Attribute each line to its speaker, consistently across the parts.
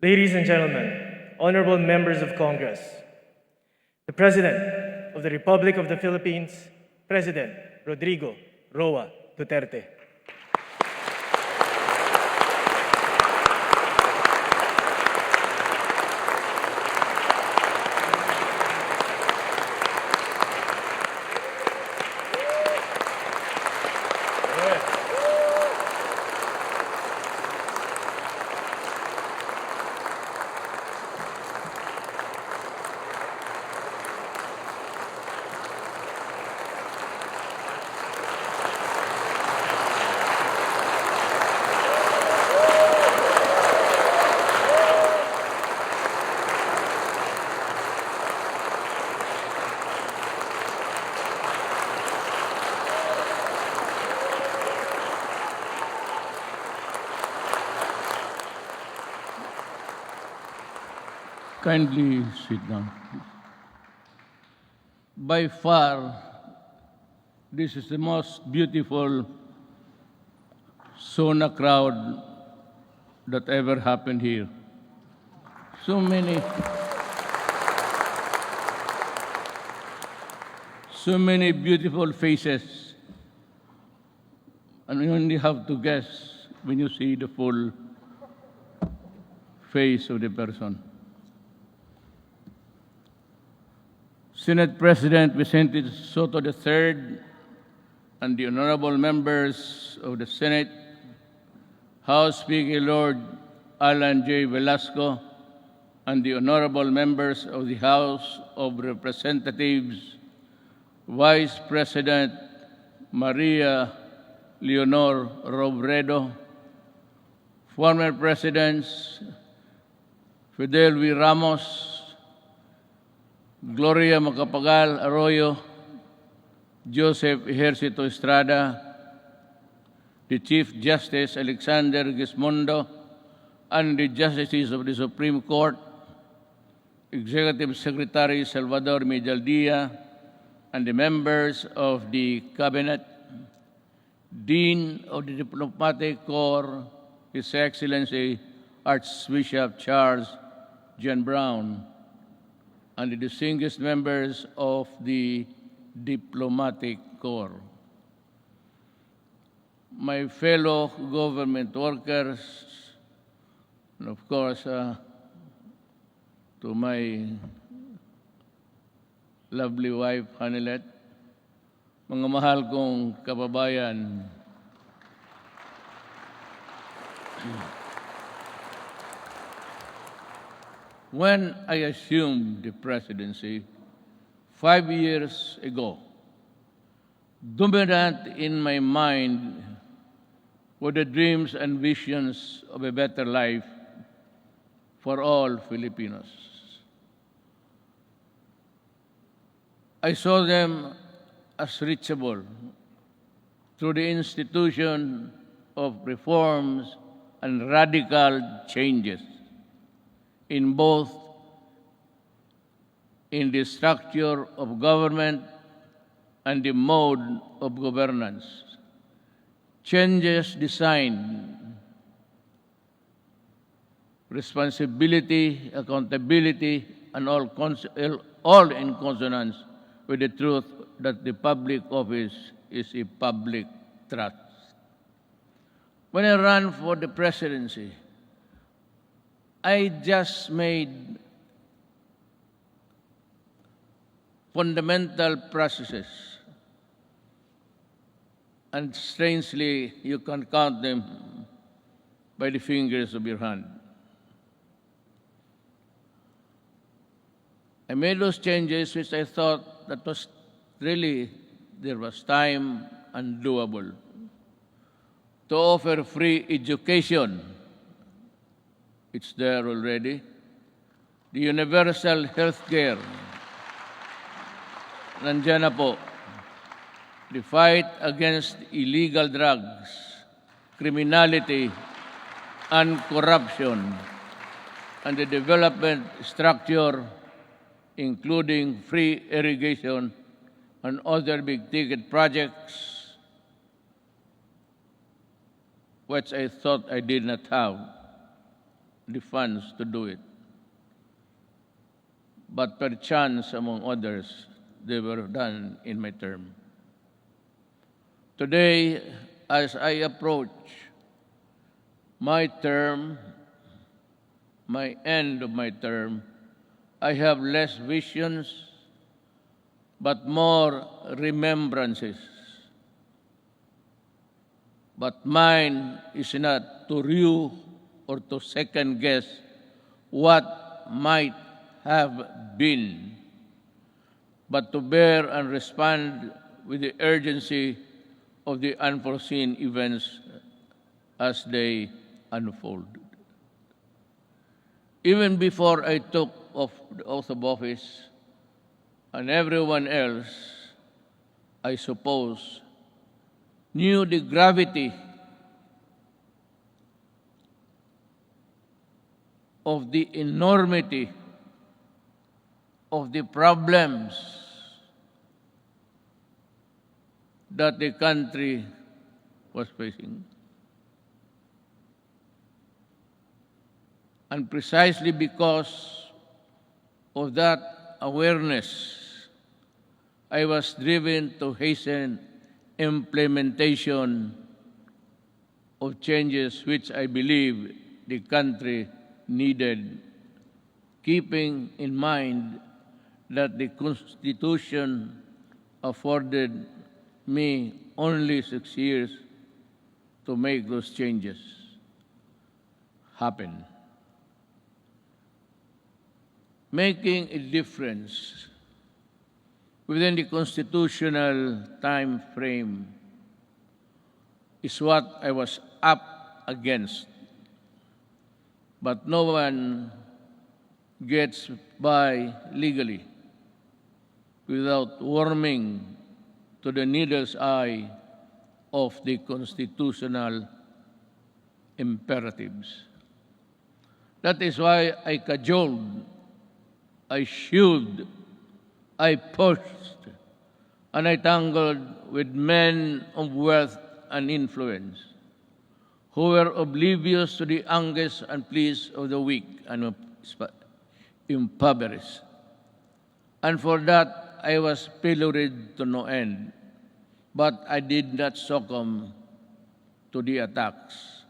Speaker 1: Ladies and gentlemen, honorable members of Congress, the President of the Republic of the Philippines, President Rodrigo Roa Duterte.
Speaker 2: Kindly sit down, please. By far, this is the most beautiful Sona crowd that ever happened here. So many beautiful faces, and you only have to guess when you see the full face of the person. Senate President Vicente Soto III and the honorable members of the Senate, House Speaker Lord Alan J. Velasco, and the honorable members of the House of Representatives, Vice President Maria Leonor Robredo, former Presidents Fidel V. Ramos, Gloria Macapagal Arroyo, Joseph Ejercito Estrada, the Chief Justice Alexander Gismondo, and the Justices of the Supreme Court, Executive Secretary Salvador Medialdia, and the members of the Cabinet, Dean of the Diplomatic Corps, His Excellency Archbishop Charles John Brown, and the distinguished members of the Diplomatic Corps. My fellow government workers, and of course, to my lovely wife, Hanilet, mga mahal kong kababayan, when I assumed the presidency 5 years ago, dominant in my mind were the dreams and visions of a better life for all Filipinos. I saw them as reachable through the institution of reforms and radical changes in both in the structure of government and the mode of governance. Changes designed responsibility, accountability, and all in consonance with the truth that the public office is a public trust. When I ran for the presidency, I just made fundamental processes, and strangely, you can count them by the fingers of your hand. I made those changes which I thought that was really, there was time and doable. To offer free education, it's there already. The universal health care, nandiyan na po. The fight against illegal drugs, criminality, and corruption, and the development structure, including free irrigation and other big-ticket projects, which I thought I did not have. the funds to do it. But perchance, among others, they were done in my term. Today, as I approach my term, my end of my term, I have less visions, but more remembrances. But mine is not to rue or to second guess what might have been, but to bear and respond with the urgency of the unforeseen events as they unfold. Even before I took the oath of office, and everyone else, I suppose, knew the gravity of the enormity of the problems that the country was facing. And precisely because of that awareness, I was driven to hasten implementation of changes which I believe the country needed, keeping in mind that the Constitution afforded me only 6 years to make those changes happen. Making a difference within the constitutional time frame is what I was up against. But no one gets by legally without warming to the needle's eye of the constitutional imperatives. That is why I cajoled, I shewed, I pushed, and I tangled with men of wealth and influence who were oblivious to the angst and pleas of the weak and impoverished. And for that, I was pilloried to no end. But I did not succumb to the attacks,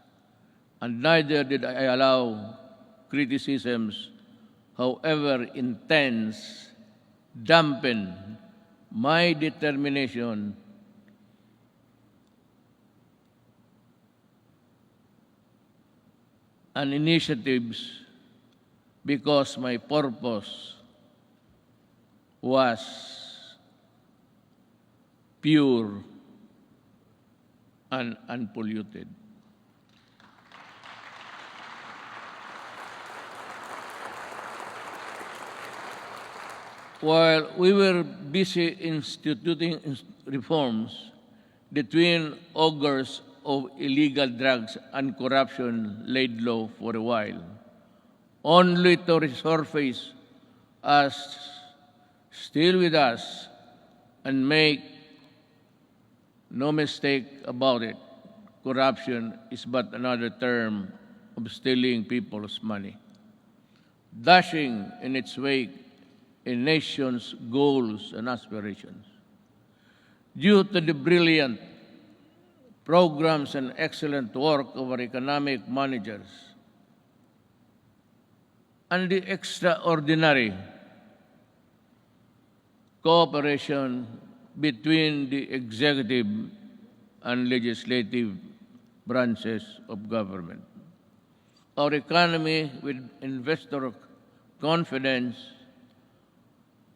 Speaker 2: and neither did I allow criticisms, however intense, dampen my determination and initiatives, because my purpose was pure and unpolluted. While we were busy instituting reforms, the twin augurs of illegal drugs and corruption laid low for a while, only to resurface as still with us. And make no mistake about it, corruption is but another term of stealing people's money, dashing in its wake a nation's goals and aspirations. Due to the brilliant programs and excellent work of our economic managers and the extraordinary cooperation between the executive and legislative branches of government, our economy, with investor confidence,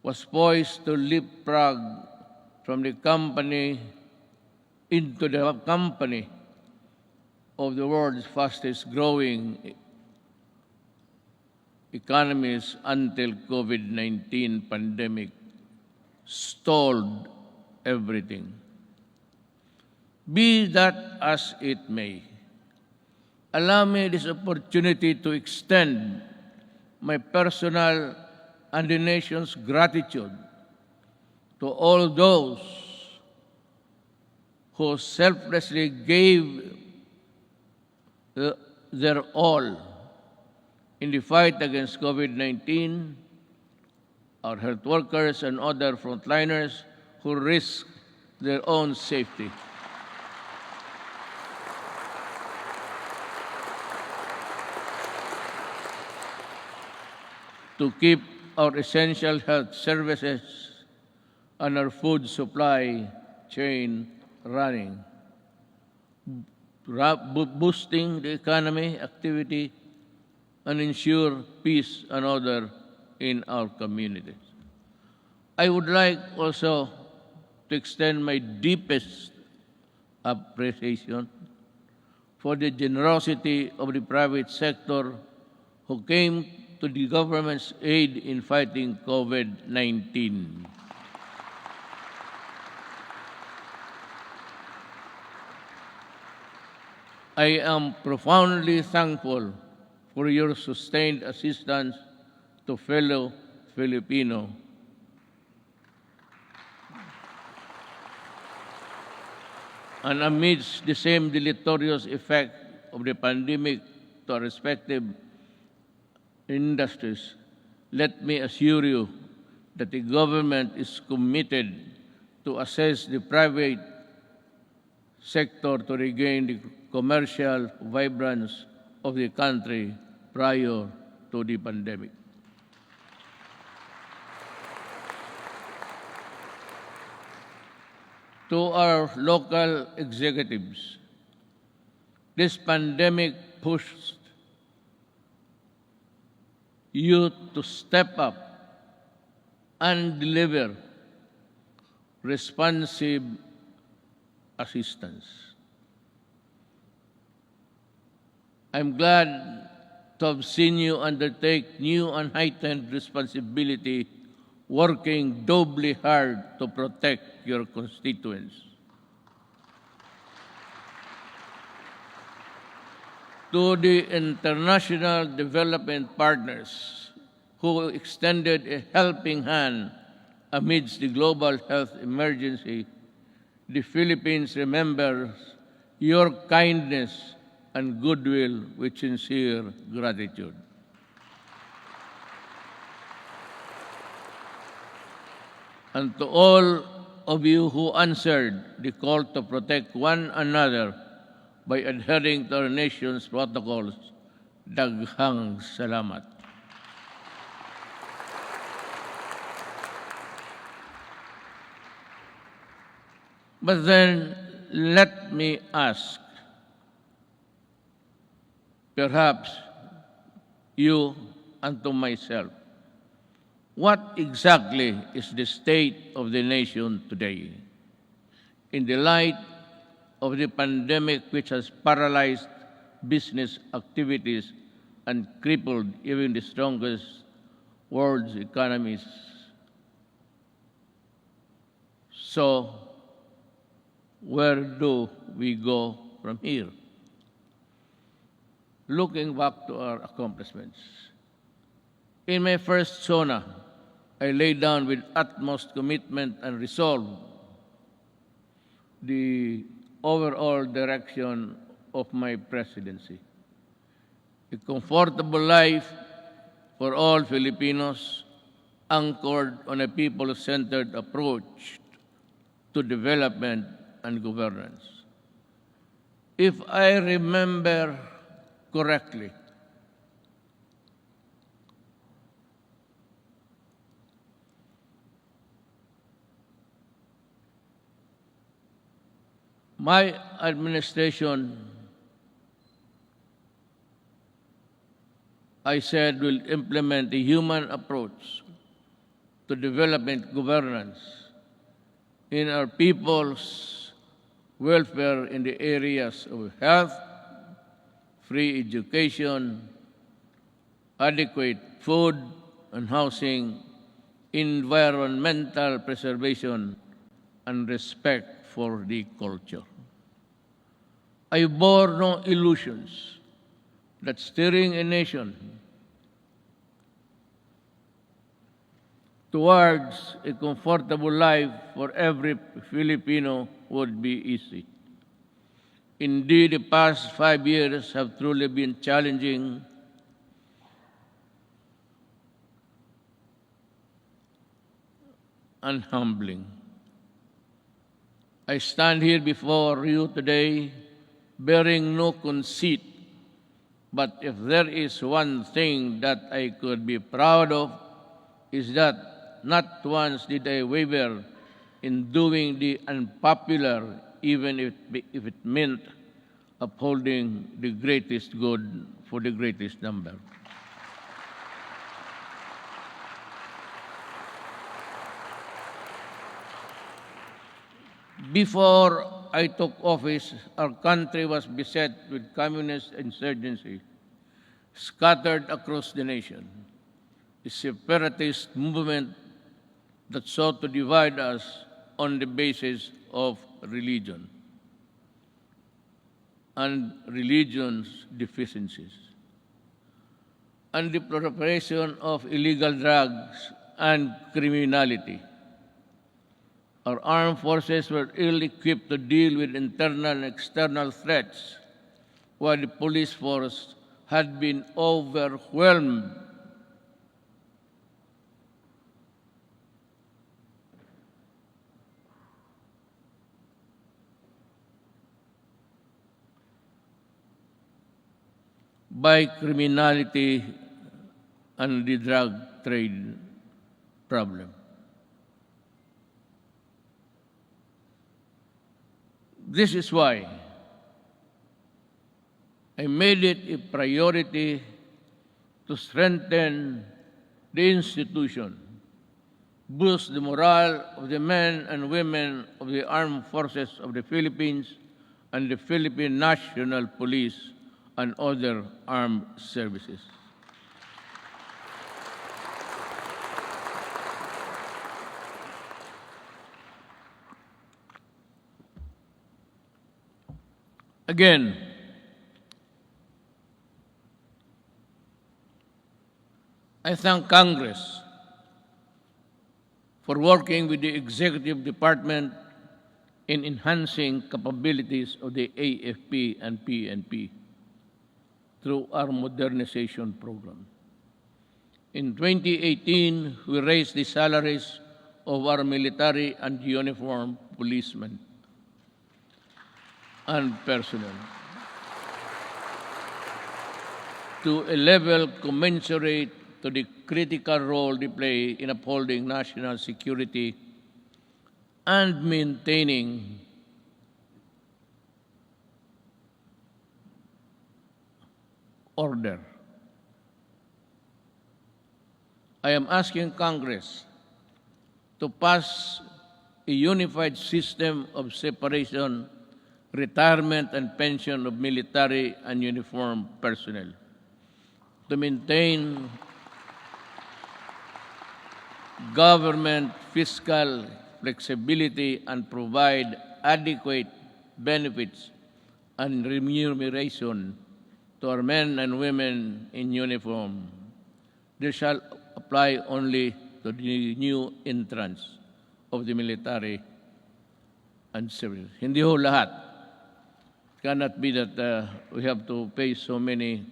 Speaker 2: was poised to leapfrog from the company into the company of the world's fastest growing economies until COVID-19 pandemic stalled everything. Be that as it may, allow me this opportunity to extend my personal and the nation's gratitude to all those who selflessly gave their all In the fight against COVID-19, our health workers and other frontliners who risk their own safety. To keep our essential health services and our food supply chain running, boosting the economy, activity, and ensure peace and order in our communities. I would like also to extend my deepest appreciation for the generosity of the private sector who came to the government's aid in fighting COVID-19. I am profoundly thankful for your sustained assistance to fellow Filipino. And amidst the same deleterious effect of the pandemic to our respective industries, let me assure you that the government is committed to assist the private sector to regain the commercial vibrance of the country prior to the pandemic. To our local executives, this pandemic pushed you to step up and deliver responsive assistance. I'm glad to have seen you undertake new and heightened responsibility, working doubly hard to protect your constituents. To the international development partners who extended a helping hand amidst the global health emergency, the Philippines remembers your kindness and goodwill with sincere gratitude. And to all of you who answered the call to protect one another by adhering to our nation's protocols, daghang salamat. But then, let me ask, perhaps you and to myself, what exactly is the state of the nation today? In the light of the pandemic which has paralyzed business activities and crippled even the strongest world's economies. So, where do we go from here? Looking back to our accomplishments. In my first Sona, I laid down with utmost commitment and resolve the overall direction of my presidency. A comfortable life for all Filipinos anchored on a people-centered approach to development and governance. If I remember correctly, my administration, I said, will implement a human approach to development governance in our people's welfare in the areas of health, free education, adequate food and housing, environmental preservation, and respect for the culture. I bore no illusions that steering a nation towards a comfortable life for every Filipino would be easy. Indeed, the past 5 years have truly been challenging, and humbling. I stand here before you today bearing no conceit, but if there is one thing that I could be proud of, is that not once did I waver in doing the unpopular, even if it meant upholding the greatest good for the greatest number. Before I took office, our country was beset with communist insurgency scattered across the nation. A separatist movement that sought to divide us on the basis of religion and religion's deficiencies, and the proliferation of illegal drugs and criminality. Our armed forces were ill-equipped to deal with internal and external threats, while the police force had been overwhelmed by criminality and the drug trade problem. This is why I made it a priority to strengthen the institution, boost the morale of the men and women of the armed forces of the Philippines and the Philippine National Police and other armed services. Again, I thank Congress for working with the Executive Department in enhancing capabilities of the AFP and PNP through our modernization program. In 2018, we raised the salaries of our military and uniformed policemen and personnel to a level commensurate to the critical role they play in upholding national security and maintaining order. I am asking Congress to pass a unified system of separation, retirement, and pension of military and uniformed personnel to maintain government fiscal flexibility and provide adequate benefits and remuneration to our men and women in uniform. This shall apply only to the new entrants of the military and civil. Hindi ho lahat. It cannot be that we have to pay so many,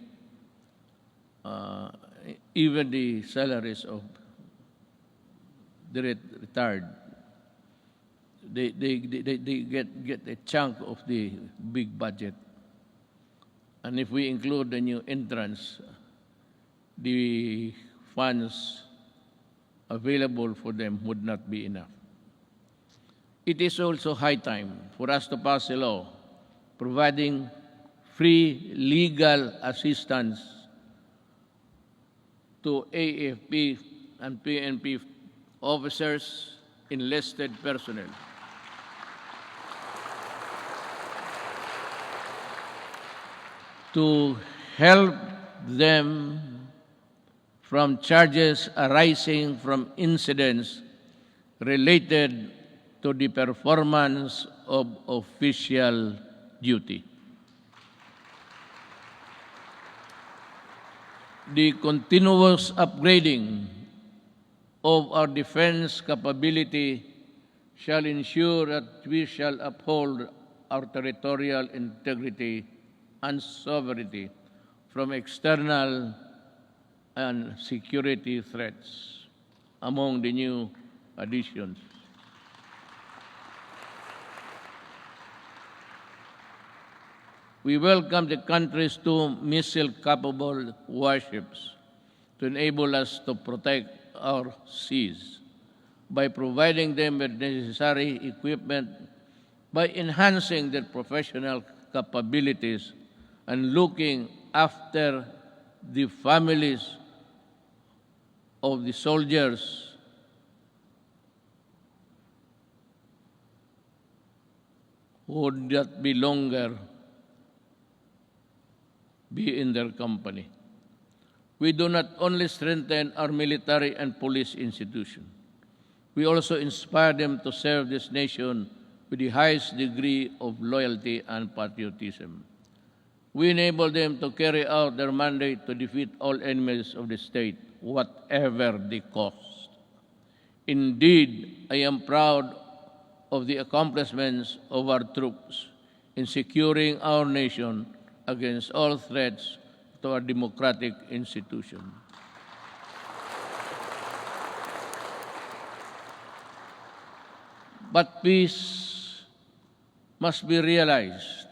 Speaker 2: even the salaries of the retired. They get a chunk of the big budget. And if we include the new entrants, the funds available for them would not be enough. It is also high time for us to pass a law providing free legal assistance to AFP and PNP officers, enlisted personnel. To help them from charges arising from incidents related to the performance of official duty. The continuous upgrading of our defense capability shall ensure that we shall uphold our territorial integrity and sovereignty from external and security threats. Among the new additions. We welcome the country's 2 missile-capable warships to enable us to protect our seas by providing them with necessary equipment, by enhancing their professional capabilities, and looking after the families of the soldiers who would not be longer be in their company. We do not only strengthen our military and police institutions, we also inspire them to serve this nation with the highest degree of loyalty and patriotism. We enable them to carry out their mandate to defeat all enemies of the state, whatever the cost. Indeed, I am proud of the accomplishments of our troops in securing our nation against all threats to our democratic institution. But peace must be realized.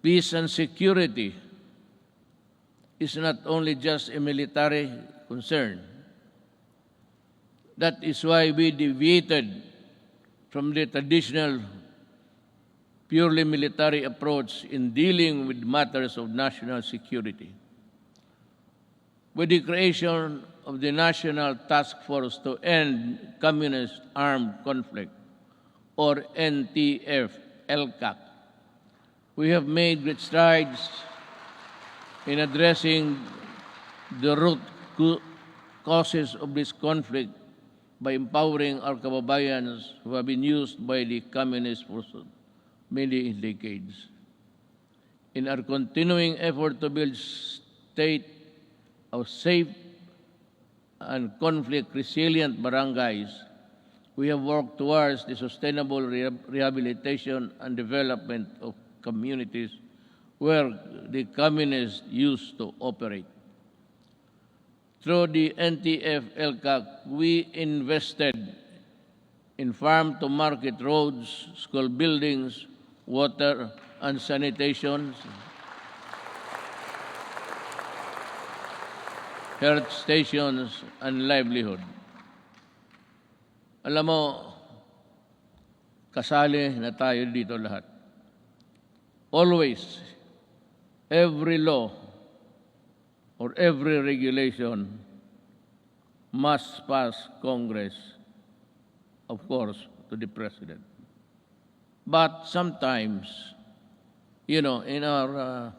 Speaker 2: Peace and security is not only just a military concern. That is why we deviated from the traditional purely military approach in dealing with matters of national security. With the creation of the National Task Force to End Communist Armed Conflict, or NTF-ELCAC, we have made great strides in addressing the root causes of this conflict by empowering our kababayans who have been used by the communists for many decades. In our continuing effort to build state of safe and conflict-resilient barangays, we have worked towards the sustainable rehabilitation and development of communities where the communists used to operate. Through the NTF-ELCAC, we invested in farm-to-market roads, school buildings, water and sanitation, health stations, and livelihood. Alam mo, kasali na tayo dito lahat. Always, every law or every regulation must pass Congress, of course, to the President. But sometimes, in our,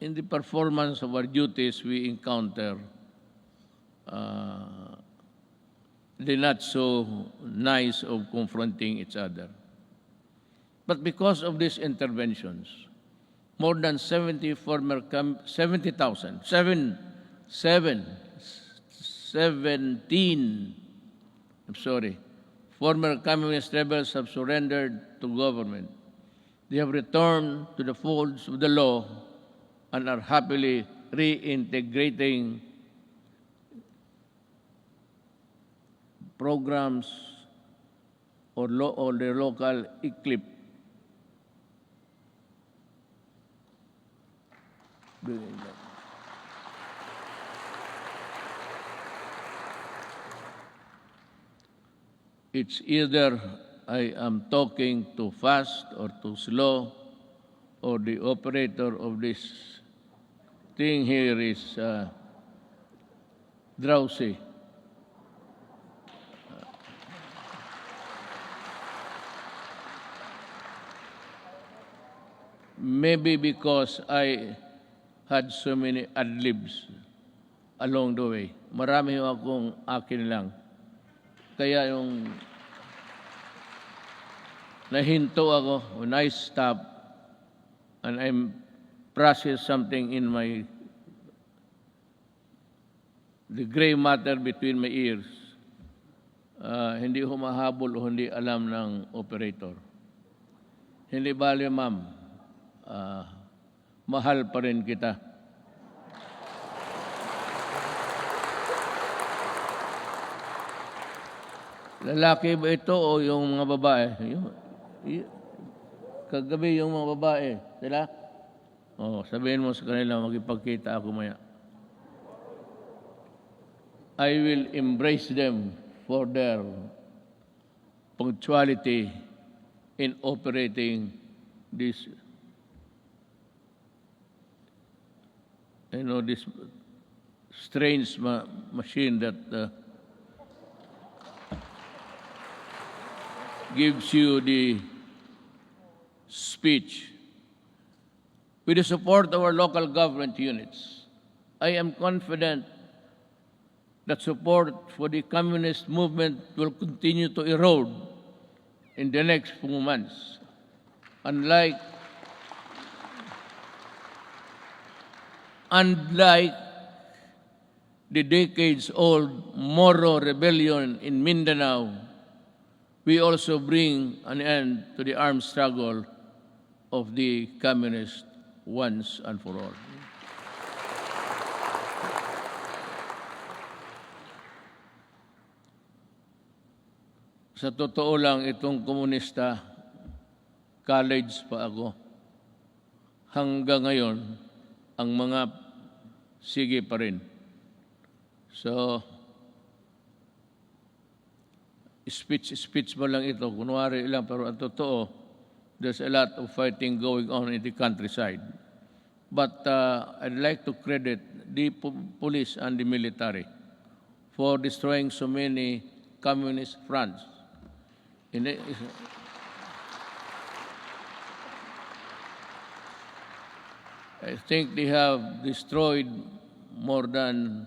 Speaker 2: in the performance of our duties, we encounter the not so nice of confronting each other. But because of these interventions, more than 17 former communist rebels have surrendered to government. They have returned to the folds of the law and are happily reintegrating programs or their local eclipse. It's either I am talking too fast or too slow, or the operator of this thing here is drowsy. Maybe because I had so many ad-libs along the way. Marami akong akin lang. Kaya yung nahinto ako when I stop and I process something in my the gray matter between my ears, hindi humahabol o hindi alam ng operator. Hindi bale, ma'am, mahal pa rin kita. Lalaki ba ito o yung mga babae? Kagabi yung mga babae, sila? Sabihin mo sa kanila, magipagkita ako maya. I will embrace them for their punctuality in operating this, this strange machine that gives you the speech. With the support of our local government units, I am confident that support for the communist movement will continue to erode in the next few months. Unlike the decades-old Moro rebellion in Mindanao, we also bring an end to the armed struggle of the communists once and for all. Sa totoo lang, itong komunista, college pa ako. Hanggang ngayon, ang mga sige pa rin. So, speech mo lang ito, kunwari lang, pero ang totoo, there's a lot of fighting going on in the countryside. But I'd like to credit the police and the military for destroying so many communist fronts. I think they have destroyed more than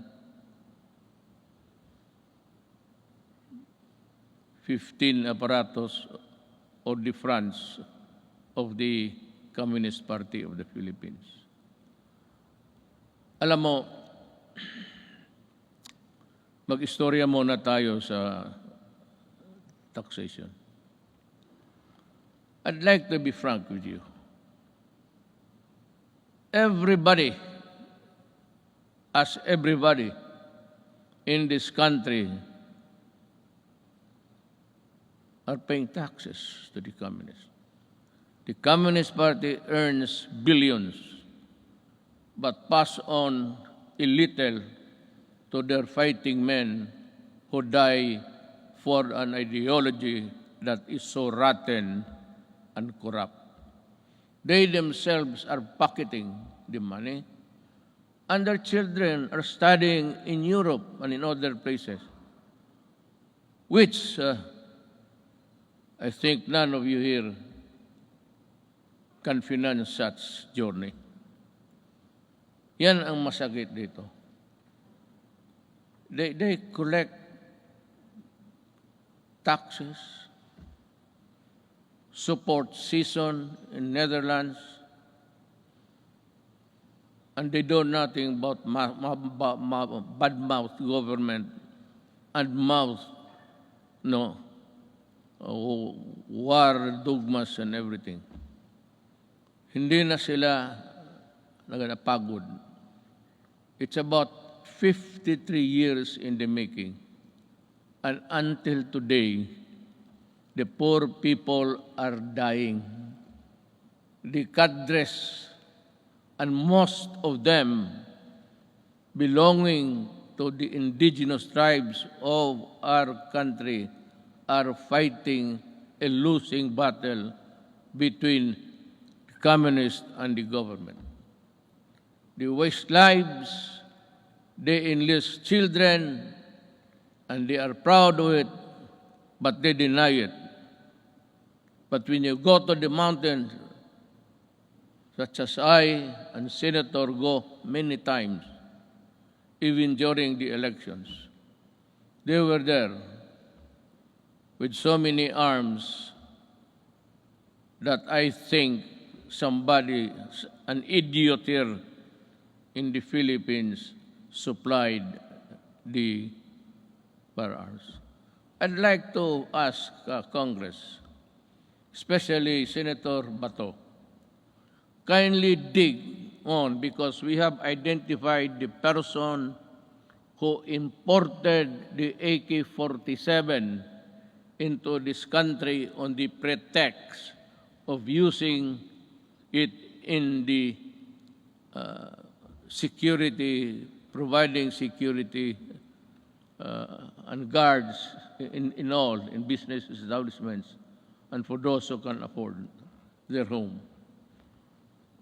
Speaker 2: 15 apparatus or the fronts of the Communist Party of the Philippines. Alam mo, mag-istorya muna tayo sa taxation. I'd like to be frank with you. Everybody in this country are paying taxes to the communists. The Communist Party earns billions, but pass on a little to their fighting men who die for an ideology that is so rotten and corrupt. They themselves are pocketing the money, and their children are studying in Europe and in other places, which I think none of you here can finance such journey. Yan ang masakit dito. They collect taxes, support season in Netherlands, and they do nothing but bad-mouth government and war dogmas and everything. Hindi na sila napagod. It's about 53 years in the making. And until today, the poor people are dying. The Adrress, and most of them belonging to the indigenous tribes of our country, are fighting a losing battle between the communists and the government. They waste lives, they enlist children, and they are proud of it, but they deny it. But when you go to the mountains, such as I and Senator go many times, even during the elections, they were there with so many arms that I think somebody, an idiot here in the Philippines, supplied the firearms. I'd like to ask Congress, especially Senator Bato, kindly dig on because we have identified the person who imported the AK-47 into this country on the pretext of using it in the security, providing security and guards in business establishments and for those who can afford their home.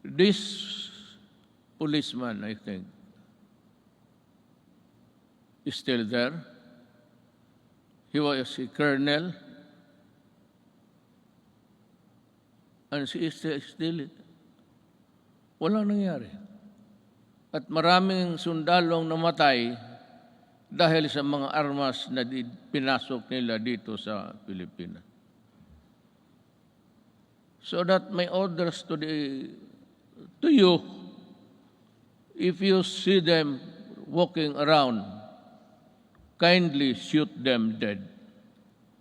Speaker 2: This policeman, I think, is still there. He was a colonel, and she is still, walang nangyari. At maraming sundalong namatay dahil sa mga armas na pinasok nila dito sa Pilipinas. So that my orders to you, if you see them walking around, kindly shoot them dead.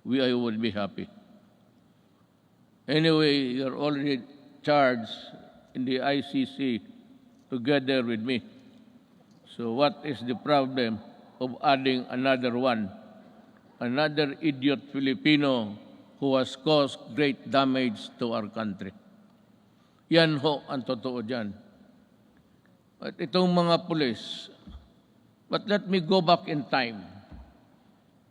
Speaker 2: I would be happy. Anyway, you're already charged in the ICC together with me. So what is the problem of adding another one? Another idiot Filipino who has caused great damage to our country. Yan ho ang totoo dyan. At itong mga pulis, but let me go back in time.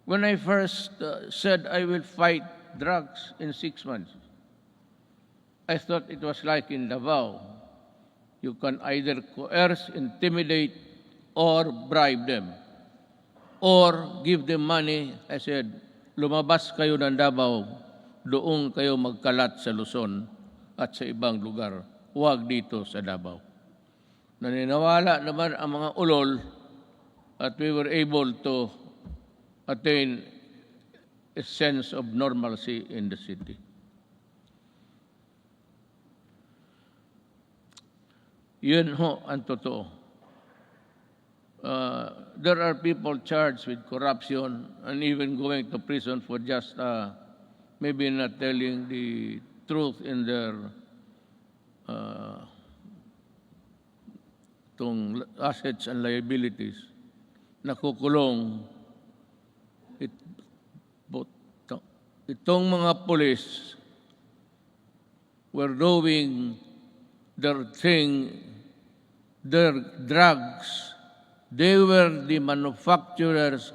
Speaker 2: When I first said I will fight drugs in 6 months, I thought it was like in Davao. You can either coerce, intimidate, or bribe them, or give them money. I said, lumabas kayo ng Davao, doon kayo magkalat sa Luzon at sa ibang lugar. Huwag dito sa Davao. Naniniwala naman ang mga ulol at we were able to attain a sense of normalcy in the city. Yun ho ang totoo. There are people charged with corruption and even going to prison for just maybe not telling the truth in their assets and liabilities. Nakukulong. Itong mga pulis were doing their thing, their drugs. They were the manufacturers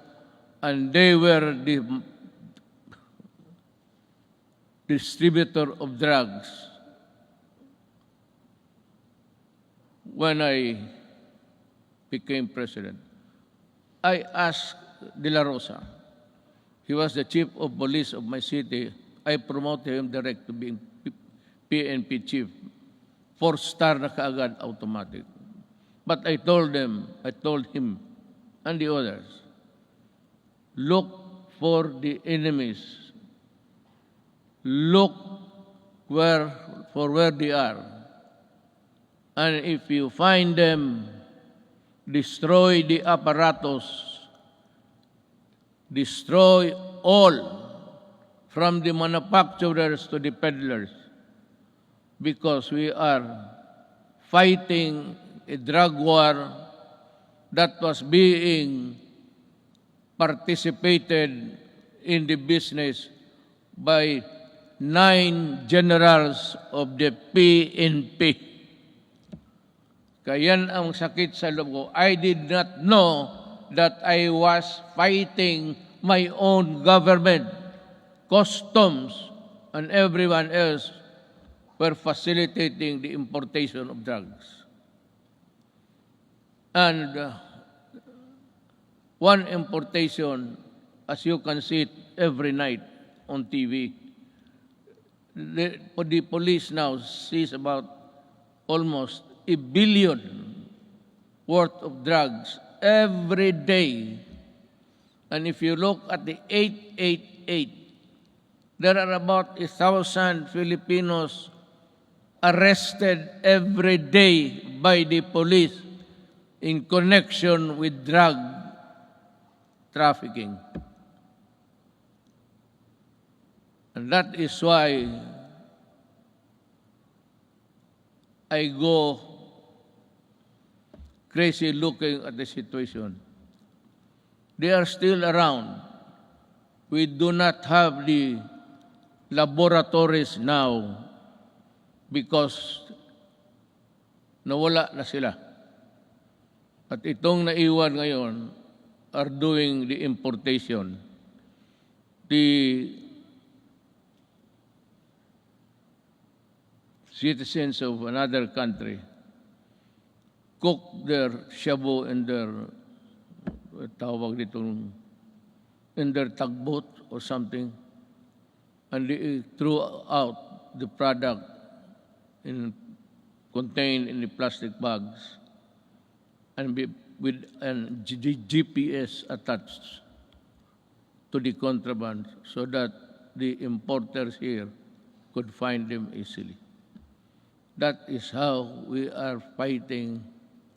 Speaker 2: and they were the distributor of drugs. When I became president, I asked De La Rosa. He was the chief of police of my city. I promoted him direct to being PNP chief. 4-star na kaagad, automatic. But I told him and the others, look for the enemies. Look for where they are. And if you find them, destroy the apparatus. Destroy all, from the manufacturers to the peddlers, because we are fighting a drug war that was being participated in the business by 9 generals of the PNP. Kaya yan ang sakit sa loob ko. I did not know that I was fighting my own government. Customs and everyone else were facilitating the importation of drugs. And one importation, as you can see it every night on TV, the police now sees about almost $1 billion worth of drugs every day. And if you look at the 888, there are about 1,000 Filipinos arrested every day by the police in connection with drug trafficking. And that is why I go crazy looking at the situation. They are still around. We do not have the laboratories now because nawala na sila. At itong naiwan ngayon are doing the importation. The citizens of another country cook their shabu in their tawag ditong in their tugboat or something, and they threw out the product contained in the plastic bags and with the GPS attached to the contraband so that the importers here could find them easily. That is how we are fighting,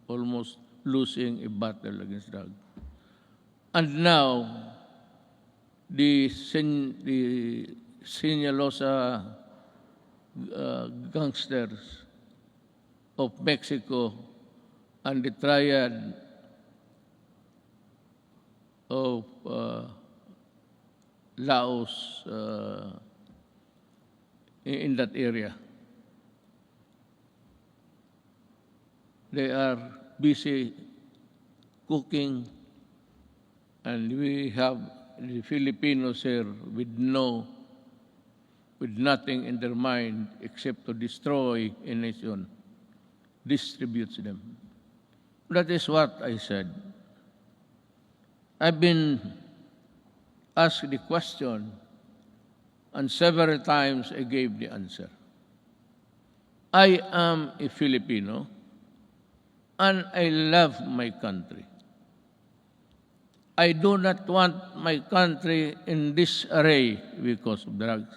Speaker 2: almost losing a battle against drugs. And now, the Sinalosa gangsters of Mexico and the triad of Laos in that area. They are busy cooking, and we have the Filipinos here with nothing in their mind except to destroy a nation, distributes them. That is what I said. I've been asked the question, and several times I gave the answer. I am a Filipino, and I love my country. I do not want my country in disarray because of drugs.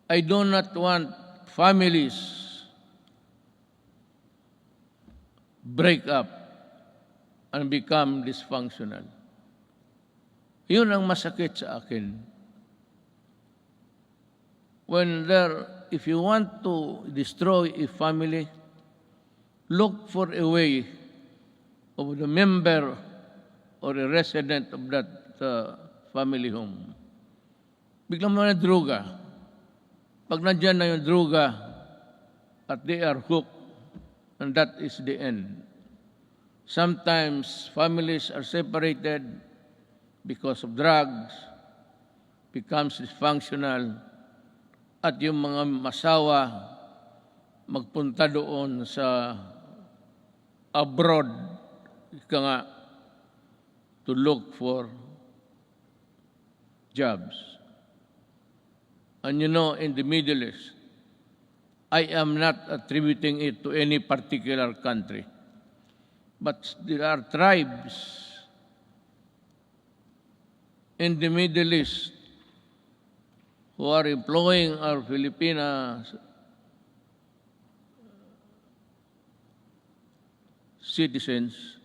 Speaker 2: I do not want families break up and become dysfunctional. Yun ang masakit sa akin. If you want to destroy a family, look for a way of the member or a resident of that family home. Biglang mo na droga. Pag nandyan na yung droga at they are hooked, and that is the end. Sometimes families are separated because of drugs, becomes dysfunctional, at yung mga masawa magpunta doon sa abroad, ika nga, to look for jobs. And you know, in the Middle East, I am not attributing it to any particular country, but there are tribes in the Middle East who are employing our Filipino citizens,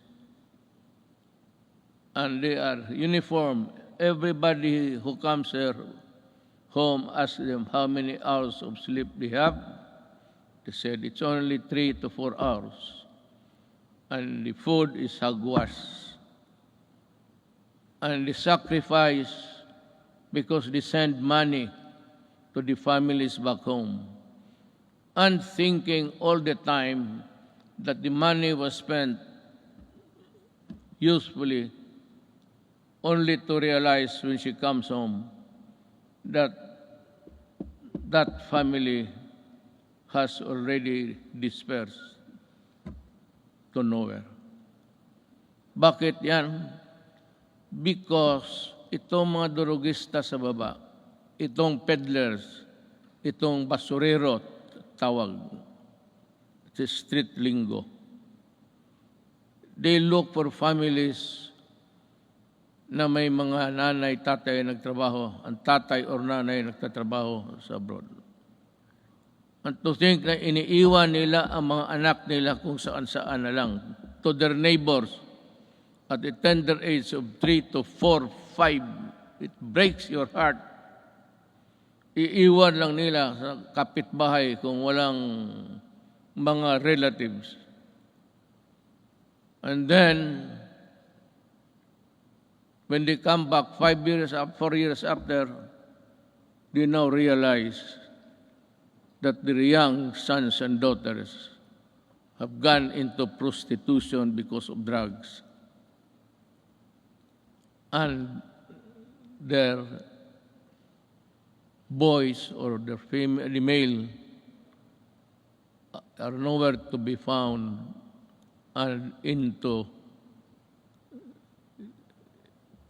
Speaker 2: and they are uniform. Everybody who comes here home asks them how many hours of sleep they have. They said it's only 3 to 4 hours. And the food is hagwas. And the sacrifice because they send money to the families back home. And thinking all the time that the money was spent usefully, only to realize when she comes home that that family has already dispersed to nowhere. Bakit yan? Because itong mga durugista sa baba, itong peddlers, itong basurero, tawag, it's street lingo, they look for families na may mga nanay, tatay nagtrabaho, ang tatay or nanay nagtatrabaho sa abroad. And to think na iniiwan nila ang mga anak nila kung saan-saan na lang, to their neighbors, at the tender age of 3 to 4, 5, it breaks your heart. Iiwan lang nila sa kapitbahay kung walang mga relatives. And then, when they come back 4 years after, they now realize that their young sons and daughters have gone into prostitution because of drugs. And their boys or their male are nowhere to be found and into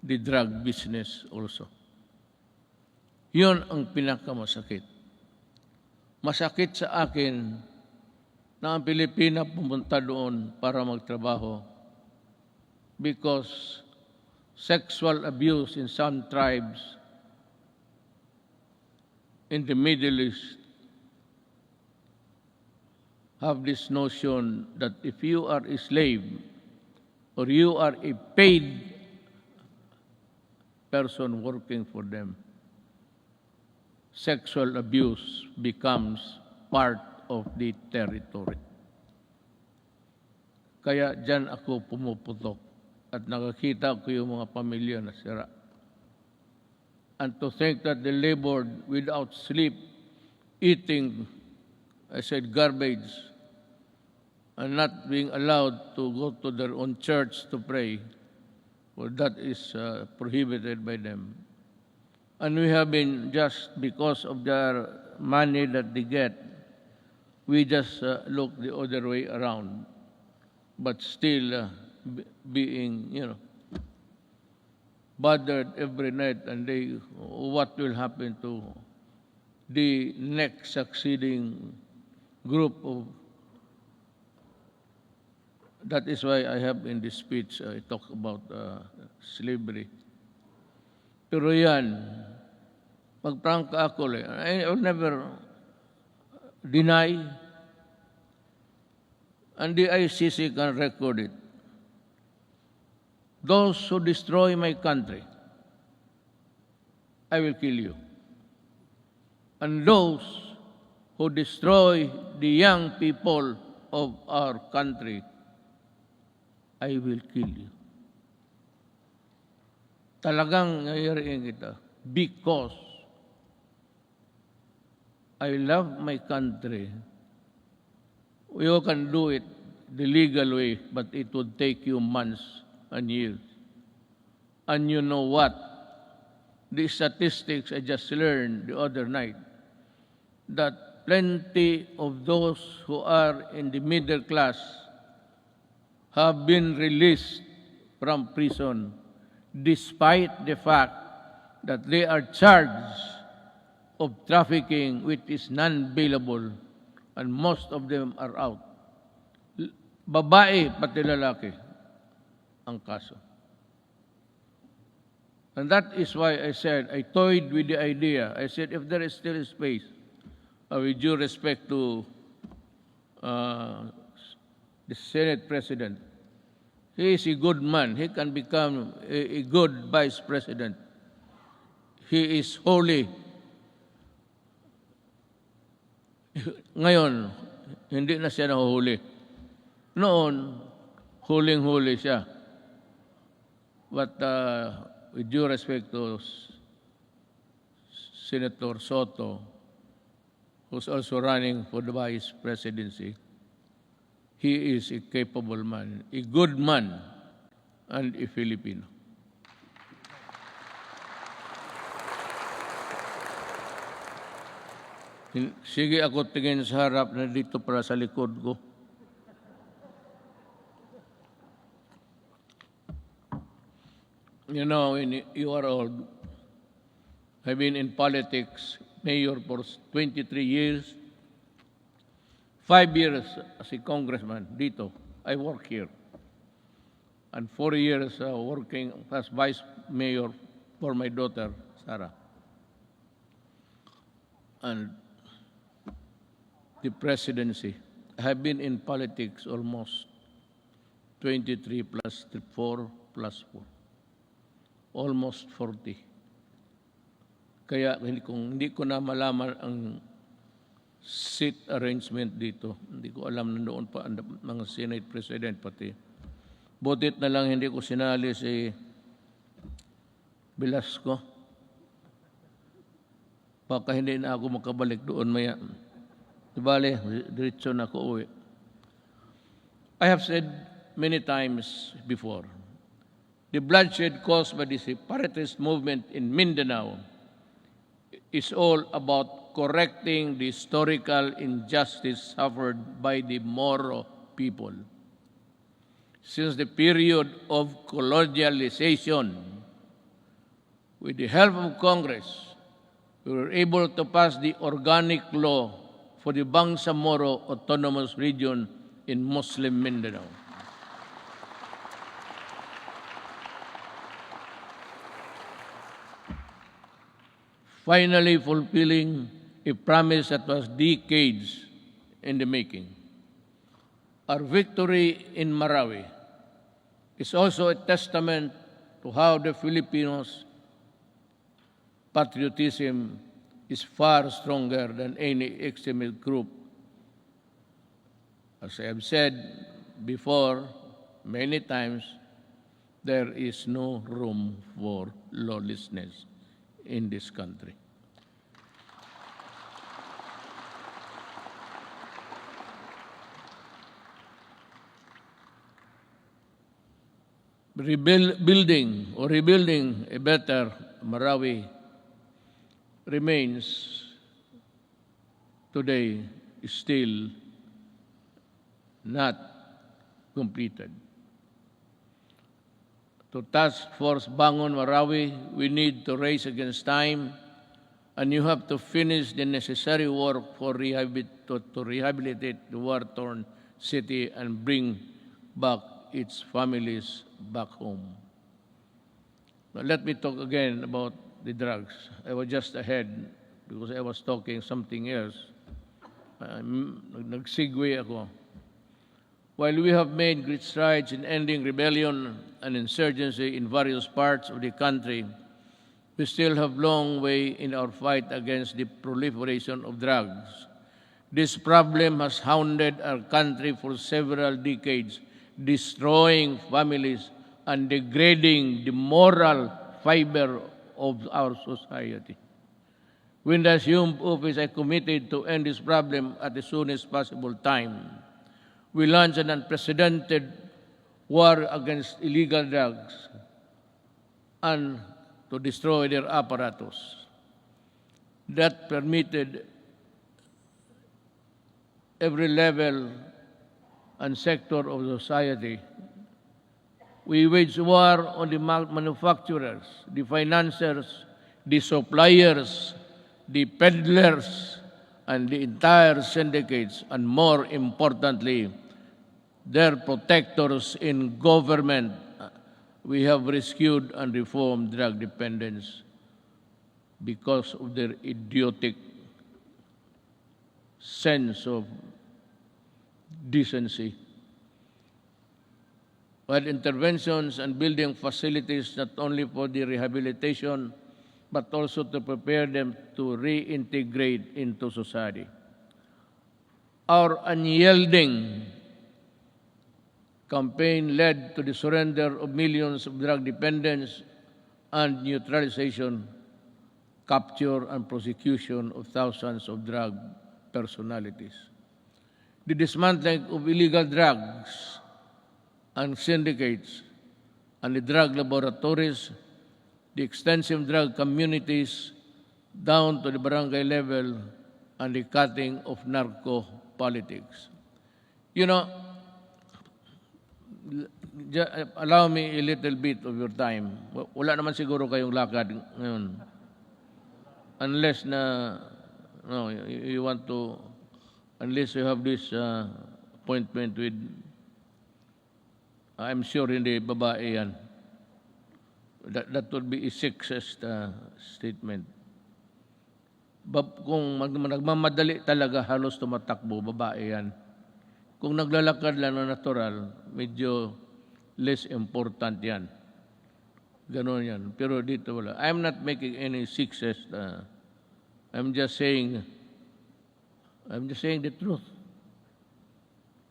Speaker 2: the drug business also. Yun ang pinakamasakit. Masakit sa akin na ang Pilipina pumunta doon para magtrabaho because sexual abuse in some tribes in the Middle East have this notion that if you are a slave or you are a paid person working for them, sexual abuse becomes part of the territory. Kaya dyan ako pumuputok at nakakita ko yung mga pamilya na sira. And to think that they labored without sleep, eating, I said, garbage, and not being allowed to go to their own church to pray, well, that is prohibited by them. And we have been, just because of their money that they get, we just look the other way around, but still being, bothered every night and day. What will happen to the next succeeding group of. That is why I have in this speech, I talk about slavery. Pero yan, magprangka ako I will never deny, and the ICC can record it. Those who destroy my country, I will kill you. And those who destroy the young people of our country, I will kill you. Talagang nangyariin kita because I love my country. You can do it the legal way, but it would take you months and years. And you know what? The statistics I just learned the other night, that plenty of those who are in the middle class have been released from prison despite the fact that they are charged of trafficking which is non-bailable, and most of them are out. Babae pati lalaki ang kaso. And that is why I said, I toyed with the idea. I said, if there is still space, with due respect to the Senate President, he is a good man. He can become a good Vice President. He is holy. Ngayon, hindi na siya nahuhuli. Noon, huling-huli siya. But with due respect to Senator Soto, who's also running for the Vice Presidency, he is a capable man, a good man, and a Filipino. Sige ako tingin sa harap na dito para sa likod ko. You know, when you are old, I've been in politics, mayor for 23 years, 5 years as a congressman dito. I work here. And 4 years working as vice mayor for my daughter, Sarah. And the presidency. I have been in politics almost 23 plus 4, plus 4. Almost 40. Kaya hindi ko na malaman ang seat arrangement dito. Hindi ko alam na noon pa ang mga Senate President pati. Butit na lang hindi ko sinali si Velasco. Baka hindi na ako makabalik doon maya. Dibale, diretso na ako uwi. I have said many times before, the bloodshed caused by the separatist movement in Mindanao is all about correcting the historical injustice suffered by the Moro people. Since the period of colonialization, with the help of Congress, we were able to pass the organic law for the Bangsamoro Autonomous Region in Muslim Mindanao. Finally fulfilling a promise that was decades in the making. Our victory in Marawi is also a testament to how the Filipinos' patriotism is far stronger than any extremist group. As I have said before many times, there is no room for lawlessness in this country. Rebuilding a better Marawi remains today still not completed. To Task Force Bangon Marawi, we need to race against time, and you have to finish the necessary work for to rehabilitate the war-torn city and bring back its families back home. Now, let me talk again about the drugs. I was just ahead because I was talking something else. Nag-segue ako. While we have made great strides in ending rebellion and insurgency in various parts of the country, we still have a long way in our fight against the proliferation of drugs. This problem has hounded our country for several decades, destroying families and degrading the moral fiber of our society. When the assumed office, I committed to end this problem at the soonest possible time. We launched an unprecedented war against illegal drugs and to destroy their apparatus. That permitted every level and sector of society. We waged war on the manufacturers, the financiers, the suppliers, the peddlers, and the entire syndicates, and more importantly, their protectors in government. We have rescued and reformed drug dependence because of their idiotic sense of decency. While interventions and building facilities not only for the rehabilitation, but also to prepare them to reintegrate into society. Our unyielding campaign led to the surrender of millions of drug dependents and neutralization, capture, and prosecution of thousands of drug personalities. The dismantling of illegal drugs and syndicates and the drug laboratories, the extensive drug communities down to the barangay level, and the cutting of narco politics. You know, allow me a little bit of your time. Wala naman siguro kayong lakad ngayon. Unless you want to, unless you have this appointment with, I'm sure hindi babae yan. That would be a sexist statement. Kung nagmamadali talaga, halos tumatakbo, babae yan. Kung naglalakad lang na natural, medyo less important yan. Ganon yan. Pero dito wala. I'm not making any success. I'm just saying the truth.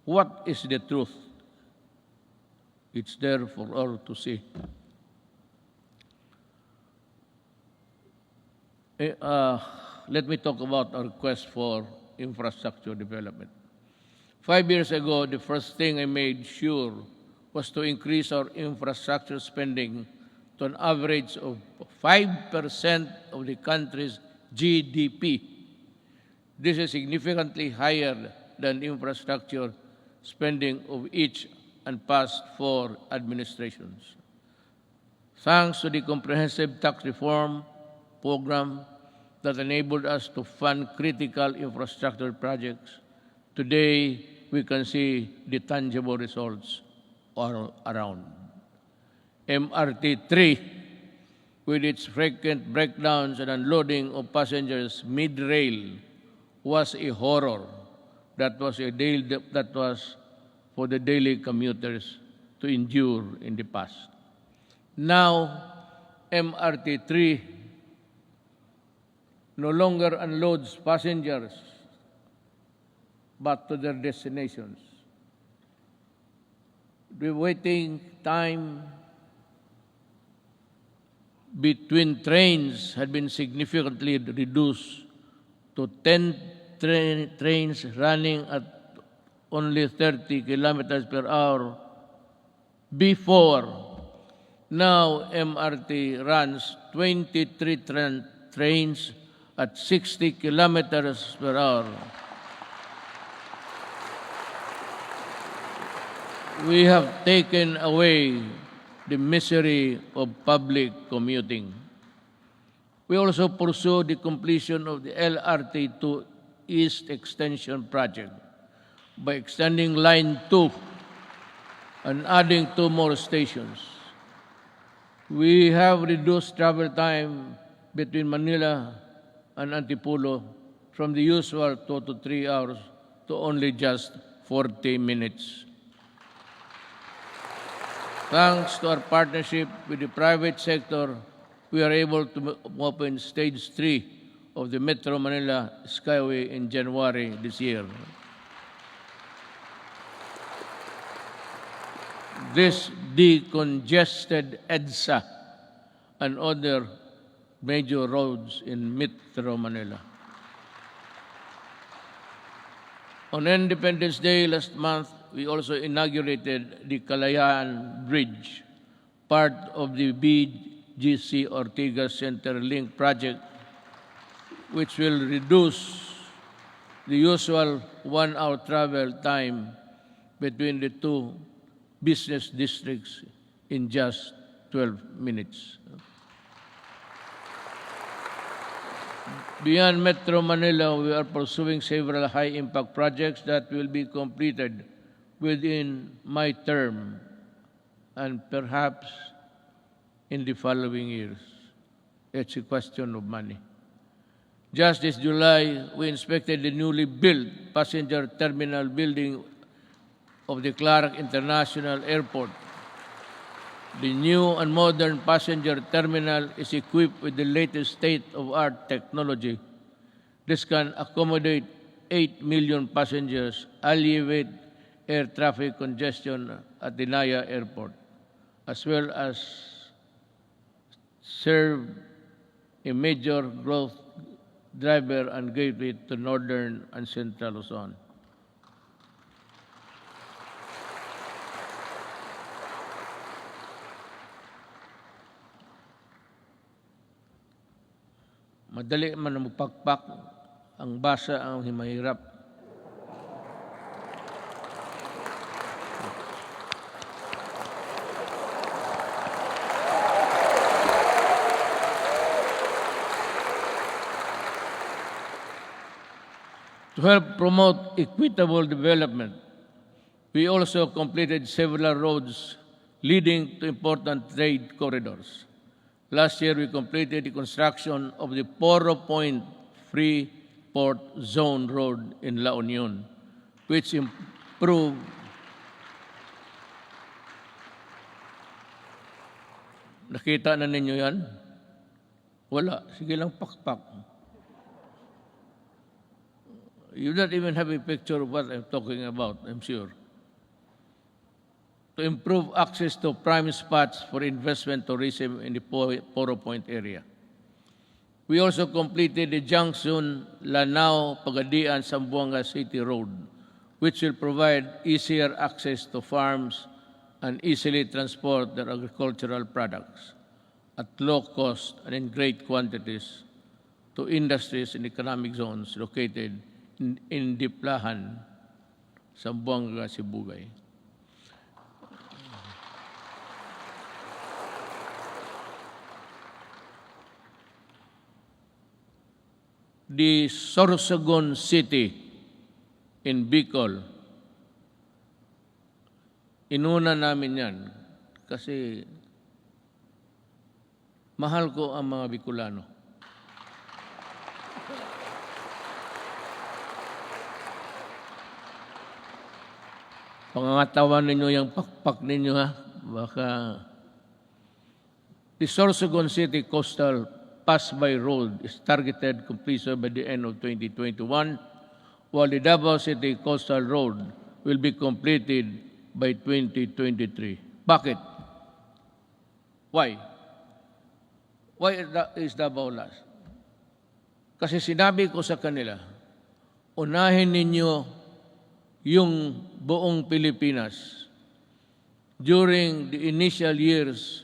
Speaker 2: What is the truth? It's there for all to see. Let me talk about our quest for infrastructure development. 5 years ago, the first thing I made sure was to increase our infrastructure spending to an average of 5% of the country's GDP. This is significantly higher than infrastructure spending of each and past 4 administrations. Thanks to the comprehensive tax reform program that enabled us to fund critical infrastructure projects, today we can see the tangible results all around. MRT-3, with its frequent breakdowns and unloading of passengers mid-rail, was a horror. That was for the daily commuters to endure in the past. Now, MRT-3 no longer unloads passengers but to their destinations. The waiting time between trains had been significantly reduced to 10 trains running at only 30 kilometers per hour before. Now MRT runs 23 trains at 60 kilometers per hour. We have taken away the misery of public commuting. We also pursue the completion of the LRT to East Extension Project by extending Line 2 and adding 2 more stations. We have reduced travel time between Manila and Antipolo from the usual 2 to 3 hours to only just 40 minutes. Thanks to our partnership with the private sector, we are able to open Stage 3 of the Metro Manila Skyway in January this year. This decongested EDSA and other major roads in Metro Manila. On Independence Day last month, we also inaugurated the Kalayaan Bridge, part of the BGC Ortigas Centerlink project, which will reduce the usual 1-hour travel time between the 2 business districts in just 12 minutes. Beyond Metro Manila, we are pursuing several high-impact projects that will be completed within my term and perhaps in the following years. It's a question of money. Just this July, we inspected the newly built passenger terminal building of the Clark International Airport. The new and modern passenger terminal is equipped with the latest state-of-art technology. This can accommodate 8 million passengers, alleviate air traffic congestion at the Naya Airport, as well as serve a major growth driver and gateway to northern and central Luzon. Madali man ang magpakpak, ang basa ang mahirap. To help promote equitable development, we also completed several roads leading to important trade corridors. Last year, we completed the construction of the Poro Point Free Port Zone Road in La Union, which Nakita na ninyo yan? Wala. Sige lang, pakpak. You don't even have a picture of what I'm talking about, I'm sure. To improve access to prime spots for investment tourism in the Poro Point area. We also completed the junction Lanao-Pagadian Zamboanga City Road, which will provide easier access to farms and easily transport their agricultural products at low cost and in great quantities to industries and economic zones located in Diplahan, Zamboanga, Sibugay. The Sorsogon City in Bicol, inuna namin yan kasi mahal ko ang mga Bicolano. Pangangatawan ninyo yung pakpak ninyo, ha? Baka the Sorsogon City Coastal Pass-by Road is targeted completion by the end of 2021, while the Davao City Coastal Road will be completed by 2023. Bakit? Why? Why is Davao last? Kasi sinabi ko sa kanila, unahin ninyo yung buong Pilipinas. During the initial years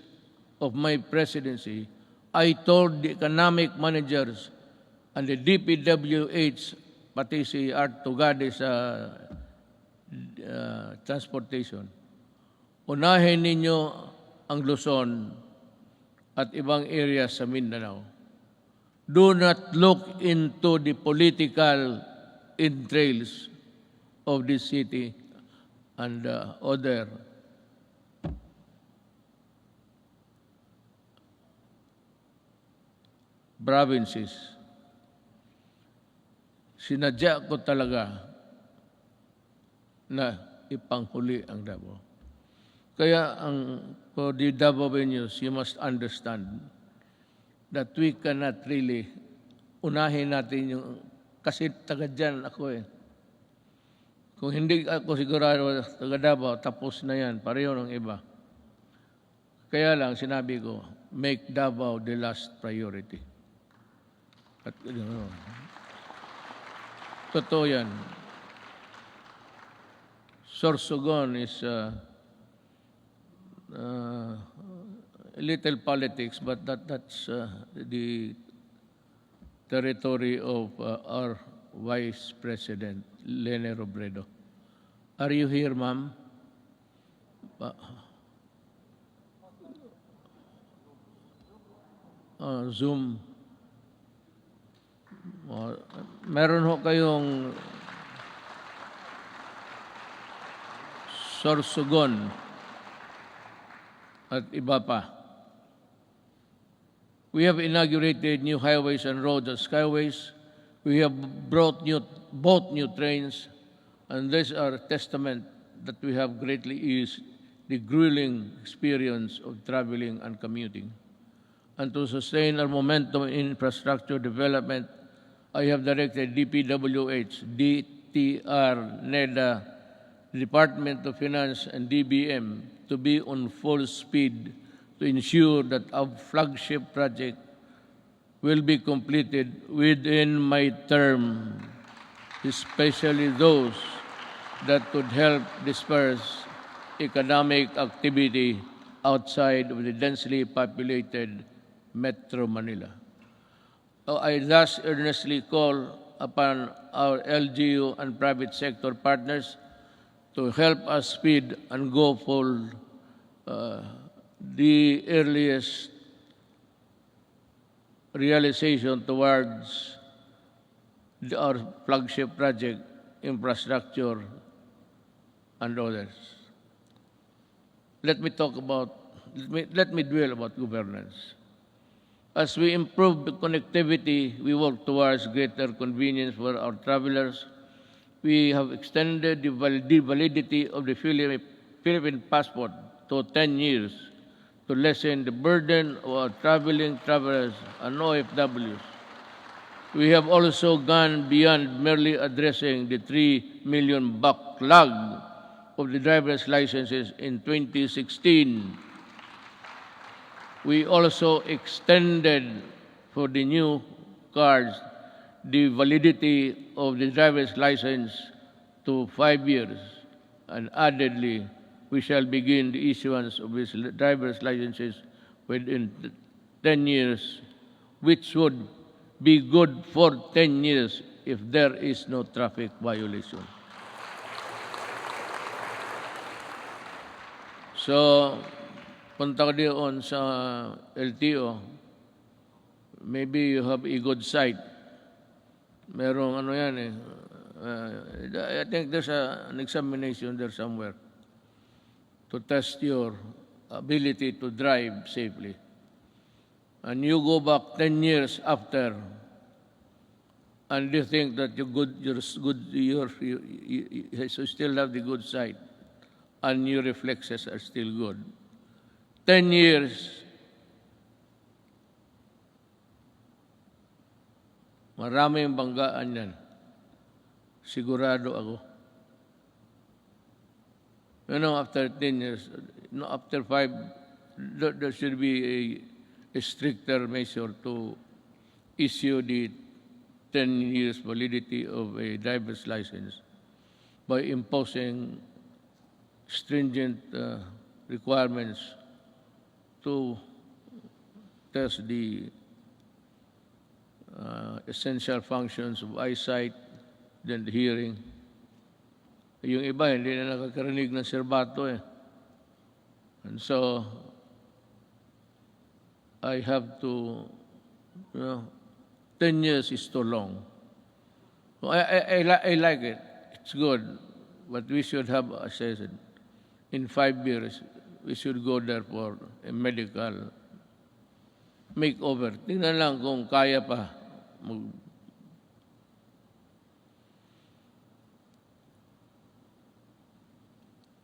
Speaker 2: of my presidency, I told the economic managers and the DPWH, pati si Art Tugade sa transportation, unahin ninyo ang Luzon at ibang areas sa Mindanao. Do not look into the political entrails of this city and other provinces. Sinadya ko talaga na ipanghuli ang Davao. Kaya for the Davaoenos, you must understand that we cannot really unahin natin yung, kasi taga dyan ako eh. Kung hindi ako sigurado taga Davao, tapos na yan, pareho ng iba. Kaya lang sinabi ko, make Davao the last priority. At totoo yan. Sorsogon is a little politics, but that's the territory of our Vice President, Lene Robredo. Are you here, ma'am? Zoom. Meron ho kayong Sorsogon at iba pa. We have inaugurated new highways and roads and skyways. We have bought new trains, and these are a testament that we have greatly eased the grueling experience of traveling and commuting. And to sustain our momentum in infrastructure development, I have directed DPWH, DTR, NEDA, Department of Finance, and DBM to be on full speed to ensure that our flagship project will be completed within my term, especially those that could help disperse economic activity outside of the densely populated Metro Manila. I thus earnestly call upon our LGU and private sector partners to help us speed and go for the earliest realization towards our flagship project, infrastructure, and others. Let me dwell about governance. As we improve the connectivity, we work towards greater convenience for our travelers. We have extended the validity of the Philippine passport to 10 years to lessen the burden of our traveling travelers and OFWs. We have also gone beyond merely addressing the 3 million backlog of the driver's licenses in 2016. We also extended for the new cards the validity of the driver's license to 5 years, and addedly, we shall begin the issuance of these driver's licenses within 10 years, which would be good for 10 years if there is no traffic violation. So, punta ka doon sa LTO, maybe you have a good sight. Merong ano yan eh. I think there's an examination there somewhere to test your ability to drive safely. And you go back 10 years after, and you think that you still have the good sight, and your reflexes are still good. 10 years, maraming banggaan yan. Sigurado ako. You know, after 10 years, after 5, there should be a stricter measure to issue the 10 years validity of a driver's license by imposing stringent requirements to test the essential functions of eyesight, then the hearing. Yung iba, hindi na nakakarinig ng serbato eh. And so, I have to, 10 years is too long. So I like it. It's good. But we should have, as I said, in 5 years, we should go there for a medical makeover. Tingnan lang kung kaya pa.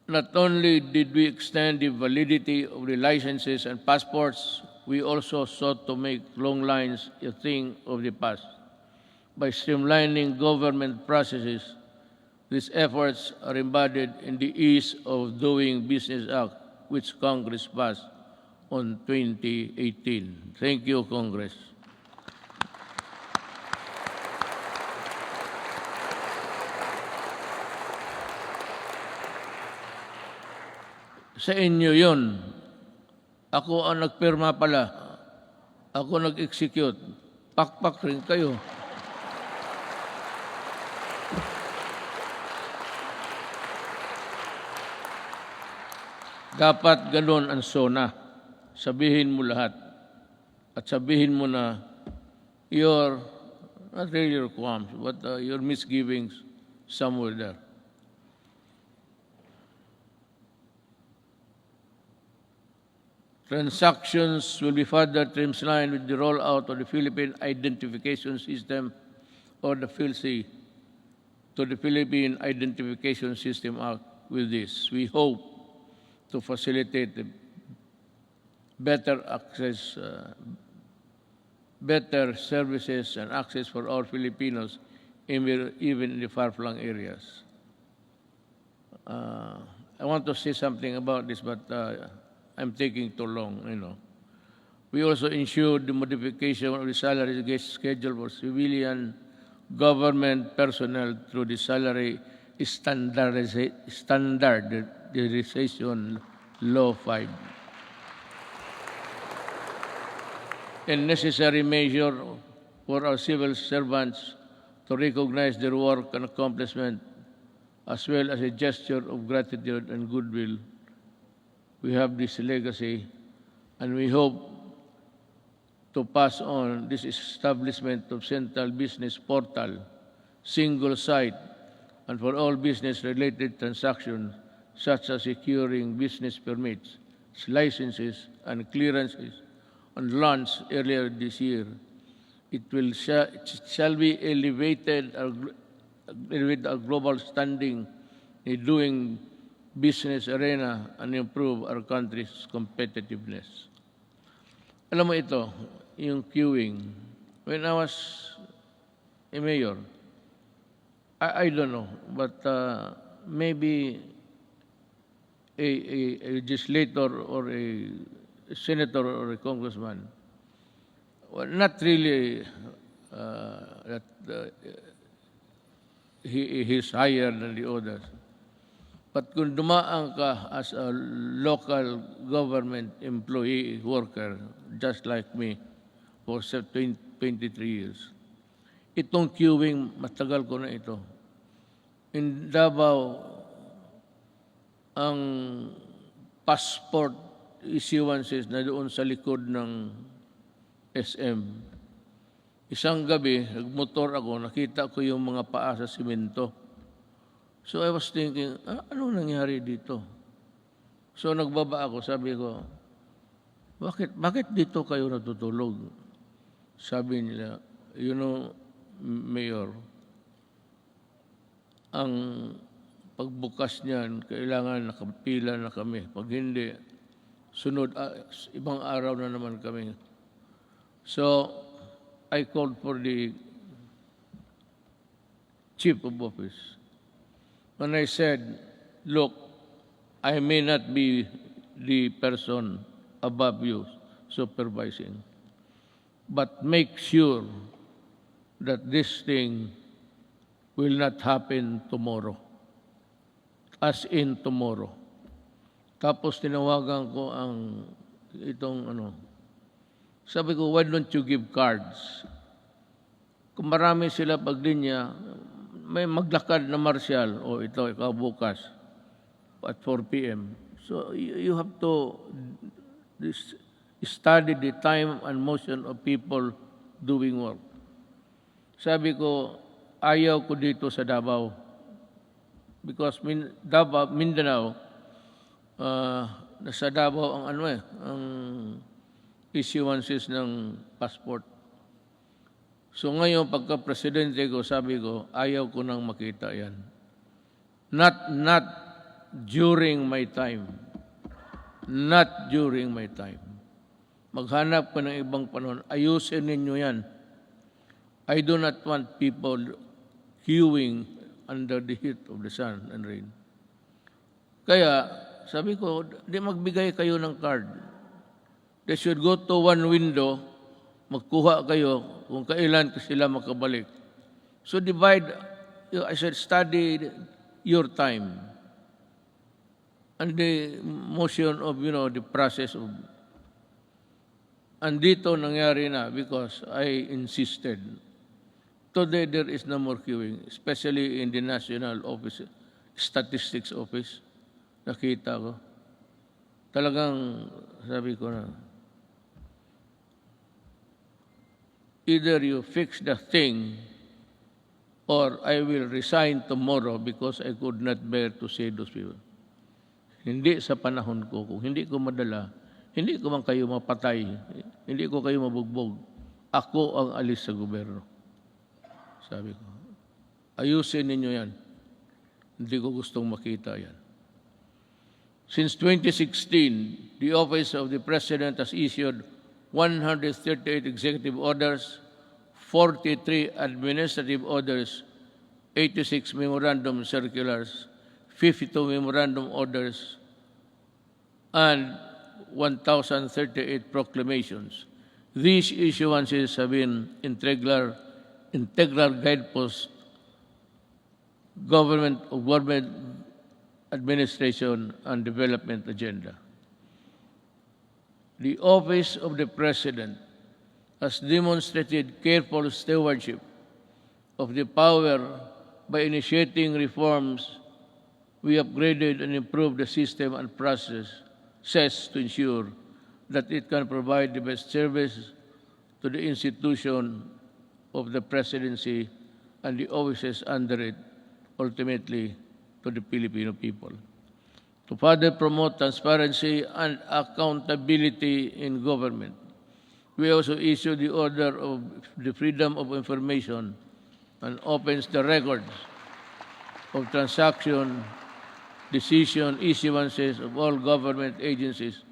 Speaker 2: Not only did we extend the validity of the licenses and passports, we also sought to make long lines a thing of the past. By streamlining government processes, these efforts are embodied in the Ease of Doing Business Act, which Congress passed on 2018. Thank you, Congress. Sa inyo yun. Ako ang nagpirma pala. Ako nag-execute. Pakpak rin kayo. Dapat ganun ang Sona. Sabihin mo lahat. At sabihin mo na your, not really your qualms, but your misgivings somewhere there. Transactions will be further streamlined with the rollout of the Philippine Identification System, or the PHILSI, to the Philippine Identification System Act. With this, we hope to facilitate the better access, better services and access for all Filipinos, even in the far-flung areas. I want to say something about this, but I'm taking too long, We also ensured the modification of the salary schedule for civilian government personnel through the Salary Standardization Law 5. A necessary measure for our civil servants to recognize their work and accomplishment, as well as a gesture of gratitude and goodwill. We have this legacy, and we hope to pass on this establishment of central business portal, single site, and for all business-related transactions, such as securing business permits, licenses, and clearances, on launch earlier this year. It shall be elevated our global standing in doing business arena and improve our country's competitiveness. Alam mo ito, yung queuing. When I was a mayor, I don't know, but maybe a legislator or a senator or a congressman, well, not really that he's higher than the others. But kung dumaan ka as a local government employee worker, just like me, for 23 years, itong queuing, matagal ko na ito. In Davao, ang passport issuances na doon sa likod ng SM. Isang gabi, nagmotor ako, nakita ko yung mga paa sa simento. So I was thinking, ano nangyari dito? So nagbaba ako, sabi ko, bakit dito kayo natutulog? Sabi nila, you know, Mayor, ang pagbukas niyan, kailangan nakapila na kami. Pag hindi, sunod, ibang araw na naman kami. So, I called for the chief of office. And I said, look, I may not be the person above you supervising, but make sure that this thing will not happen tomorrow. As in tomorrow. Tapos tinawagan ko ang itong sabi ko, why don't you give cards? Kung marami sila paglinya, may maglakad na martial, ito, ikaw bukas, at 4 p.m. So you have to study the time and motion of people doing work. Sabi ko, ayaw ko dito sa Davao. Because Davao, Mindanao, nasa Davao ang ang issuances ng passport. So ngayon, pagka-presidente ko, sabi ko, ayaw ko nang makita yan. Not during my time. Not during my time. Maghanap ka ng ibang panahon. Ayusin ninyo yan. I do not want people queuing under the heat of the sun and rain. Kaya, sabi ko, di magbigay kayo ng card. They should go to one window, magkuha kayo kung kailan sila makabalik. So divide, I said, study your time and the motion of, the process of. And dito nangyari na because I insisted. Today there is no more queuing, especially in the National Office, Statistics Office. Nakita ko. Talagang sabi ko na, either you fix the thing or I will resign tomorrow because I could not bear to see those people. Hindi sa panahon ko. Kung hindi ko madala, hindi ko man kayo mapatay, hindi ko kayo mabugbog. Ako ang alis sa gobyerno. Sabi ko, ayusin ninyo yan. Hindi ko gustong makita yan. Since 2016, the Office of the President has issued 138 executive orders, 43 administrative orders, 86 memorandum circulars, 52 memorandum orders, and 1,038 proclamations. These issuances have been integral guideposts government administration and development agenda. The Office of the President has demonstrated careful stewardship of the power by initiating reforms. We upgraded and improved the system and processes to ensure that it can provide the best service to the institution of the presidency and the offices under it, ultimately to the Filipino people. To further promote transparency and accountability in government, we also issued the Order of the Freedom of Information and opens the records of transaction decision issuances of all government agencies.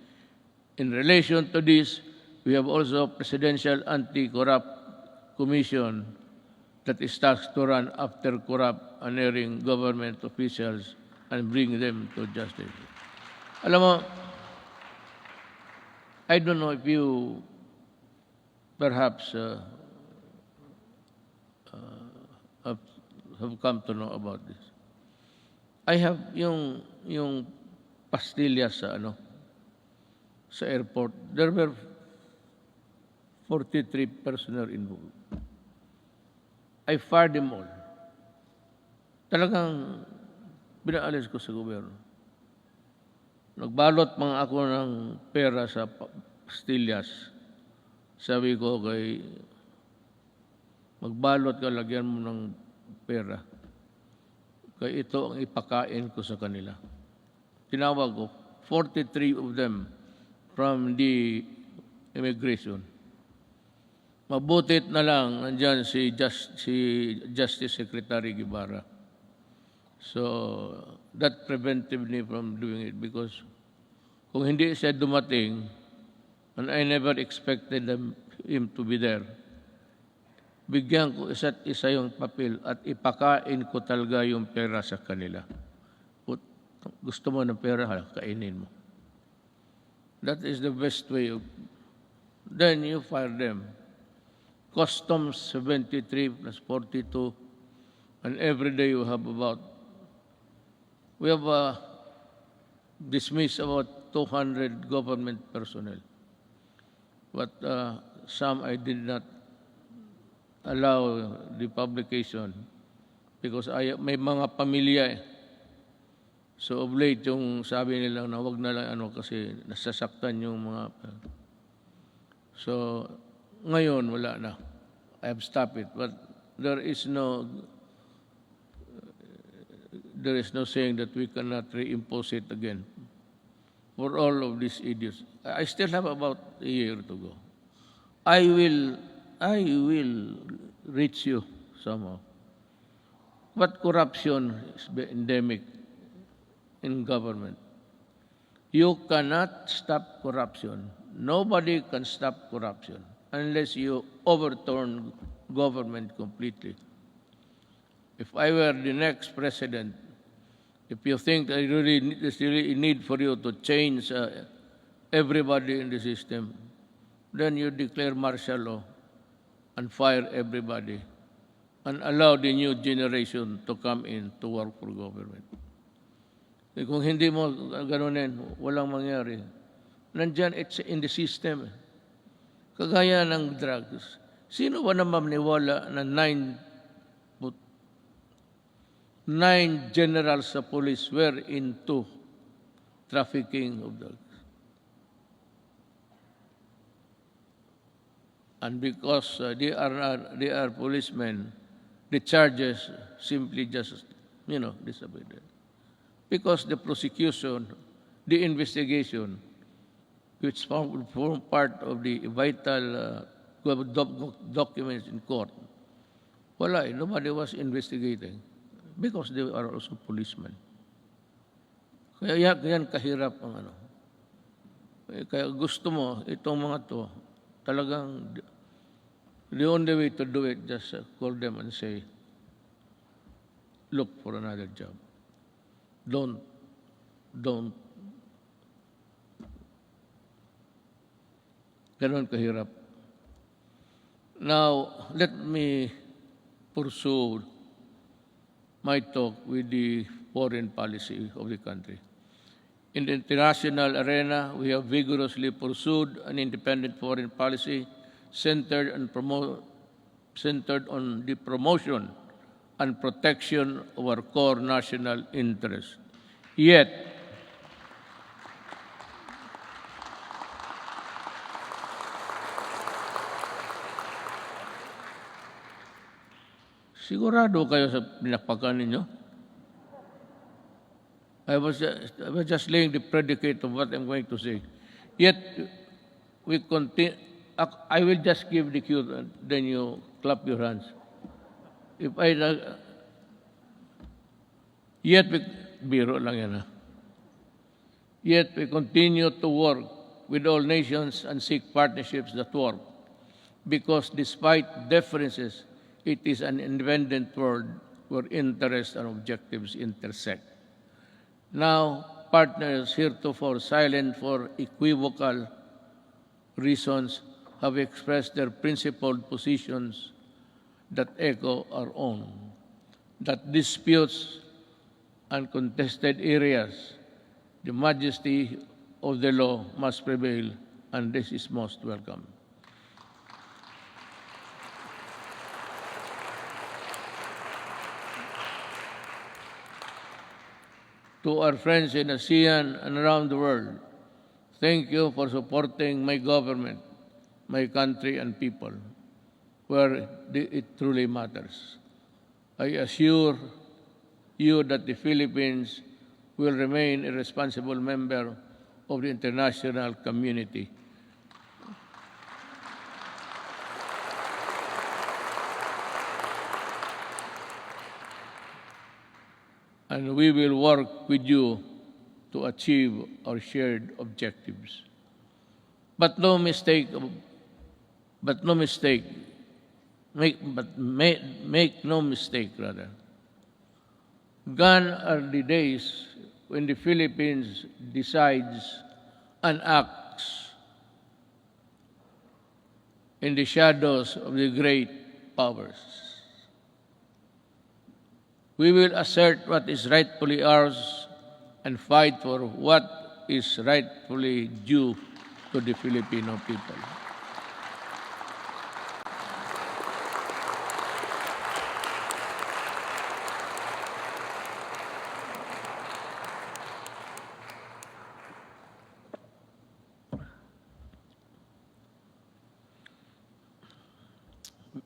Speaker 2: In relation to this, we have also Presidential Anti-Corrupt Commission that is tasked to run after corrupt and erring government officials and bring them to justice. Alam mo, I don't know if you perhaps have come to know about this. I have yung pastillas sa airport. There were 43 personnel involved. I fired them all. Talagang binaalis ko sa gobyerno. Nagbalot mga ako ng pera sa pastillas. Sabi ko magbalot ka, lagyan mo ng pera. Kaya ito ang ipakain ko sa kanila. Tinawag ko, 43 of them from the immigration. Mabutit na lang nandyan si Justice Secretary Guevara. So, that prevented me from doing it because kung hindi siya dumating, and I never expected him to be there, bigyan ko isa't isa yung papel at ipakain ko talaga yung pera sa kanila. Gusto mo ng pera, kainin mo. That is the best way of... Then you fire them. Customs 73 plus 42, and every day you have we have dismissed about 200 government personnel. But some I did not allow the publication because may mga pamilya eh. So of late yung sabi nila na wag na lang kasi nasasaktan yung mga... So ngayon wala na. I have stopped it. But there is no saying that we cannot reimpose it again for all of these idiots. I still have about a year to go. I will reach you somehow. But corruption is endemic in government. You cannot stop corruption. Nobody can stop corruption unless you overturn government completely. If I were the next president, if you think there's really a need for you to change everybody in the system, then you declare martial law and fire everybody and allow the new generation to come in to work for government. Kung hindi mo ganunin, walang mangyari. Nandyan, it's in the system. Kagaya ng drugs. Sino ba naman niwala na 9 generals sa police were into trafficking of drugs? And because they are policemen, the charges simply just, disappeared. Because the prosecution, the investigation, which form part of the vital documents in court, nobody was investigating because they are also policemen. Kaya yan kahirap ang Kaya gusto mo, itong mga to, talagang the only way to do it, just call them and say, look for another job. Don't. Ganon kahirap. Now, let me pursue my talk with the foreign policy of the country. In the international arena, we have vigorously pursued an independent foreign policy centered on the promotion and protection of our core national interests. Yet, sigurado kayo sa pinakpakan ninyo? I was just laying the predicate of what I'm going to say. Yet, we continue. I will just give the cue, then you clap your hands. Yet biro lang yan. Yet we continue to work with all nations and seek partnerships that work. Because despite differences, it is an independent world where interests and objectives intersect. Now, partners heretofore silent for equivocal reasons have expressed their principled positions that echo our own, that disputes and contested areas, the majesty of the law must prevail, and this is most welcome. To our friends in ASEAN and around the world, thank you for supporting my government, my country and people, where it truly matters. I assure you that the Philippines will remain a responsible member of the international community. And we will work with you to achieve our shared objectives. But make no mistake, rather. Gone are the days when the Philippines decides and acts in the shadows of the great powers. We will assert what is rightfully ours and fight for what is rightfully due to the Filipino people.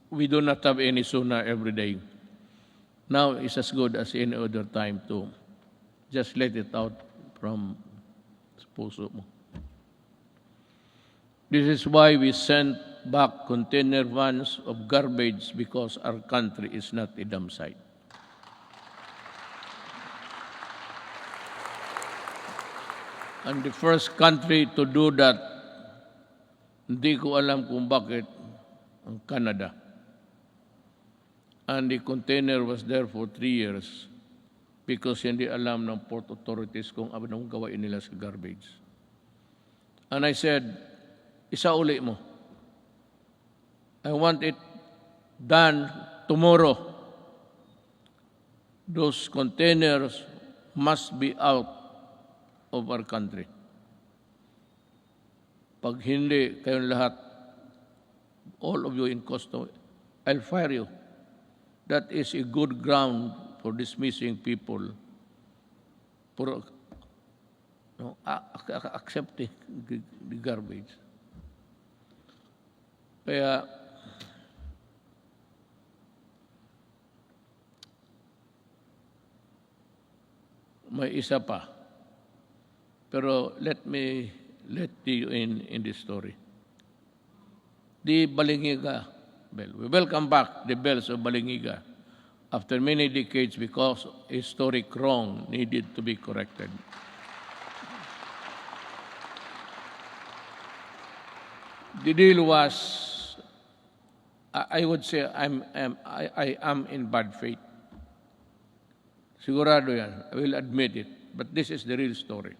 Speaker 2: We do not have any Sona every day. Now is as good as any other time to just let it out from puso mo. This is why we sent back container vans of garbage, because our country is not a dump site. And the first country to do that, hindi ko alam kung bakit, ang Canada. And the container was there for 3 years because hindi alam ng port authorities kung anong gawain nila sa garbage. And I said, isauli mo. I want it done tomorrow. Those containers must be out of our country. Pag hindi kayong lahat, all of you in custody, I'll fire you. That is a good ground for dismissing people for accepting the garbage. Kaya may isa pa. Pero let you in this story. The Balingiga bell. We welcome back the bells of Balingiga after many decades because historic wrong needed to be corrected. The deal was, I would say, I am in bad faith. Sigurado yan. I will admit it. But this is the real story.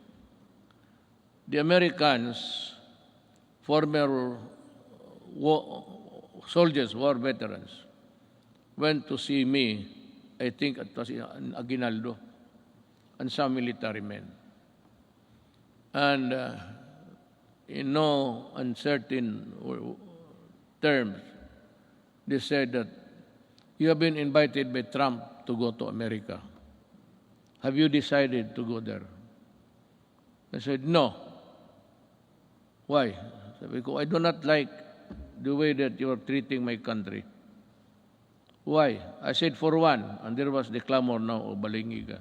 Speaker 2: The Americans, former soldiers, war veterans, went to see me, I think it was in Aguinaldo, and some military men. And in no uncertain terms, they said that you have been invited by Trump to go to America. Have you decided to go there? I said, no. Why? Because I do not like the way that you are treating my country. Why? I said, for one, and there was the clamor now of Balingiga.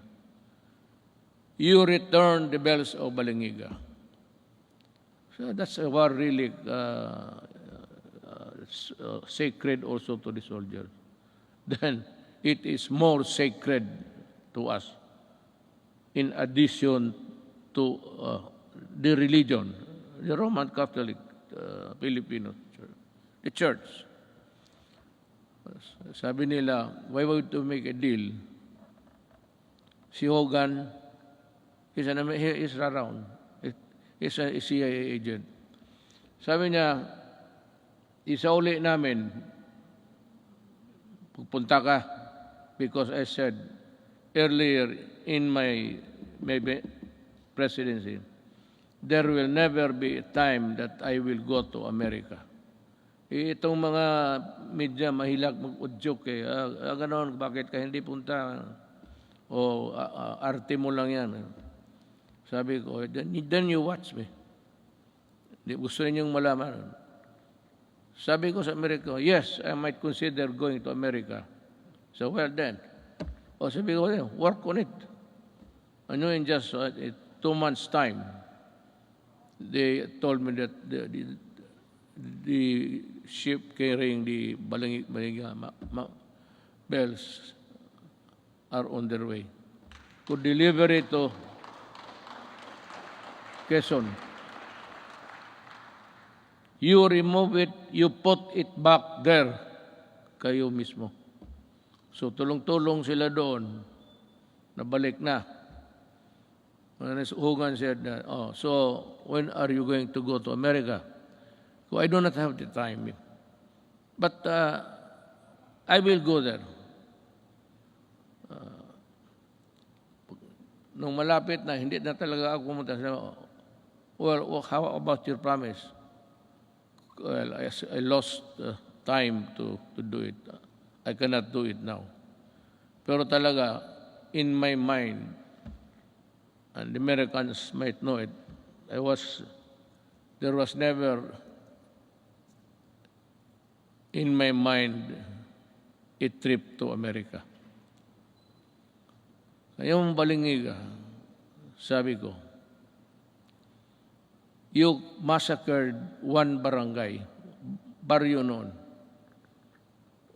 Speaker 2: You return the bells of Balingiga. So that's a war really sacred also to the soldiers. Then it is more sacred to us. in addition to the religion, the Roman Catholic Filipino Church, the church. Sabi nila, why would to make a deal? Si Hogan, he is around. He's a CIA agent. Sabi niya, isauli namin, pupunta ka, because I said earlier in my maybe presidency, there will never be a time that I will go to America. Itong mga media mahilag mag-udyok ganon, bakit ka hindi punta? O arte mo lang yan. Sabi ko, then you watch me. Gusto ninyong malaman. Sabi ko sa Amerika, yes, I might consider going to America. So, well then. O sabi ko, work on it. Ano in just 2 months' time, they told me that the ship carrying the Balangiga bells are on their way to deliver it to Quezon. You remove it, you put it back there, kayo mismo. So tulong-tulong sila doon, nabalik na. And Hogan said, so when are you going to go to America? So I do not have the time. But I will go there. Nung malapit na, hindi na talaga ako pumunta. Well, how about your promise? Well, I lost time to do it. I cannot do it now. Pero talaga, in my mind, and the Americans might know it, there was never in my mind a trip to America. Ngayong Balingiga, sabi ko, you massacred one barangay, baryo noon,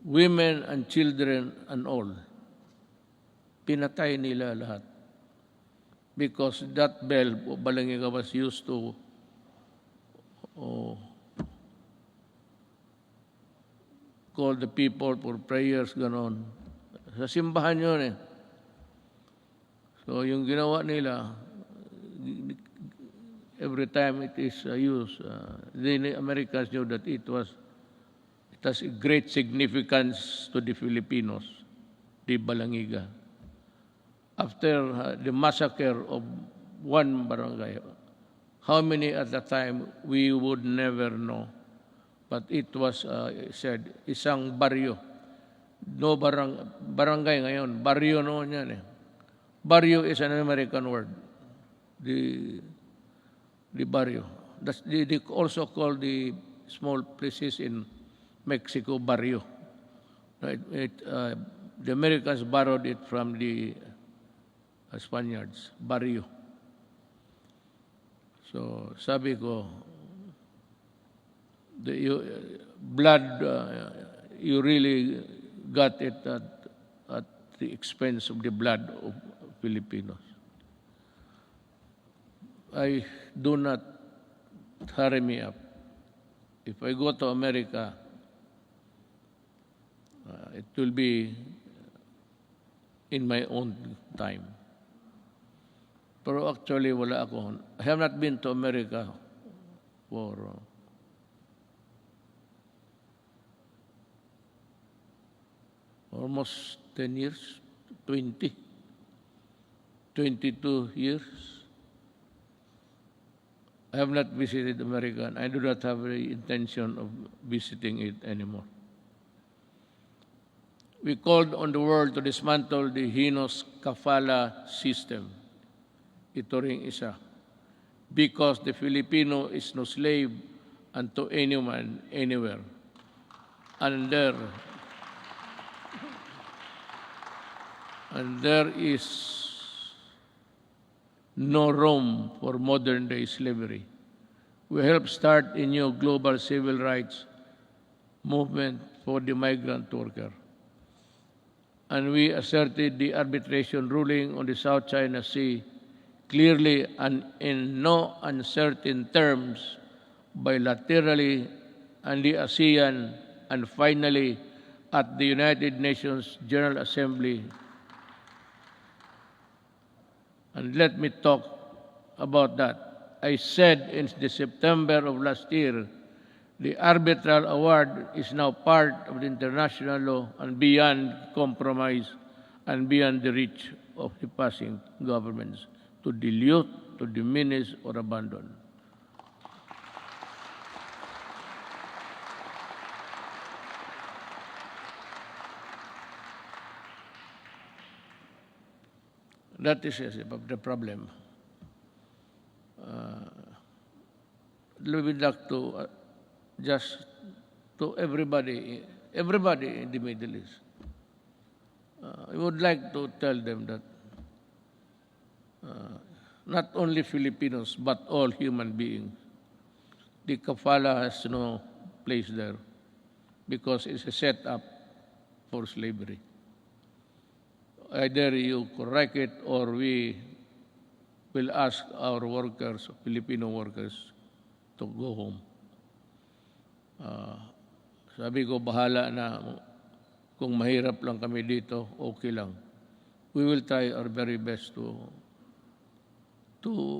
Speaker 2: women and children and all. Pinatay nila lahat. Because that bell, Balingiga, was used to call the people for prayers, ganon. Sa simbahan yun eh. So yung ginawa nila, every time it is used, the Americans knew that it has a great significance to the Filipinos, the Balangiga. After the massacre of one barangay, how many at the time we would never know. But it was said, isang baryo. No barangay ngayon, baryo noon yan eh. Barrio is an American word. The barrio. They also call the small places in Mexico barrio. The Americans borrowed it from the Spaniards, barrio. So sabi ko, blood, you really got it at the expense of the blood of Filipinos. Do not hurry me up. If I go to America, it will be in my own time. Pero actually, wala ako. I have not been to America for almost 10 years, 22 years. I have not visited America, and I do not have the intention of visiting it anymore. We called on the world to dismantle the heinous kafala system. Ito ring isa. Because the Filipino is no slave unto anyone, anywhere. And there is no room for modern-day slavery. We help start a new global civil rights movement for the migrant worker. and we asserted the arbitration ruling on the South China Sea clearly and in no uncertain terms, bilaterally, and the ASEAN, and finally at the United Nations General Assembly. And let me talk about that. I said in the September of last year, the arbitral award is now part of the international law and beyond compromise and beyond the reach of the passing governments to dilute, to diminish, or abandon. That is the problem. Let me back to just to everybody in the Middle East. I would like to tell them that not only Filipinos, but all human beings, the kafala has no place there because it's a setup for slavery. Either you correct it or we will ask our workers, Filipino workers, to go home. Sabi ko, bahala na. Kung mahirap lang kami dito, okay lang. We will try our very best to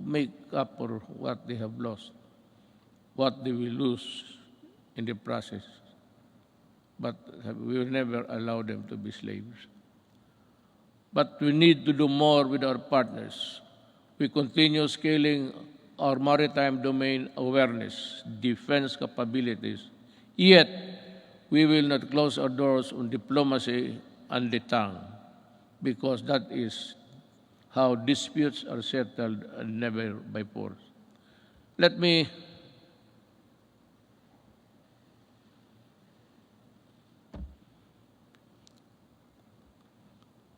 Speaker 2: make up for what they have lost, what they will lose in the process. But we will never allow them to be slaves. But we need to do more with our partners. We continue scaling our maritime domain awareness, defense capabilities. Yet, we will not close our doors on diplomacy and the tongue, because that is how disputes are settled and never by force. Let me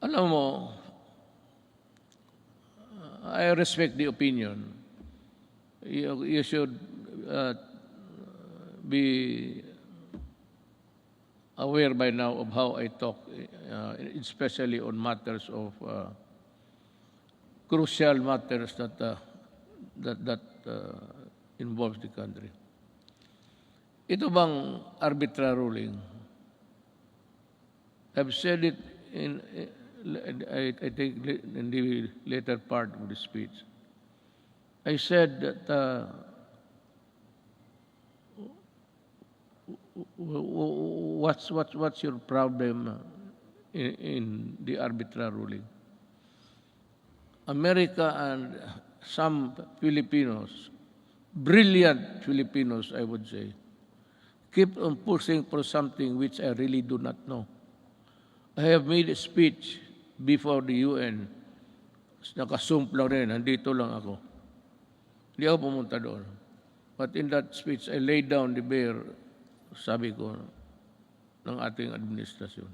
Speaker 2: alam mo, I respect the opinion. You should be aware by now of how I talk, especially on matters of crucial matters that involves the country. Ito bang arbitral ruling? I've said it I think in the later part of the speech. I said that what's your problem in the arbitral ruling? America and some Filipinos, brilliant Filipinos, I would say, keep on pushing for something which I really do not know. I have made a speech before the UN. Nakasump lang rin, nandito lang ako. Hindi ako pumunta doon. But in that speech, I laid down the bare, sabi ko, ng ating administrasyon.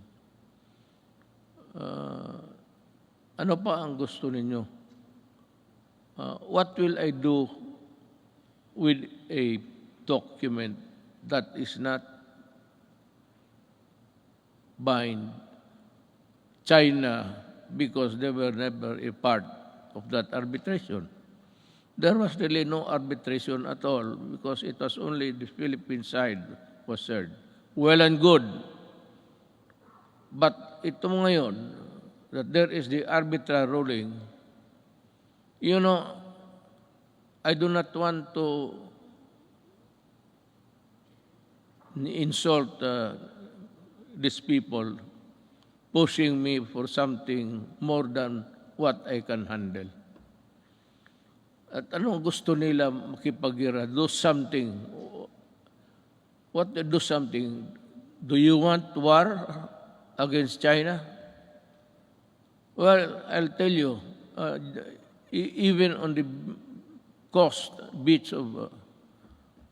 Speaker 2: Ano pa ang gusto ninyo? What will I do with a document that is not bind China because they were never a part of that arbitration? There was really no arbitration at all because it was only the Philippine side was served. Well and good. But ito ngayon, that there is the arbitral ruling, you know, I do not want to insult these people pushing me for something more than what I can handle. At anong gusto nila makipagira? Do something. What do something? Do you want war against China? Well, I'll tell you, even on the coast beach of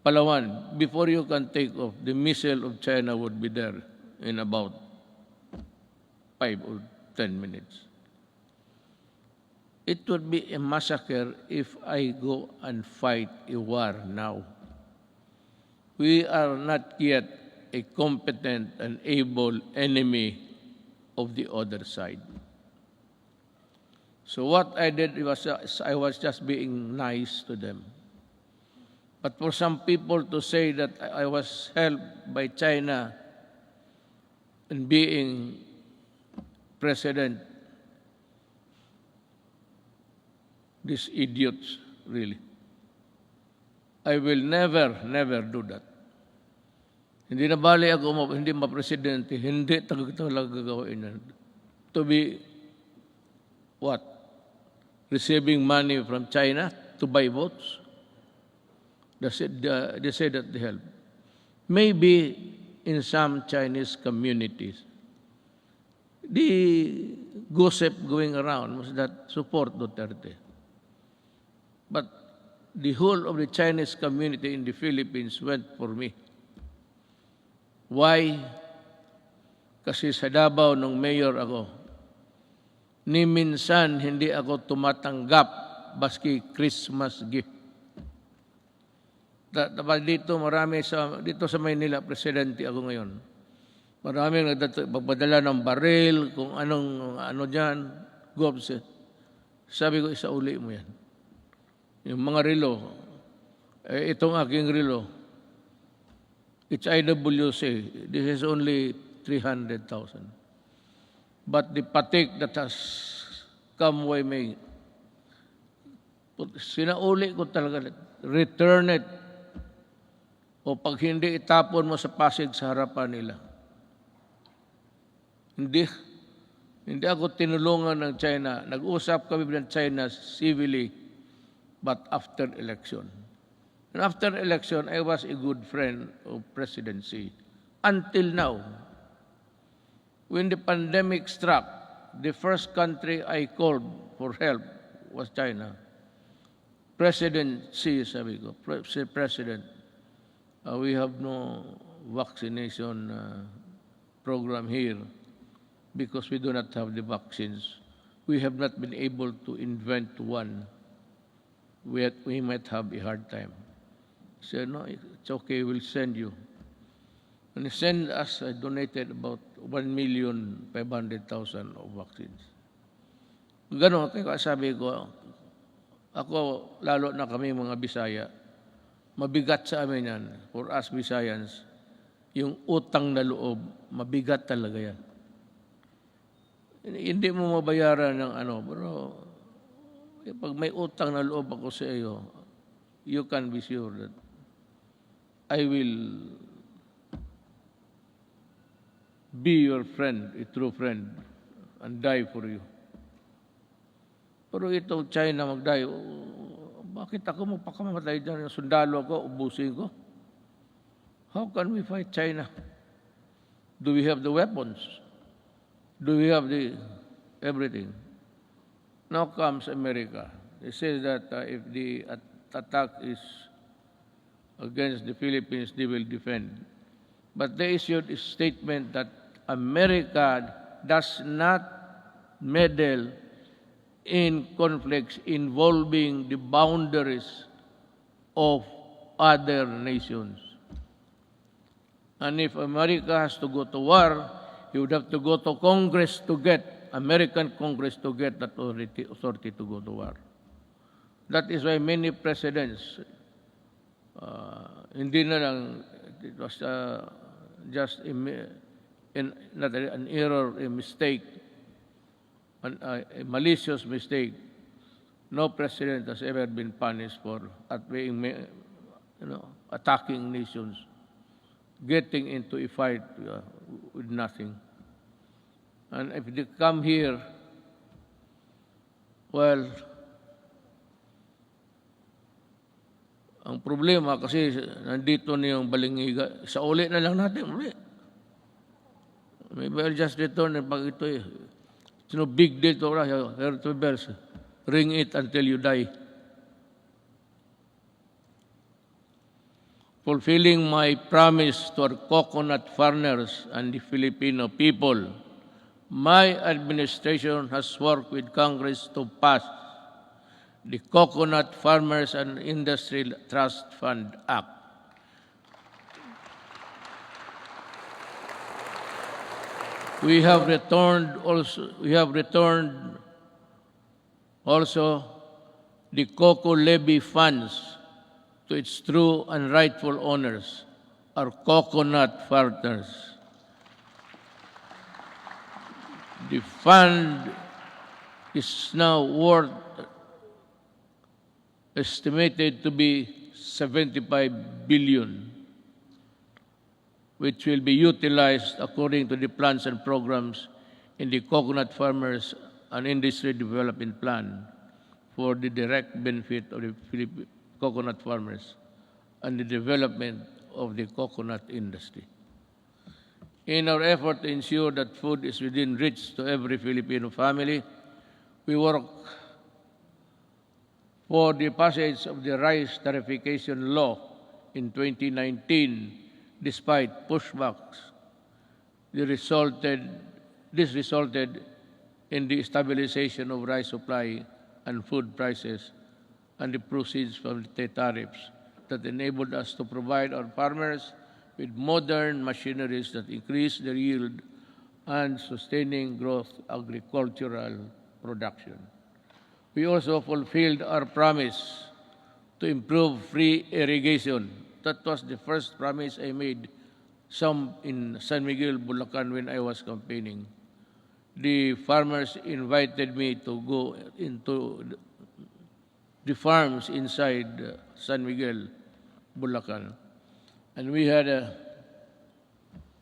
Speaker 2: Palawan, before you can take off, the missile of China would be there in about 5 or 10 minutes. It would be a massacre if I go and fight a war now. We are not yet a competent and able enemy of the other side. So what I did was I was just being nice to them. But for some people to say that I was helped by China in being president, these idiots, really. I will never do that. Hindi na bali ako, hindi ma-presidente, hindi talaga gagawin yan. To be, what? Receiving money from China to buy votes? They say that they help. Maybe in some Chinese communities, the gossip going around was that support Duterte. But the whole of the Chinese community in the Philippines went for me. Why? Kasi sa Davao nung mayor ako, ni minsan hindi ako tumatanggap baski Christmas gift. Dito dito sa Maynila, presidente ako ngayon. Maraming nagpadala ng baril, kung ano diyan, gobs. Sabi ko, isauli mo yan. Yung mga relo, itong aking relo, it's IWC. This is only 300,000. But the patik that has come way me, sinauli ko talaga, return it. O pag hindi, itapon mo sa Pasig sa harapan nila. Hindi ako tinulungan ng China. Nag-usap kami ng China civilly, but after election. And after election, I was a good friend of presidency. Until now, when the pandemic struck, the first country I called for help was China. President Xi, sabi ko, President, we have no vaccination program here because we do not have the vaccines. We have not been able to invent one. We might have a hard time. He said, no, it's okay, we'll send you. And he sent us, I donated about 1,500,000 of vaccines. Ganon, kaya sabi ko, ako, lalo na kami mga Bisaya, mabigat sa amin yan, for us Bisayans, yung utang na loob, mabigat talaga yan. Hindi mo mabayaran ng pero pag may utang na loob ako sa iyo, you can be sure that I will be your friend, a true friend, and die for you. Pero ito, China mag-die, bakit ako magpakamatay dyan? Sundalo ako, ubusin ko. How can we fight China? Do we have the weapons? Do we have the everything? Now comes America. They say that if the attack is against the Philippines, they will defend. But they issued a statement that America does not meddle in conflicts involving the boundaries of other nations. And if America has to go to war, you would have to go to Congress to get, American Congress to get that authority to go to war. That is why many presidents, hindi na lang, it was just not an error, a mistake, a malicious mistake. No president has ever been punished for attacking nations, getting into a fight with nothing. And if they come here, well, ang problema kasi nandito na yung balingiga, sa uli na lang natin, uli. Maybe I'll just return and pag ito it's no big deal to us. Ring it until you die. Fulfilling my promise to our coconut farmers and the Filipino people, my administration has worked with Congress to pass the Coconut Farmers and Industry Trust Fund Act. We have returned also the cocoa levy funds to its true and rightful owners, our coconut farmers. The fund is now worth estimated to be 75 billion, which will be utilized according to the plans and programs in the Coconut Farmers and Industry Development Plan for the direct benefit of the Philippine coconut farmers and the development of the coconut industry. In our effort to ensure that food is within reach to every Filipino family, we work for the passage of the rice tariffication law in 2019, despite pushbacks. This resulted in the stabilization of rice supply and food prices and the proceeds from the tariffs that enabled us to provide our farmers with modern machineries that increase their yield and sustaining growth agricultural production. We also fulfilled our promise to improve free irrigation. That was the first promise I made in San Miguel, Bulacan when I was campaigning. The farmers invited me to go into the farms inside San Miguel, Bulacan. And we had a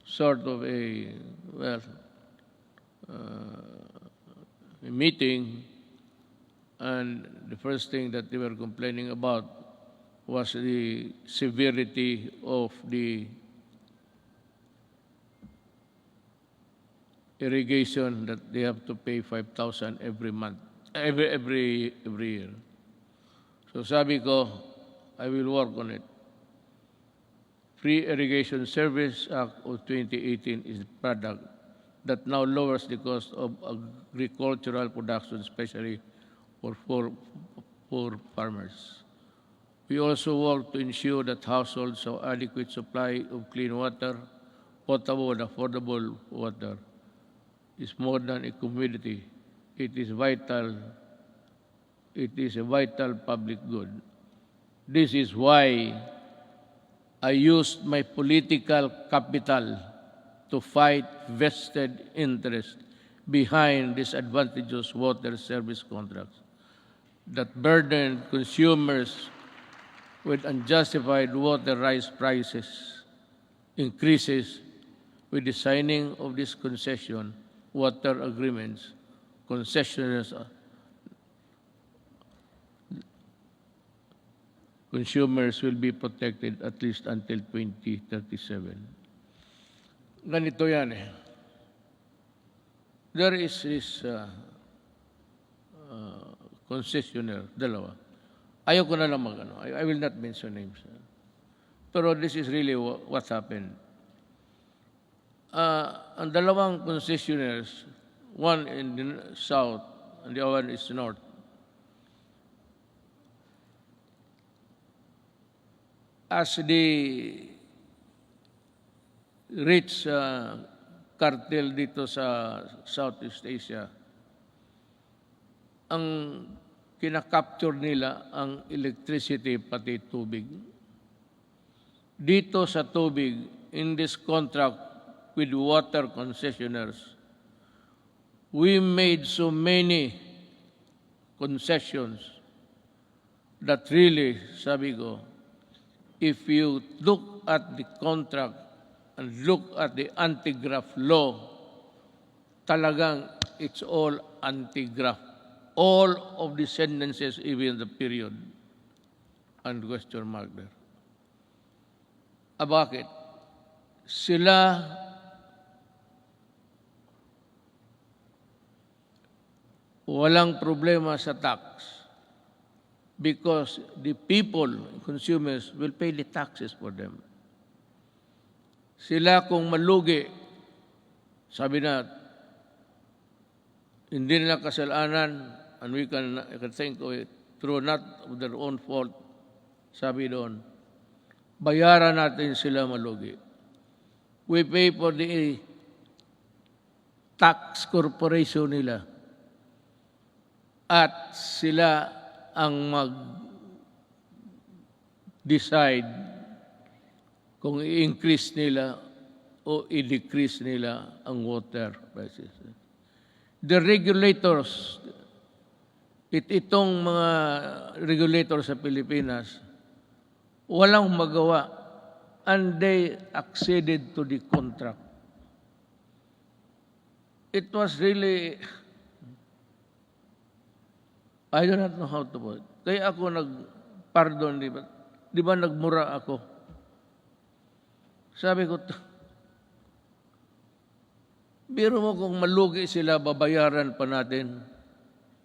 Speaker 2: sort of a meeting, and the first thing that they were complaining about was the severity of the irrigation that they have to pay 5,000 every month, every year. So sabi ko, I will work on it. Free Irrigation Service Act of 2018 is a product that now lowers the cost of agricultural production, especially for farmers. We also work to ensure that households have adequate supply of clean water, potable and affordable water. It's more than a commodity. It is vital. It is a vital public good. This is why I used my political capital to fight vested interest behind disadvantageous water service contracts that burden consumers with unjustified water rights prices increases with the signing of this concession water agreements. Concessioners consumers will be protected at least until 2037. Ganito yan eh. There is this concessionaire, dalawa. Ayoko na lang mag-ano. I will not mention names. Pero this is really what happened. Ang dalawang concessionaires, one in the south and the other one is north, as the rich cartel dito sa Southeast Asia, ang kinakapture nila ang electricity pati tubig. Dito sa tubig, in this contract with water concessionaires, we made so many concessions that really, sabi ko, if you look at the contract and look at the anti-graft law, talagang it's all anti-graft. All of the sentences, even the period, and question mark there. Bakit? Sila walang problema sa tax because the people, consumers, will pay the taxes for them. Sila kung malugi, sabi na, hindi nila kasalanan, and we can think of it through not of their own fault, sabi doon, bayaran natin sila malugi. We pay for the tax corporation nila. At sila ang mag-decide kung i-increase nila o i-decrease nila ang water prices. The regulators, itong mga regulators sa Pilipinas, walang magawa and they acceded to the contract. It was really, I do not know how to put it. Kaya ako nag-pardon, di ba nagmura ako? Sabi ko, biro mo kung malugi sila, babayaran pa natin.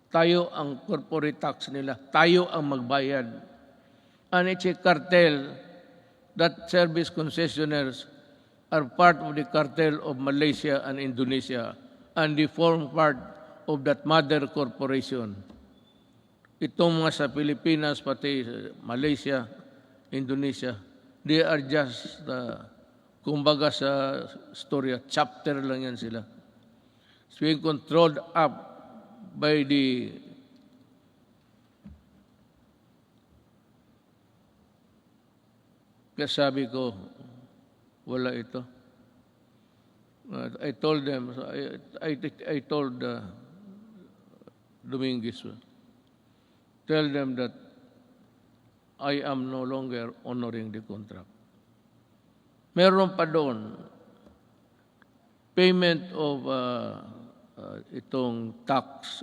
Speaker 2: Tayo ang corporate tax nila. Tayo ang magbayad. And it's a cartel that service concessionaires are part of the cartel of Malaysia and Indonesia, and they form part of that mother corporation. Itong mga sa Pilipinas, pati Malaysia, Indonesia, they are just, kumbaga sa storya, chapter lang yan sila. It's being controlled up by the kaya sabi ko, wala ito. I told them, I told Dominguez, tell them that I am no longer honoring the contract. Meron pa doon, payment of itong tax,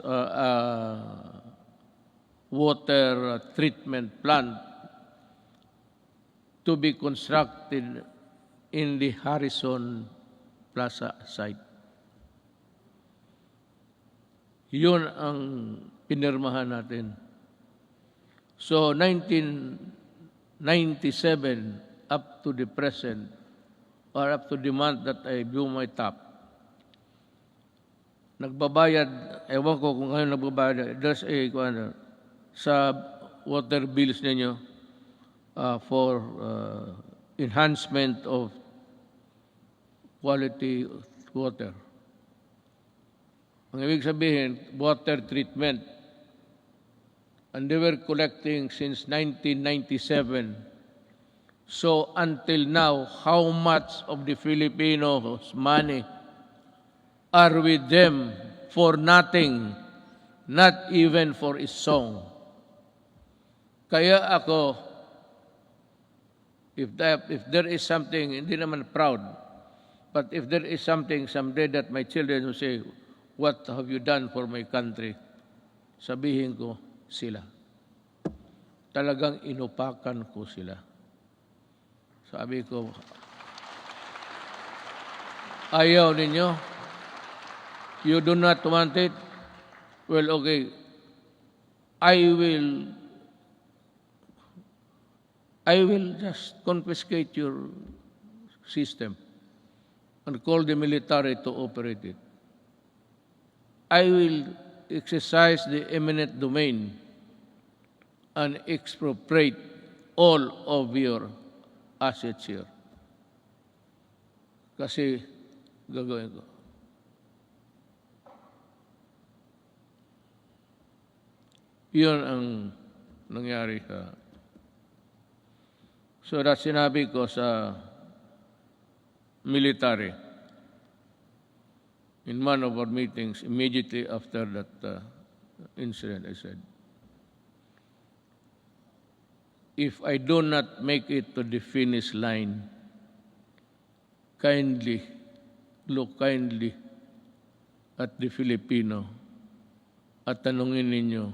Speaker 2: water treatment plant to be constructed in the Harrison Plaza site. Yun ang pinirmahan natin. So, 1997 up to the present, or up to the month that I blew my top, nagbabayad, ewan ko kung ngayon nagbabayad, there's a, sa water bills ninyo, for enhancement of quality water. Ang ibig sabihin, water treatment. And they were collecting since 1997. So until now, how much of the Filipinos' money are with them for nothing, not even for a song? Kaya ako, if there is something, hindi naman proud, but if there is something someday that my children will say, what have you done for my country? Sabihin ko, sila. Talagang inupakan ko sila. Sabi ko, ayaw ninyo? You do not want it? Well, okay. I will just confiscate your system and call the military to operate it. I will exercise the eminent domain and expropriate all of your assets here. Kasi gagawin ko. Yun ang nangyari sa... So that sinabi ko sa military in one of our meetings immediately after that incident, I said, if I do not make it to the finish line, kindly, look kindly at the Filipino at tanungin ninyo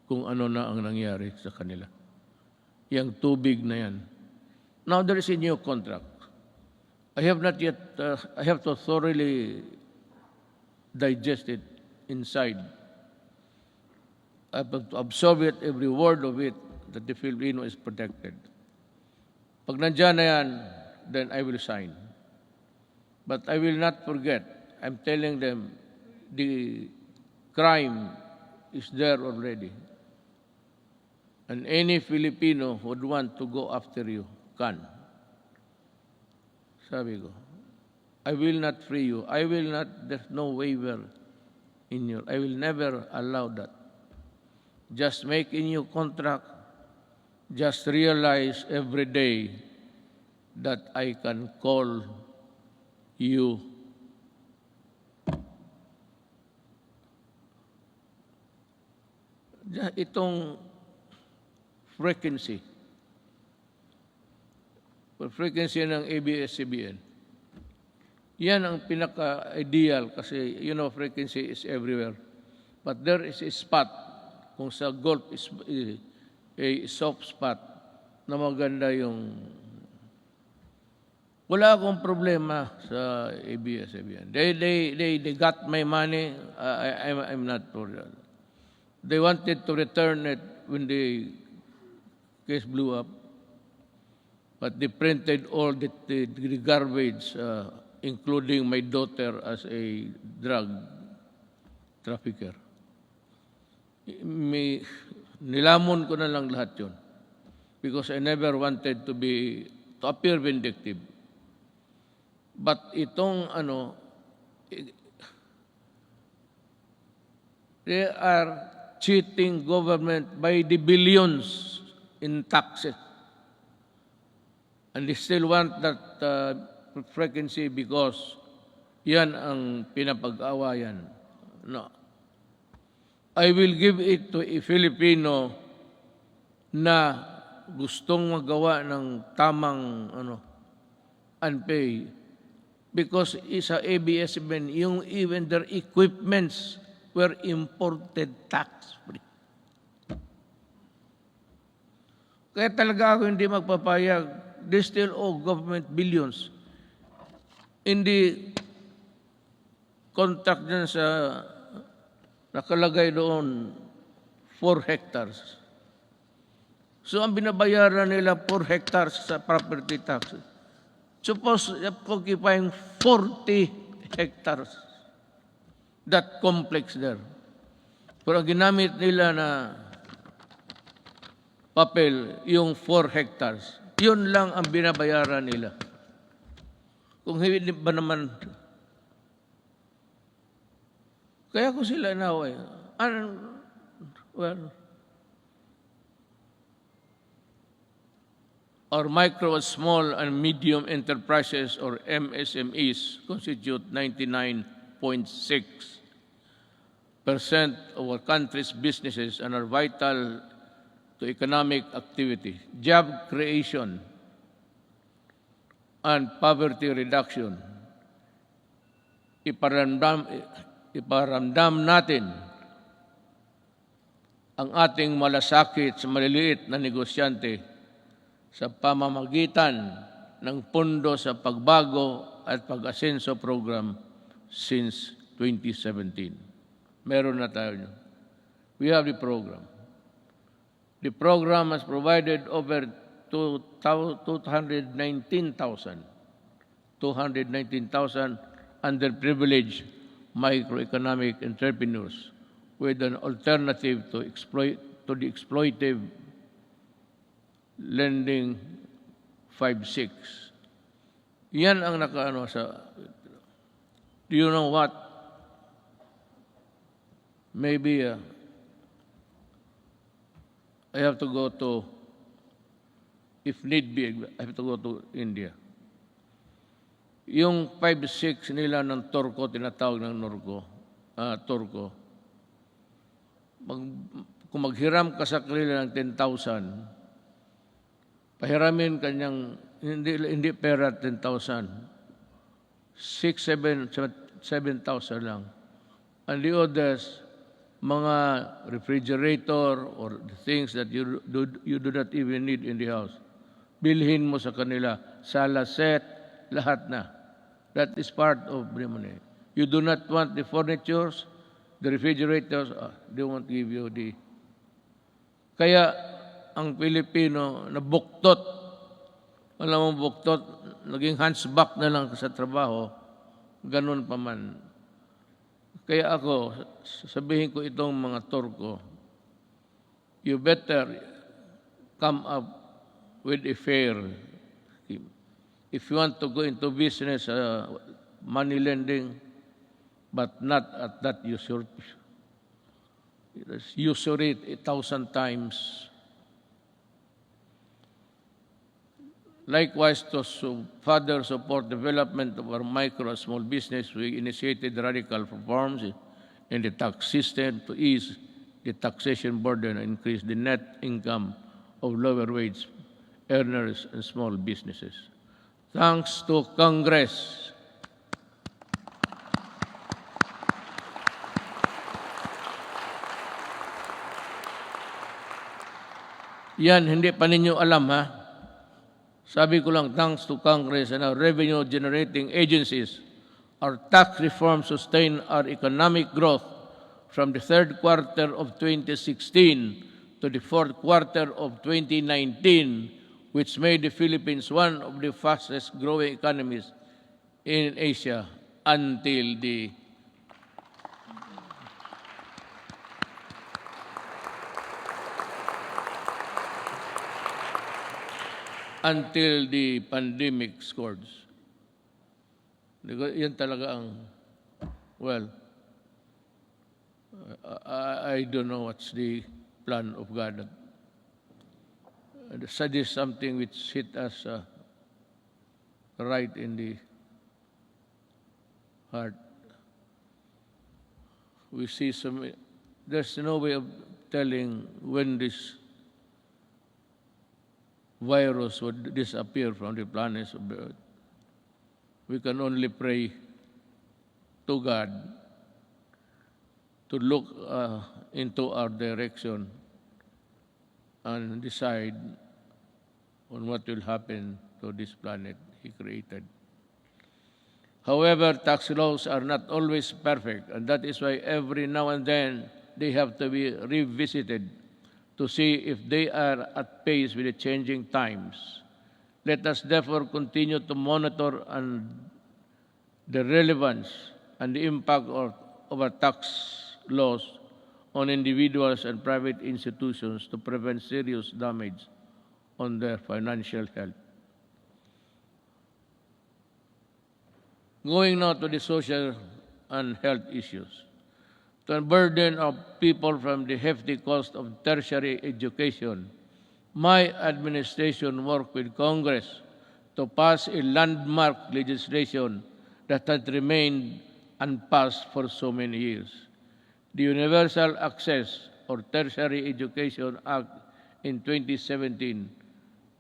Speaker 2: kung ano na ang nangyari sa kanila. Yang tubig na yan. Now there is a new contract. I have not yet, I have to thoroughly digest it inside. I have to absorb it, every word of it, that the Filipino is protected. Pag nandyan na yan, then I will sign. But I will not forget. I'm telling them, the crime is there already. And any Filipino who would want to go after you can. Sabi ko. I will not free you. I will not, there's no waiver in you. I will never allow that. Just make a new contract. Just realize every day that I can call you itong frequency ng ABS-CBN. Yan ang pinaka-ideal kasi, frequency is everywhere. But there is a spot, kung sa Gulf is a soft spot, na maganda yung... Wala akong problema sa ABS-CBN. They got my money. I'm not for that. They wanted to return it when the case blew up. But they printed all the garbage, including my daughter as a drug trafficker. Nilamon ko na lang lahat yun. Because I never wanted to appear vindictive. But itong they are cheating government by the billions in taxes. And they still want that frequency because yan ang pinapag-awayan. No. I will give it to a Filipino na gustong magawa ng tamang unpay because isa ABS-CBN, even their equipments were imported tax-free. Kaya talaga ako hindi magpapayag. They still owe government billions. In the contract dyan sa nakalagay doon 4 hectares. So ang binabayaran nila 4 hectares sa property tax. Suppose occupying 40 hectares. That complex there. Pero ang ginamit nila na papel, yung 4 hectares, yun lang ang binabayaran nila. Kung hindi ba naman, kaya ko sila inaway. Well, our micro, small, and medium enterprises, or MSMEs, constitute 99.6% of our country's businesses and are vital to economic activity, job creation, and poverty reduction. Iparamdam natin ang ating malasakit sa maliliit na negosyante sa pamamagitan ng Pondo sa Pagbago at Pag-asenso Program since 2017. Meron na tayo nyo. We have the program. The program has provided over 219,000 underprivileged microeconomic entrepreneurs with an alternative to the exploitive lending 5-6. Yan ang nakaano sa... Do you know what? Maybe I have to go to, if need be, I have to go to India. Yung 5-6 nila ng Turko, tinatawag ng Turko, kung maghiram ka sa kanila ng 10,000, pahiramin kanyang, hindi pera 10,000, 7,000 lang. And the others, mga refrigerator or the things that you do not even need in the house. Bilhin mo sa kanila, sala set, lahat na. That is part of the money. You do not want the furnitures, the refrigerators, they won't give you the... Kaya ang Pilipino na buktot, alam mo buktot, naging hunchback na lang sa trabaho, ganun pa man. Kaya ako, sabihin ko itong mga Turko, you better come up with a fair scheme. If you want to go into business money lending, but not at that usury 1,000 times. Likewise, to further support development of our micro and small business, we initiated radical reforms in the tax system to ease the taxation burden and increase the net income of lower wage earners and small businesses. Thanks to Congress. Yan, hindi pa ninyo alam, ha? Sabi ko lang, thanks to Congress and our revenue-generating agencies, our tax reform sustained our economic growth from the third quarter of 2016 to the fourth quarter of 2019, which made the Philippines one of the fastest-growing economies in Asia until the pandemic scourge. Yan talaga ang, well, I don't know what's the plan of God. That is something which hit us right in the heart. We see there's no way of telling when this virus would disappear from the planets of the earth. We can only pray to God to look into our direction and decide on what will happen to this planet He created. However, tax laws are not always perfect, and that is why every now and then they have to be revisited to see if they are at pace with the changing times. Let us therefore continue to monitor the relevance and the impact of our tax laws on individuals and private institutions to prevent serious damage on their financial health. Going now to the social and health issues. To unburden of people from the hefty cost of tertiary education, my administration worked with Congress to pass a landmark legislation that had remained unpassed for so many years. The Universal Access or Tertiary Education Act in 2017,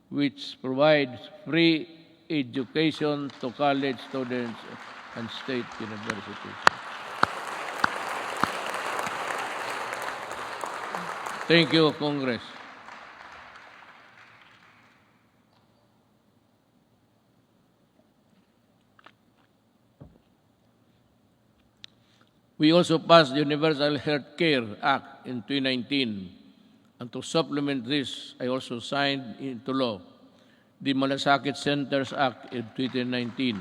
Speaker 2: which provides free education to college students and state universities. Thank you, Congress. We also passed the Universal Health Care Act in 2019. And to supplement this, I also signed into law the Malasakit Centers Act in 2019.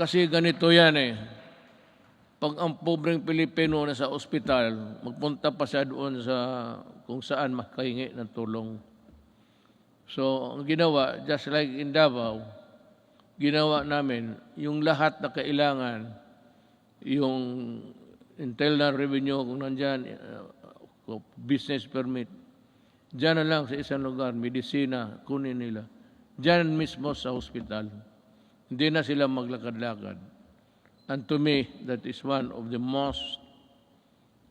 Speaker 2: Kasi ganito yan eh. Pag ang pobreng Pilipino na sa ospital, magpunta pa siya doon sa kung saan makahingi ng tulong. So, ang ginawa, just like in Davao, ginawa namin, yung lahat na kailangan, yung internal revenue kung nandyan, business permit, dyan na lang sa isang lugar, medisina, kunin nila. Dyan mismo sa hospital. Hindi na sila maglakad-lakad. And to me, that is one of the most,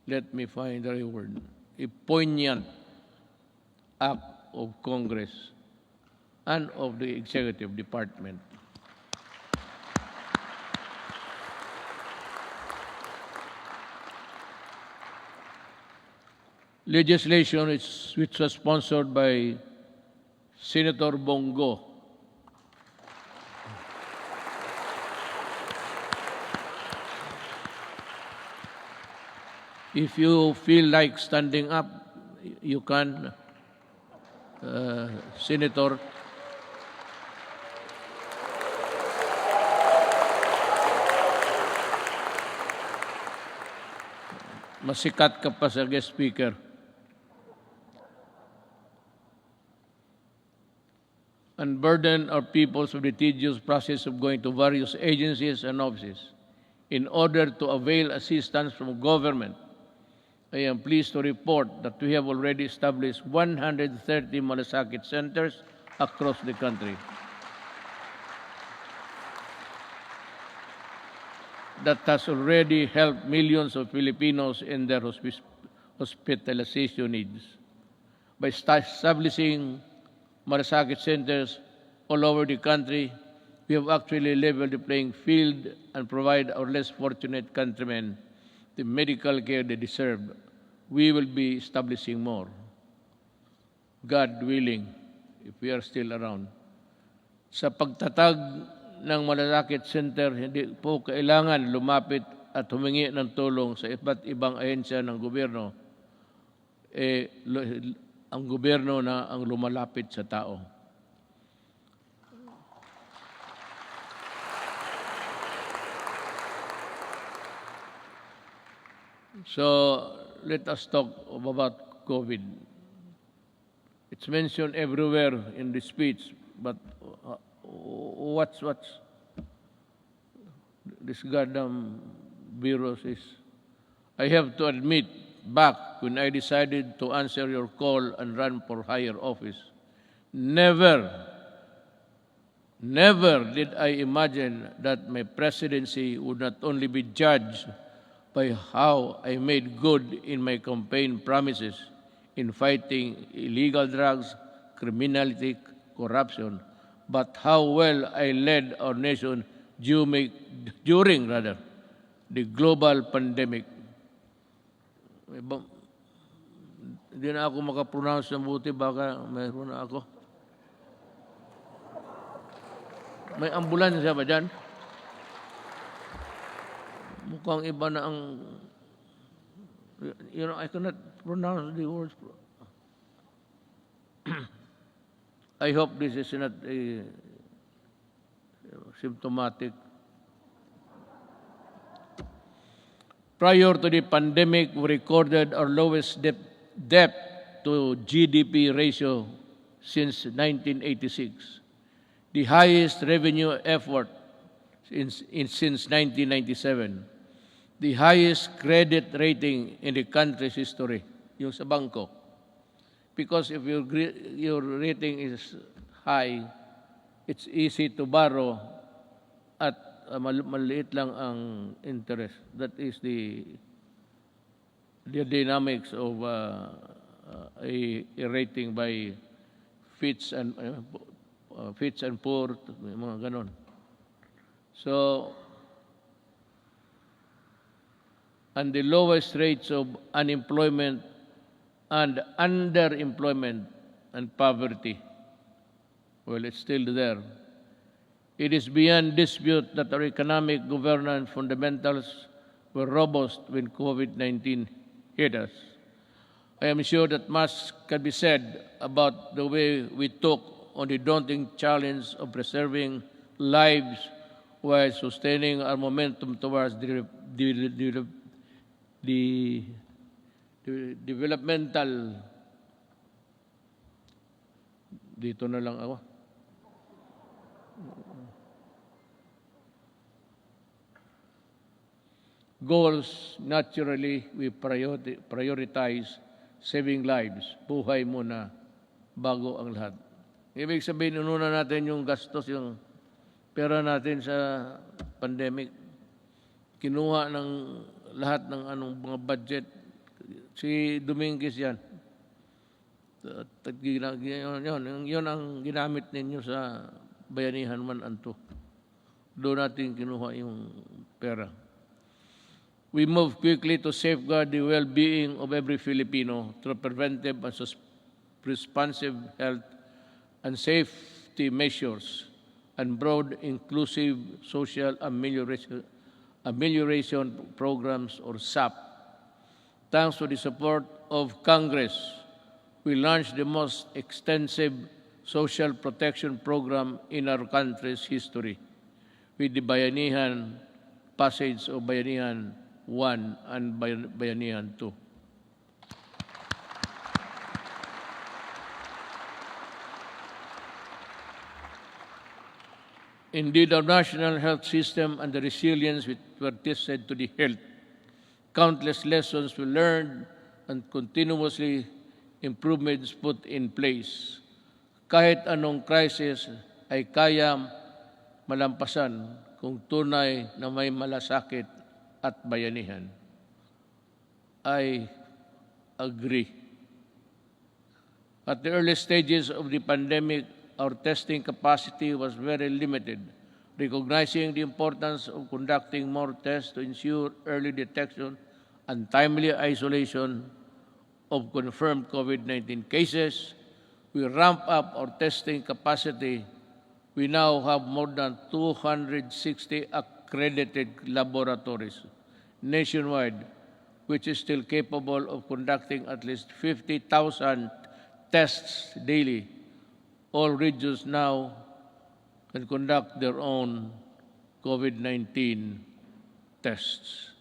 Speaker 2: let me find the right word, a poignant act of Congress and of the Executive Department. Legislation which was sponsored by Senator Bongo. If you feel like standing up, you can, Senator. masikat ka pa sa guest speaker. Unburden our peoples of the tedious process of going to various agencies and offices in order to avail assistance from government. I am pleased to report that we have already established 130 malasakit centers across the country. That has already helped millions of Filipinos in their hospitalization needs. By establishing malasakit centers all over the country, we have actually leveled the playing field and provide our less fortunate countrymen the medical care they deserve. We will be establishing more, God willing, if we are still around. Sa pagtatag ng malasakit center, hindi po kailangan lumapit at humingi ng tulong sa iba't ibang ahensya ng gobyerno. Ang gobyerno na ang lumalapit sa tao. So, let us talk about COVID. It's mentioned everywhere in the speech, but what's this goddamn virus is? I have to admit, back when I decided to answer your call and run for higher office, never did I imagine that my presidency would not only be judged by how I made good in my campaign promises in fighting illegal drugs, criminality, corruption, but how well I led our nation during the global pandemic. Hindi na ako makapronounce ng buti, baka mayroon na ako. May ambulansya ba dyan? Mukhang iba na ang... I cannot pronounce the words. I hope this is not a symptomatic. Prior to the pandemic, we recorded our lowest debt to GDP ratio since 1986, the highest revenue effort since 1997, the highest credit rating in the country's history, yung sa bangko. Because if your rating is high, it's easy to borrow at maliit lang ang interest. That is the dynamics of a rating by Fitch and Poor, mga ganon. So, and the lowest rates of unemployment and underemployment and poverty, well, it's still there. It is beyond dispute that our economic governance fundamentals were robust when COVID-19 hit us. I am sure that much can be said about the way we took on the daunting challenge of preserving lives while sustaining our momentum towards the developmental. Dito na lang ako. Goals, naturally, we prioritize saving lives. Buhay muna bago ang lahat. Ibig sabihin, inuna natin yung gastos, yung pera natin sa pandemic. Kinuha ng lahat ng mga budget. Si Dominguez yan. Yun ang ginamit ninyo sa Bayanihan Man Anto. Doon natin kinuha yung pera. We move quickly to safeguard the well-being of every Filipino through preventive and responsive health and safety measures and broad inclusive social amelioration programs, or SAP. Thanks to the support of Congress, we launched the most extensive social protection program in our country's history with the Bayanihan passage of Bayanihan 1 and Bayanihan 2. Indeed, our national health system and the resilience which were tested to the health, countless lessons we learned and continuously improvements put in place. Kahit anong crisis ay kaya malampasan kung tunay na may malasakit at bayanihan. I agree. At the early stages of the pandemic, our testing capacity was very limited. Recognizing the importance of conducting more tests to ensure early detection and timely isolation of confirmed COVID-19 cases, we ramp up our testing capacity. We now have more than 260 accredited laboratories nationwide, which is still capable of conducting at least 50,000 tests daily. All regions now can conduct their own COVID-19 tests.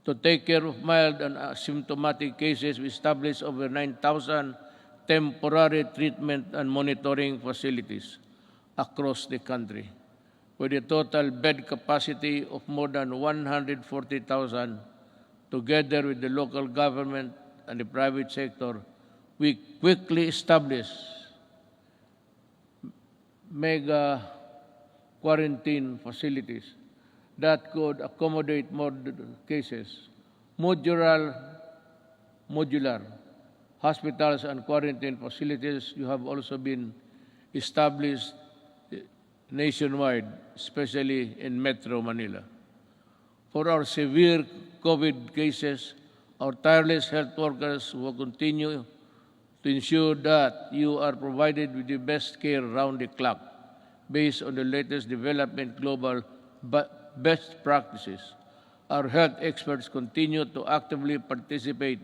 Speaker 2: To take care of mild and asymptomatic cases, we established over 9,000 temporary treatment and monitoring facilities across the country, with a total bed capacity of more than 140,000. Together with the local government and the private sector, we quickly established mega quarantine facilities that could accommodate more cases. Modular hospitals and quarantine facilities have also been established nationwide, especially in Metro Manila. For our severe COVID cases, our tireless health workers will continue to ensure that you are provided with the best care around the clock based on the latest development global best practices. Our health experts continue to actively participate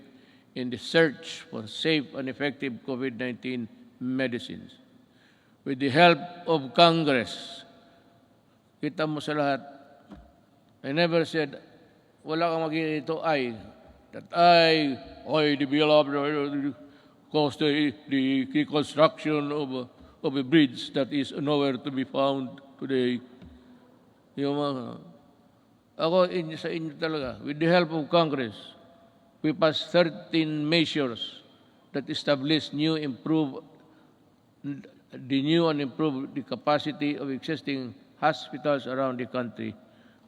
Speaker 2: in the search for safe and effective COVID-19 medicines. With the help of Congress, kita mo sa lahat, I never said, wala kang magiging ito that I developed caused the construction of a bridge that is nowhere to be found today. Ako sa inyo talaga, with the help of Congress, we passed 13 measures that establish the new and improve the capacity of existing hospitals around the country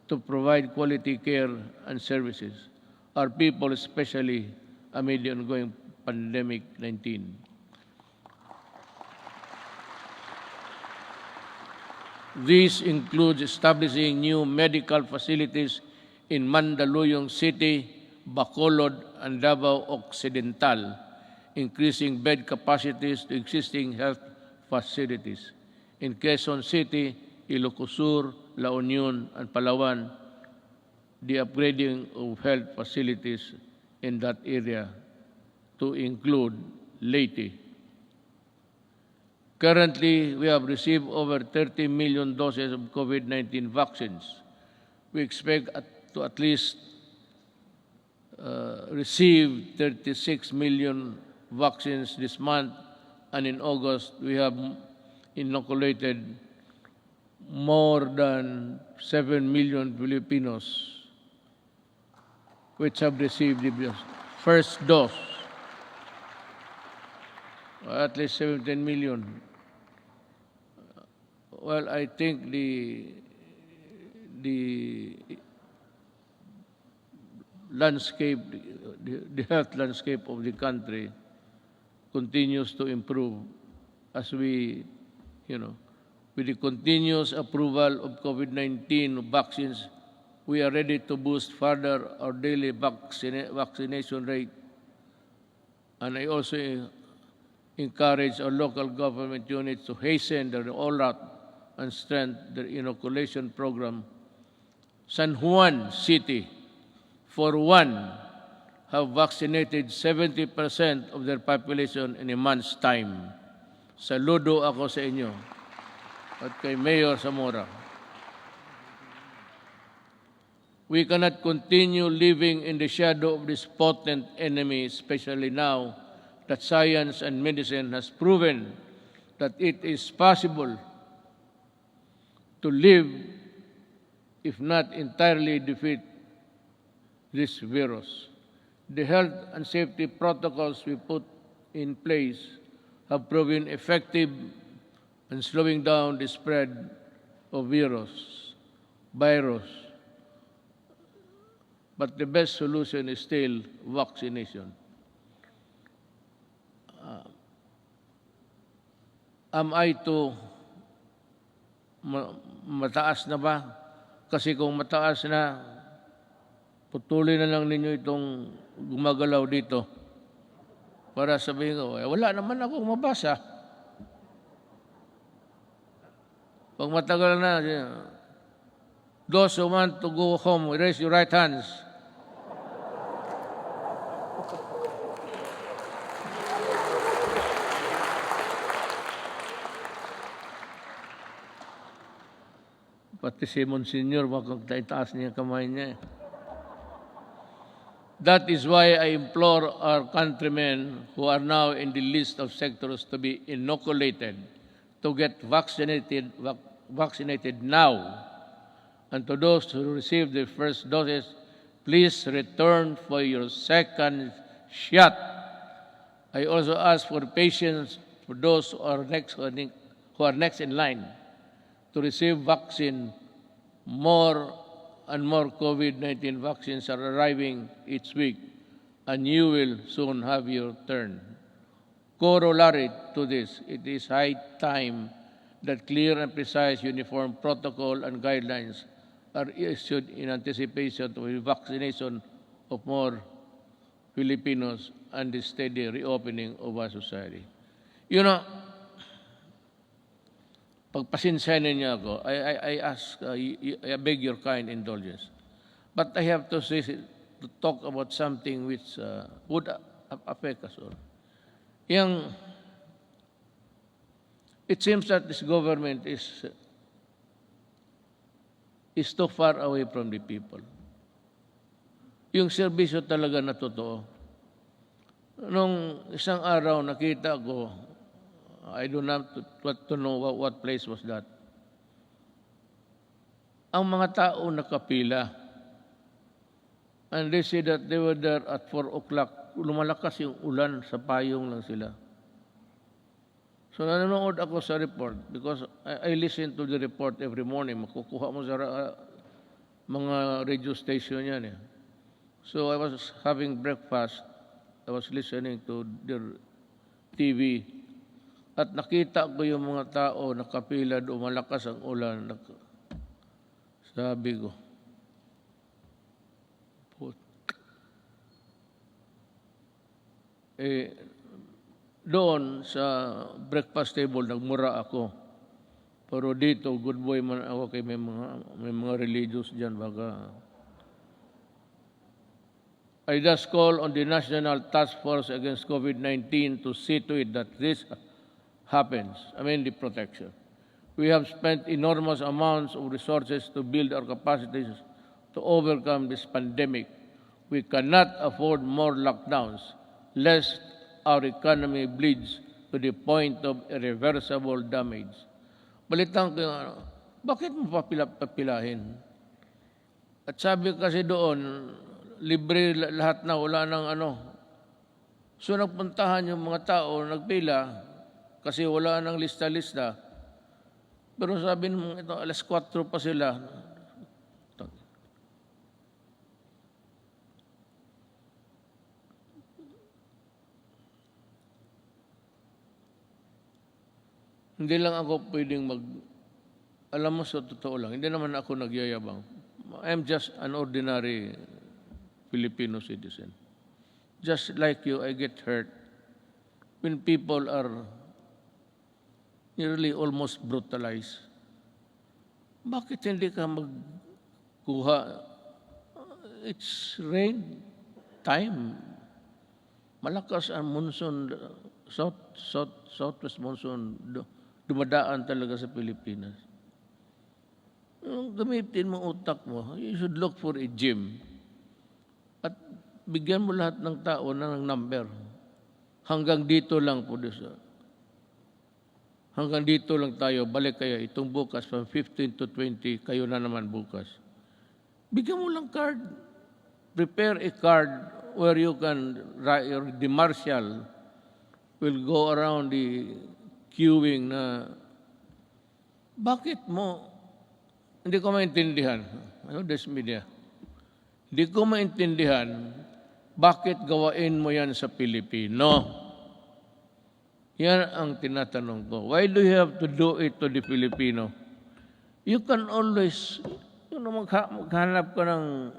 Speaker 2: to provide quality care and services. Our people, especially amid the ongoing pandemic-19. This includes establishing new medical facilities in Mandaluyong City, Bacolod, and Davao Occidental, increasing bed capacities to existing health facilities. In Quezon City, Ilocos Sur, La Union, and Palawan, the upgrading of health facilities in that area to include Leyte. Currently, we have received over 30 million doses of COVID-19 vaccines. We expect to at least receive 36 million vaccines this month, and in August, we have inoculated more than 7 million Filipinos which have received the first dose. At least 17 million. Well, I think the landscape, the health landscape of the country continues to improve as we, with the continuous approval of COVID-19 vaccines, we are ready to boost further our daily vaccination rate. And I also encourage our local government units to hasten their rollout and strengthen their inoculation program. San Juan City, for one, have vaccinated 70% of their population in a month's time. Saludo ako sa inyo at kay Mayor Zamora. We cannot continue living in the shadow of this potent enemy, especially now that science and medicine has proven that it is possible to live, if not entirely defeat this virus. The health and safety protocols we put in place have proven effective in slowing down the spread of virus. But the best solution is still vaccination. Am I to mataas na ba? Kasi kung mataas na, putulin na lang ninyo itong gumagalaw dito para sabihin ko, wala naman akong mabasa. Pag matagal na, those who want to go home, raise your right hands. Pati si Monsignor, bakit taas niya kamay niya. That is why I implore our countrymen who are now in the list of sectors to be inoculated to get vaccinated now. And to those who received their first doses, please return for your second shot. I also ask for patience for those who are next in line to receive vaccine. More and more COVID-19 vaccines are arriving each week, and you will soon have your turn. Corollary to this, it is high time that clear and precise uniform protocol and guidelines are issued in anticipation of the vaccination of more Filipinos and the steady reopening of our society. You know, pagpasensyahan niyo ako, I beg your kind indulgence. But I have to talk about something which would affect us all. It seems that this government is too far away from the people. Yung serbisyo talaga na totoo. Nung isang araw nakita ko, I don't have to know what place was that. Ang mga tao nakapila. And they said that they were there at 4 o'clock. Lumalakas yung ulan, sa payong lang sila. So nanonood ako sa report because I listen to the report every morning. Makukuha mo sa mga radio station yan. So I was having breakfast. I was listening to their TV. At nakita ko yung mga tao nakapila doon, malakas ang ulan. Sabi ko, doon sa breakfast table, nagmura ako. Pero dito, good boy man ako kay may mga religious dyan. Baka. I just call on the National Task Force Against COVID-19 to see to it that this happens, the protection. We have spent enormous amounts of resources to build our capacities to overcome this pandemic. We cannot afford more lockdowns, lest our economy bleeds to the point of irreversible damage. Balitan ko, bakit mo papilahin? At sabi kasi doon, libre lahat na, wala nang So nagpuntahan yung mga tao, nagpila, kasi wala nang lista-lista. Pero sabi mo, ito, alas 4 pa sila. Hindi lang ako pwedeng alam mo sa totoo lang, hindi naman ako nagyayabang. I'm just an ordinary Filipino citizen. Just like you, I get hurt when people are nearly almost brutalized. Bakit hindi ka magkuha? It's rain time. Malakas ang monsoon, southwest monsoon, dumadaan talaga sa Pilipinas. Gamitin mo utak mo. You should look for a gym. At bigyan mo lahat ng tao ng number. Hanggang dito lang po. Hanggang dito lang tayo. Balik kayo. Itong bukas, from 15 to 20, kayo na naman bukas. Bigyan mo lang card. Prepare a card where you can, the marshal will go around the queuing na, bakit mo, hindi ko maintindihan. Ano, this media? Hindi ko maintindihan, bakit gawain mo yan sa Pilipino? Yan ang tinatanong ko. Why do you have to do it to the Filipino? You can always, maghanap ka ng,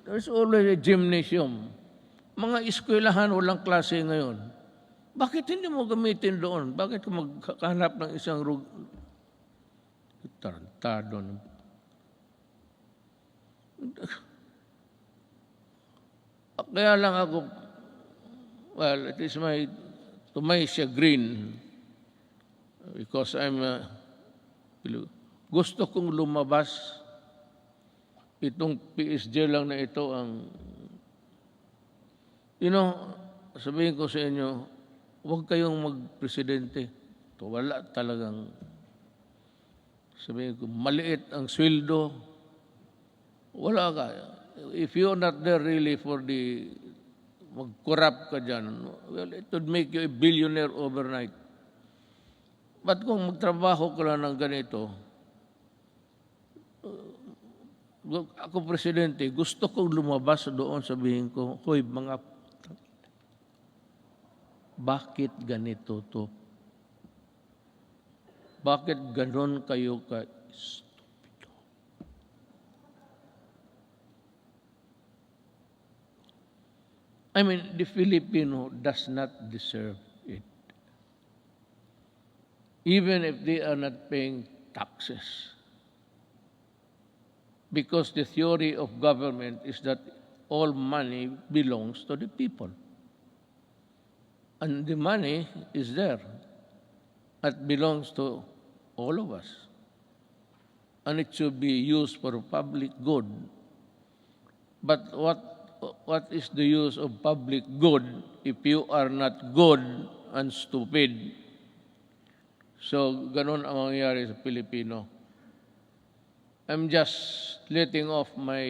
Speaker 2: there's always a gymnasium. Mga eskwelahan, walang klase ngayon. Bakit hindi mo gamitin doon? Bakit maghanap ng isang tarantado? Kaya lang ako, well, it is to my chagrin, because gusto kong lumabas. Itong PSG lang na ito ang, sabihin ko sa inyo, huwag kayong magpresidente. Ito, wala talagang, sabihin ko, maliit ang sweldo. Wala ka. If you're not there really for mag-corrupt ka dyan, well, it would make you a billionaire overnight. But kung magtrabaho ka lang ng ganito, ako presidente, gusto kong lumabas doon, sabihin ko, hoy, bakit ganito to? Bakit ganon kayo ka-stupido? I mean, the Filipino does not deserve it. Even if they are not paying taxes. Because the theory of government is that all money belongs to the people. And the money is there. It belongs to all of us. And it should be used for public good. But what is the use of public good if you are not good and stupid? So, ganon ang mangyayari sa Pilipino. I'm just letting off my...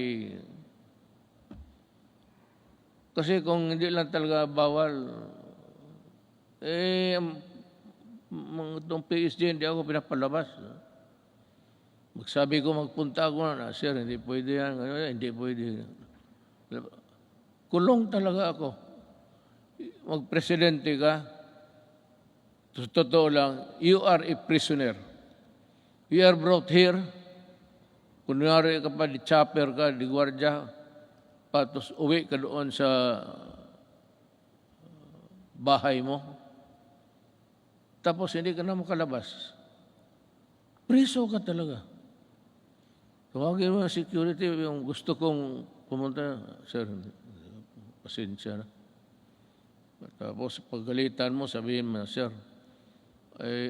Speaker 2: Kasi kung hindi lang talaga bawal, itong PSG, hindi ako pinapalabas. Magsabi ko, magpunta ako na, sir, hindi pwede yan, hindi pwede. Kulong talaga ako. Magpresidente ka, totoo lang, you are a prisoner. You are brought here, kunyari ka pa, di chopper ka, di gwardya, patos uwi ka doon sa bahay mo. Tapos hindi ka na makalabas. Priso ka talaga. Tawagin mo ang security, yung gusto kong pumunta, sir, pasensya na. Tapos paggalitan mo, sabihin mo, sir,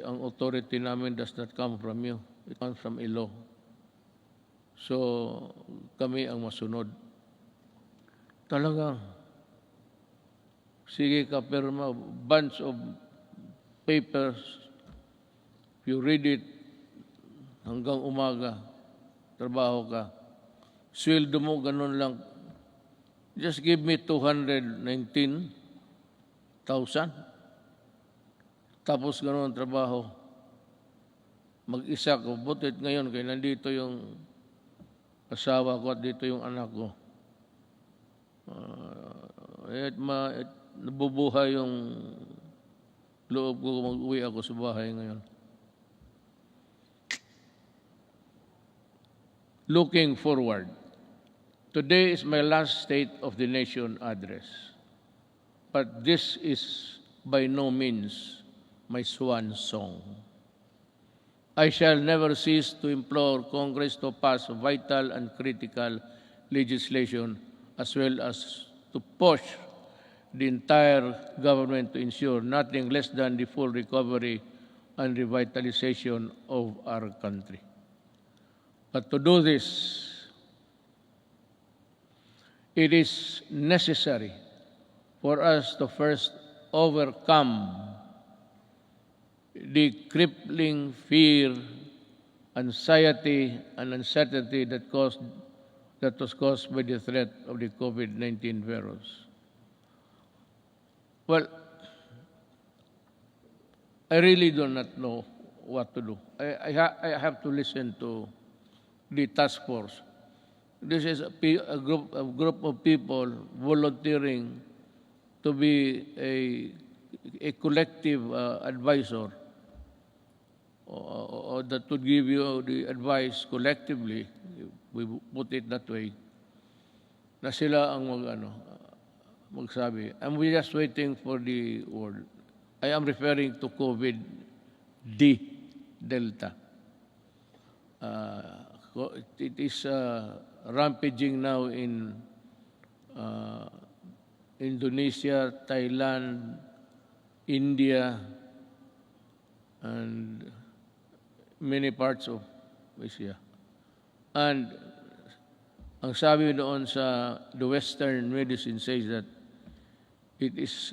Speaker 2: ang authority namin does not come from you. It comes from a law. So, kami ang masunod. Talagang, sige ka, pirma, bunch of papers, you read it hanggang umaga, trabaho ka. Sweldo mo, ganun lang. Just give me 219,000. Tapos ganun ang trabaho. Mag-isa ko. Butit ngayon, kaya nandito yung asawa ko at dito yung anak ko. Nabubuhay yung loob ko, mag-uwi ako sa bahay ngayon. Looking forward. Today is my last State of the Nation address. But this is by no means my swan song. I shall never cease to implore Congress to pass vital and critical legislation as well as to push the entire government to ensure nothing less than the full recovery and revitalization of our country. But to do this, it is necessary for us to first overcome the crippling fear, anxiety, and uncertainty that was caused by the threat of the COVID-19 virus. Well, I really do not know what to do. I have to listen to the task force. This is a group of people volunteering to be a collective advisor or that would give you the advice collectively, we put it that way, na sila ang magsabi. And we're just waiting for the word. I am referring to COVID-D, Delta. It is rampaging now in Indonesia, Thailand, India, and many parts of Asia. And ang sabi doon sa the Western medicine says that it is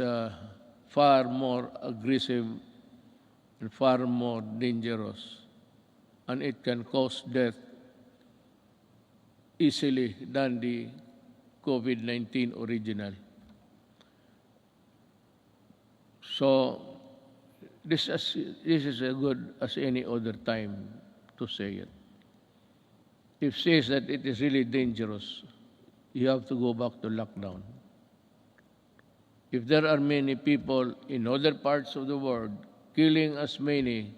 Speaker 2: far more aggressive and far more dangerous, and it can cause death easily than the COVID-19 original. So this is as good as any other time to say it. If says that it is really dangerous, you have to go back to lockdown. If there are many people in other parts of the world killing as many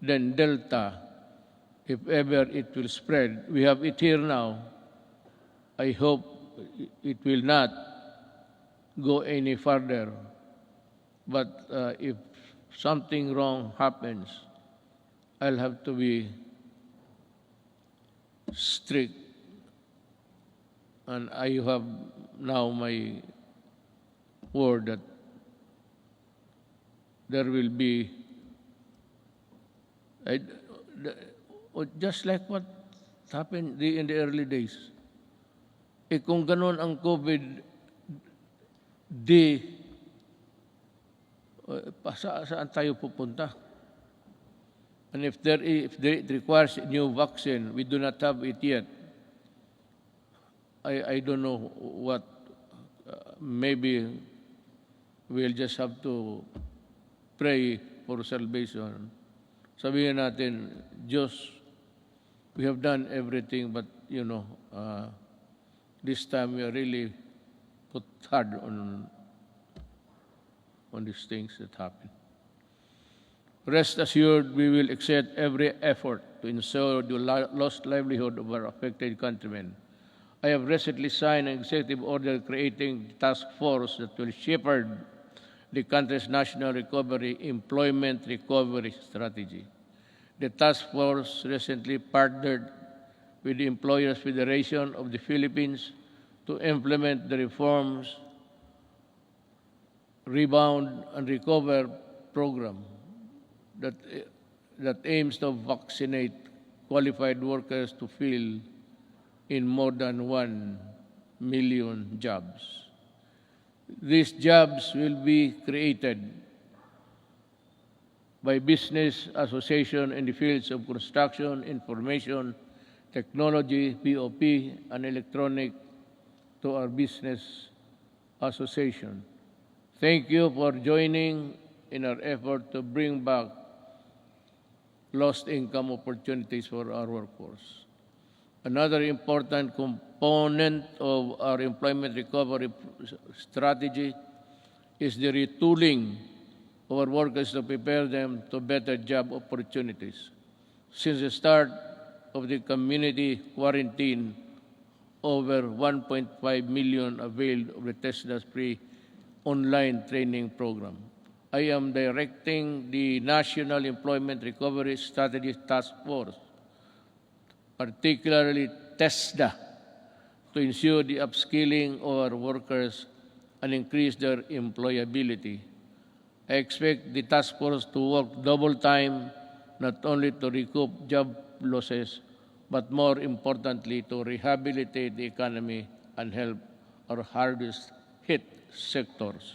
Speaker 2: than Delta, if ever it will spread, we have it here now. I hope it will not go any further. But if something wrong happens, I'll have to be strict. And I have now my word that there will be, just like what happened in the early days. Kung ganon ang COVID-D, saan tayo pupunta? And if it requires a new vaccine, we do not have it yet. I don't know what, maybe we'll just have to pray for salvation. Sabihin natin, Diyos, we have done everything, but this time we are really put hard on these things that happen. Rest assured, we will exert every effort to ensure the lost livelihood of our affected countrymen. I have recently signed an executive order creating a task force that will shepherd the country's national employment recovery strategy. The task force recently partnered with the Employers Federation of the Philippines to implement the reforms Rebound and Recover program that aims to vaccinate qualified workers to fill in more than 1 million jobs. These jobs will be created by business association in the fields of construction, information, technology, POP, and electronic to our business association. Thank you for joining in our effort to bring back lost income opportunities for our workforce. Another important component of our employment recovery strategy is the retooling of our workers to prepare them to better job opportunities. Since the start of the community quarantine, over 1.5 million availed of the TESDA's free online training program. I am directing the National Employment Recovery Strategy Task Force, particularly TESDA, to ensure the upskilling of our workers and increase their employability. I expect the task force to work double time, not only to recoup job losses, but more importantly, to rehabilitate the economy and help our hardest hit sectors.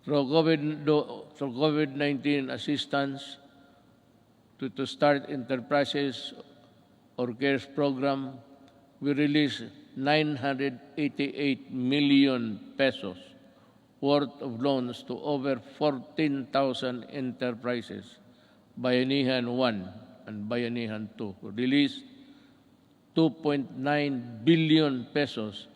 Speaker 2: Through COVID-19 assistance, to Start Enterprises or CARES program, we released 988 million pesos worth of loans to over 14,000 enterprises. Bayanihan 1 and Bayanihan 2 released 2.9 billion pesos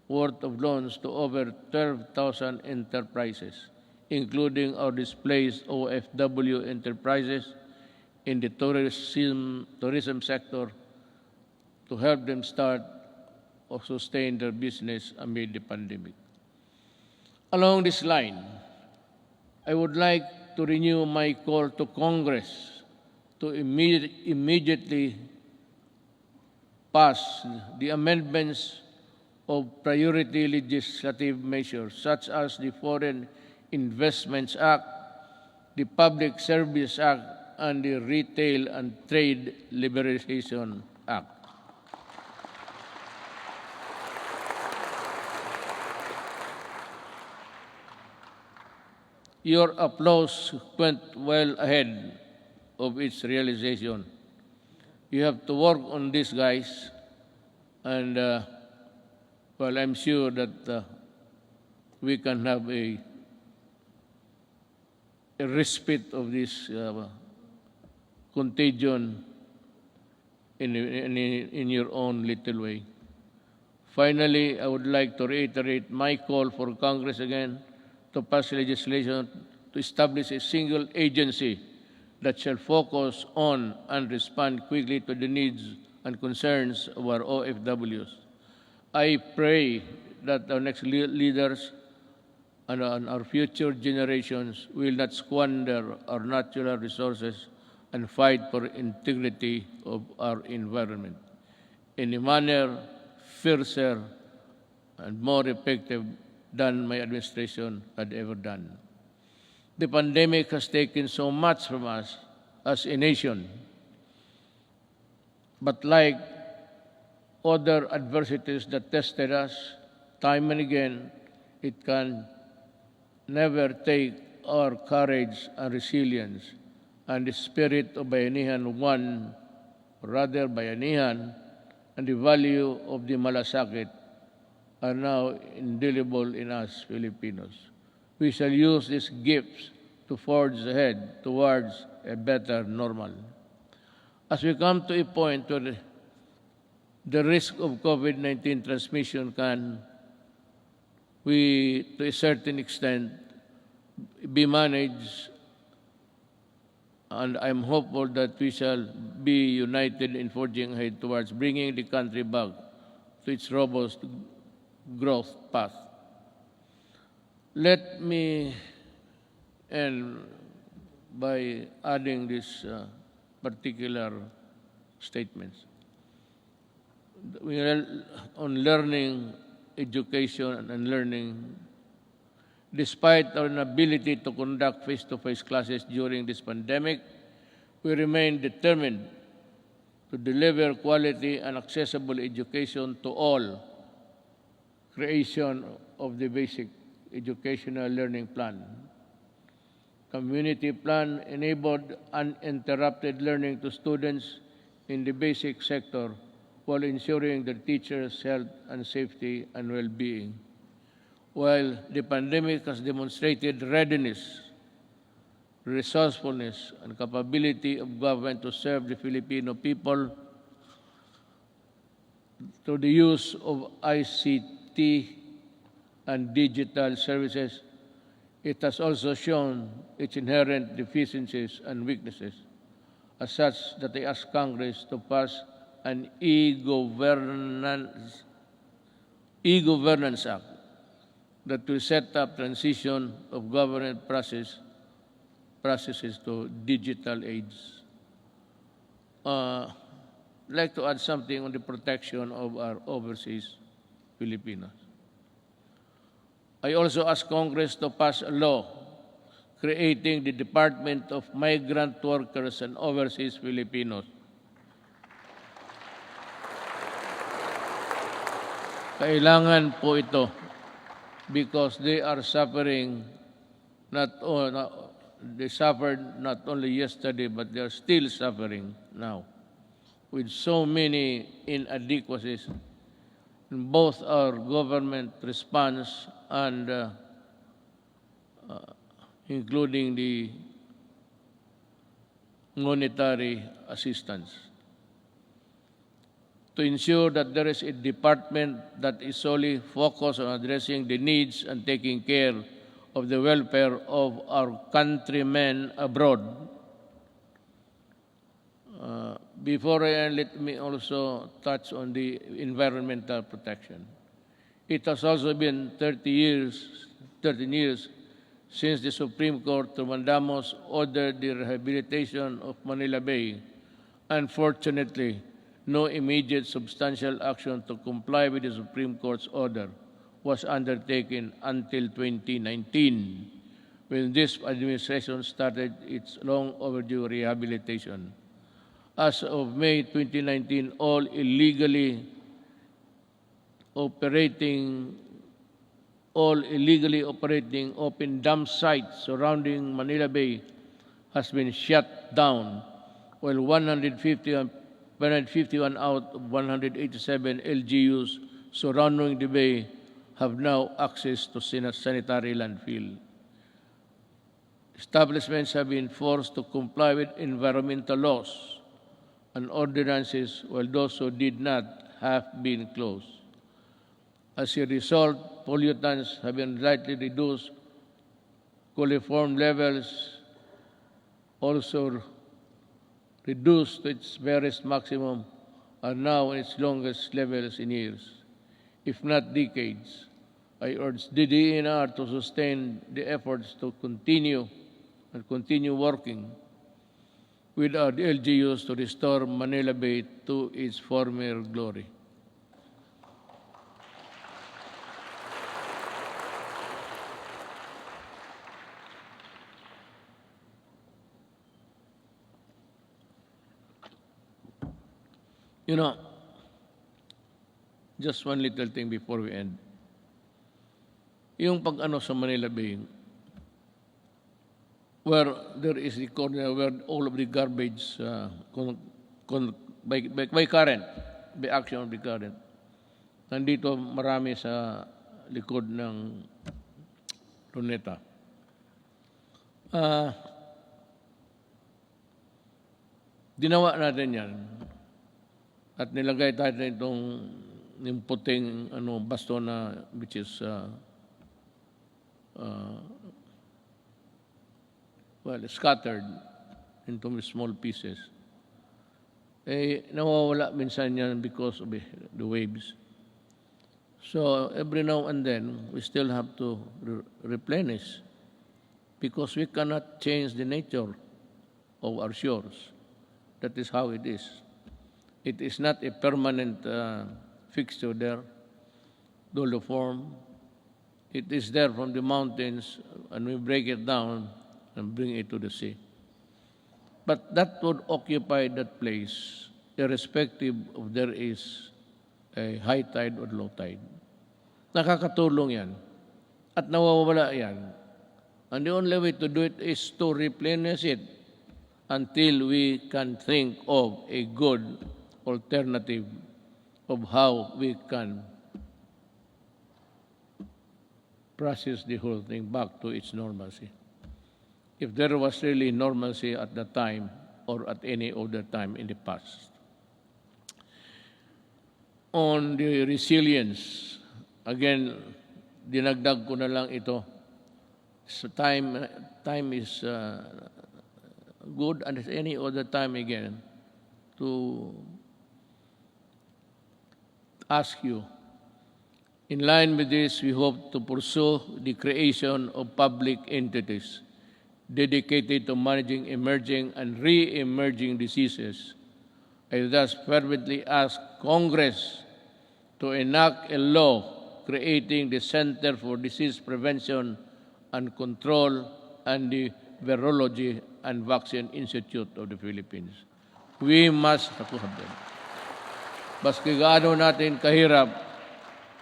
Speaker 2: worth of loans to over 12,000 enterprises, including our displaced OFW enterprises in the tourism sector, to help them start or sustain their business amid the pandemic. Along this line, I would like to renew my call to Congress to immediately pass the amendments of priority legislative measures such as the Foreign Investments Act, the Public Service Act, and the Retail and Trade Liberalization Act. Your applause went well ahead of its realization. You have to work on this, guys, and well, I'm sure that we can have a respite of this contagion in your own little way. Finally, I would like to reiterate my call for Congress again to pass legislation to establish a single agency that shall focus on and respond quickly to the needs and concerns of our OFWs. I pray that our next leaders and our future generations will not squander our natural resources and fight for integrity of our environment in a manner fiercer and more effective than my administration had ever done. The pandemic has taken so much from us as a nation, but like other adversities that tested us time and again, it can never take our courage and resilience and the spirit of Bayanihan 1, or rather Bayanihan, and the value of the malasakit are now indelible in us Filipinos. We shall use these gifts to forge ahead towards a better normal. As we come to a point where the risk of COVID-19 transmission can, to a certain extent, be managed, and I'm hopeful that we shall be united in forging ahead towards bringing the country back to its robust growth path. Let me end by adding these particular statements. We are on learning, education, and learning. Despite our inability to conduct face-to-face classes during this pandemic, we remain determined to deliver quality and accessible education to all. Creation of the basic educational learning plan. Community plan enabled uninterrupted learning to students in the basic sector while ensuring their teachers' health and safety and well-being. While the pandemic has demonstrated readiness, resourcefulness, and capability of government to serve the Filipino people through the use of ICT and digital services, it has also shown its inherent deficiencies and weaknesses, as such that I ask Congress to pass an e-governance act that will set up transition of government processes to digital age. I'd like to add something on the protection of our overseas Filipinos. I also ask Congress to pass a law creating the Department of Migrant Workers and Overseas Filipinos. Kailangan po ito because they are suffering they suffered not only yesterday but they are still suffering now with so many inadequacies in both our government response and including the monetary assistance. To ensure that there is a department that is solely focused on addressing the needs and taking care of the welfare of our countrymen abroad. Before I end, let me also touch on the environmental protection. It has also been 13 years since the Supreme Court to Mandamos ordered the rehabilitation of Manila Bay. Unfortunately, no immediate substantial action to comply with the Supreme Court's order was undertaken until 2019, when this administration started its long overdue rehabilitation. As of May 2019, all illegally operating open dump sites surrounding Manila Bay has been shut down, while 151 out of 187 LGUs surrounding the bay have now access to sanitary landfill. Establishments have been forced to comply with environmental laws and ordinances, while those who did not have been closed. As a result, pollutants have been slightly reduced, coliform levels also reduced to its barest maximum, are now in its longest levels in years, if not decades. I urge DDNR to sustain the efforts to continue working with our LGUs to restore Manila Bay to its former glory. You know, just one little thing before we end. Yung pag-ano sa Manila Bay, where there is the corner where all of the garbage by current, by action of the current. Nandito marami sa likod ng Luneta. Ginawa natin yan. At nilagay tayo itong yung puting basto na which is scattered into small pieces. Nawawala minsan yan because of the waves. So every now and then, we still have to replenish because we cannot change the nature of our shores. That is how it is. It is not a permanent fixture there, doliform. It is there from the mountains, and we break it down and bring it to the sea. But that would occupy that place, irrespective of there is a high tide or low tide. Nakakatulong yan. At nawawala yan. And the only way to do it is to replenish it until we can think of a good alternative of how we can process the whole thing back to its normalcy. If there was really normalcy at that time or at any other time in the past. On the resilience, again, dinagdag ko na lang ito. So time is good, and at any other time again to ask you. In line with this, we hope to pursue the creation of public entities dedicated to managing emerging and re-emerging diseases. I thus fervently ask Congress to enact a law creating the Center for Disease Prevention and Control and the Virology and Vaccine Institute of the Philippines. We must have them. Baski gaano natin kahirap,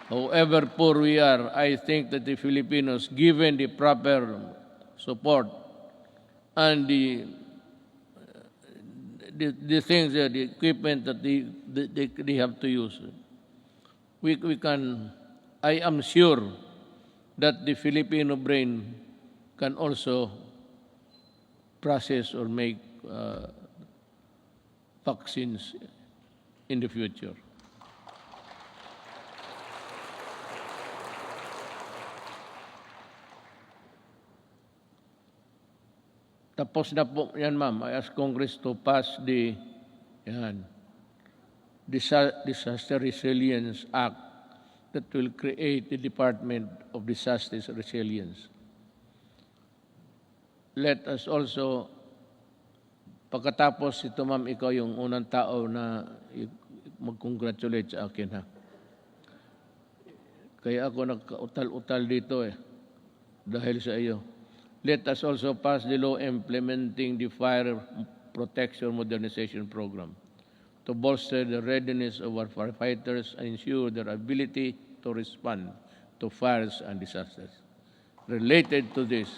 Speaker 2: however poor we are, I think that the Filipinos, given the proper support and the things, the equipment that they have to use, we can, I am sure that the Filipino brain can also process or make vaccines in the future. Tapos na po yan, ma'am. I ask Congress to pass the Disaster Resilience Act that will create the Department of Disaster Resilience. Let us also, pagkatapos ito, ma'am, ikaw yung unang tao na mag-congratulate sa akin, ha? Kaya ako nagka-utal-utal dito dahil sa iyo. Let us also pass the law implementing the Fire Protection Modernization Program to bolster the readiness of our firefighters and ensure their ability to respond to fires and disasters. Related to this,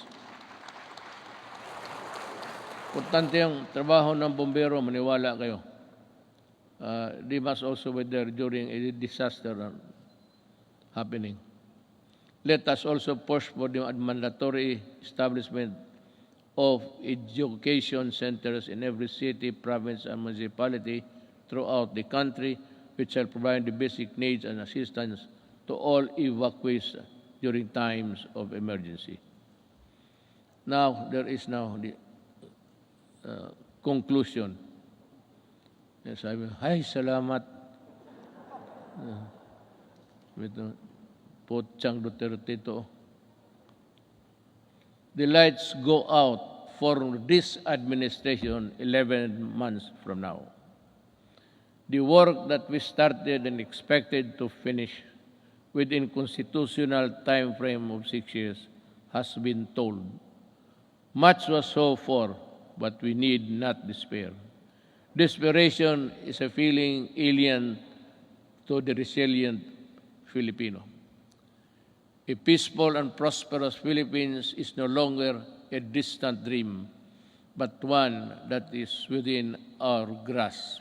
Speaker 2: importante ang trabaho ng bombero, maniwala kayo. They must also be there during a disaster happening. Let us also push for the mandatory establishment of education centers in every city, province, and municipality throughout the country, which shall provide the basic needs and assistance to all evacuees during times of emergency. Now, there is now the conclusion. Yes, sabi, ay, salamat. Potsang Duterte ito. The lights go out for this administration 11 months from now. The work that we started and expected to finish within constitutional time frame of 6 years has been told. Much was so for, but we need not despair. Desperation is a feeling alien to the resilient Filipino. A peaceful and prosperous Philippines is no longer a distant dream, but one that is within our grasp.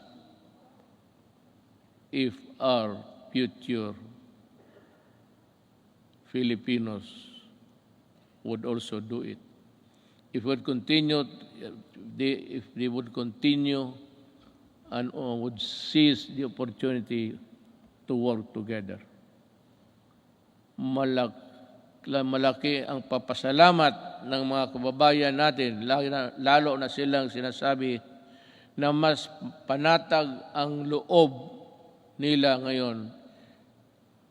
Speaker 2: If our future Filipinos would also do it. If they would continue and would seize the opportunity to work together. Malaki ang papasalamat ng mga kababayan natin, lalo na silang sinasabi na mas panatag ang loob nila ngayon.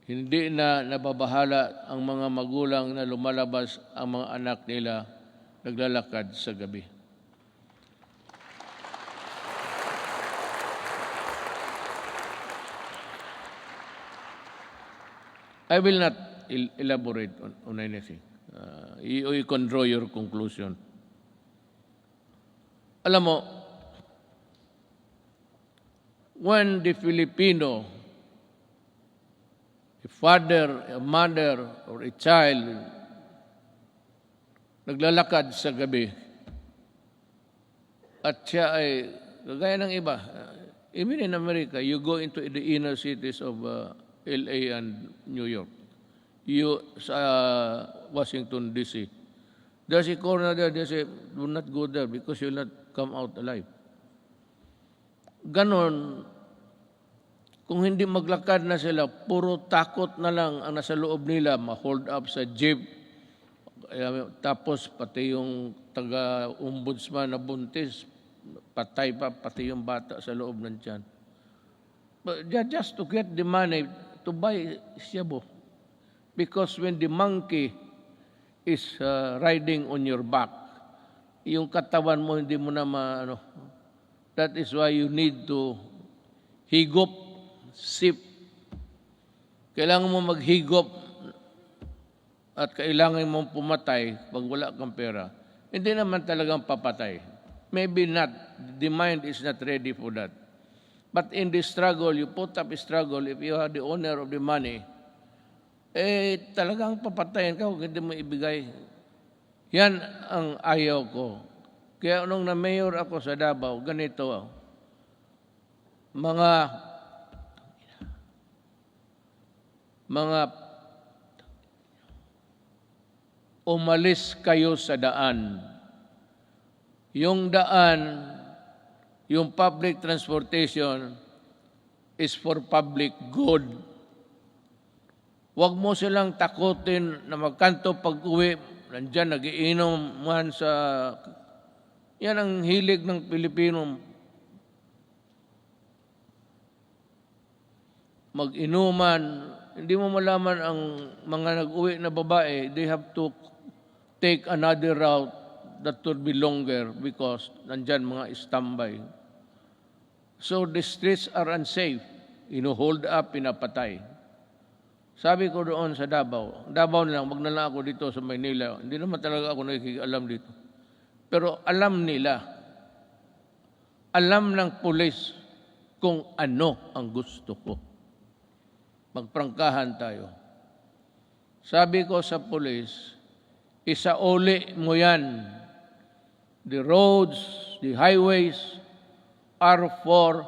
Speaker 2: Hindi na nababahala ang mga magulang na lumalabas ang mga anak nila naglalakad sa gabi. I will not elaborate on anything. You can draw your conclusion. Alam mo, when the Filipino, a father, a mother, or a child, naglalakad sa gabi, at siya ay, kagaya ng iba, even in America, you go into the inner cities of LA and New York, sa Washington, D.C. There's a corner there, they say, do not go there because you'll not come out alive. Ganon, kung hindi maglakad na sila, puro takot na lang ang nasa loob nila, ma-hold up sa jeep, tapos pati yung taga-ombudsman na buntis, patay pa, pati yung bata sa loob ng tiyan. But just to get the money to buy shabu. Because when the monkey is riding on your back, yung katawan mo hindi mo na maano. That is why you need to higop, sip. Kailangan mo maghigop at kailangan mong pumatay pag wala kang pera, hindi naman talagang papatay. Maybe not. The mind is not ready for that. But in the struggle, you put up a struggle, if you are the owner of the money, talagang papatayin ka kung hindi mo ibigay. Yan ang ayaw ko. Kaya nung na-mayor ako sa Davao, ganito, mga umalis kayo sa daan. Yung daan, yung public transportation is for public good. Huwag mo silang takutin na magkanto pag-uwi. Nandyan, nagiinom man sa... Yan ang hilig ng Pilipino. Mag-inuman. Hindi mo malaman ang mga nag-uwi na babae, they have to take another route that will be longer because nandyan mga standby. So the streets are unsafe. Ino-hold up, pinapatay. Sabi ko doon sa Davao na lang, wag na lang ako dito sa Maynila. Hindi naman talaga ako nakikialam dito. Pero alam nila, alam ng pulis kung ano ang gusto ko. Magprangkahan tayo. Sabi ko sa pulis, isauli mo yan. The roads, the highways are for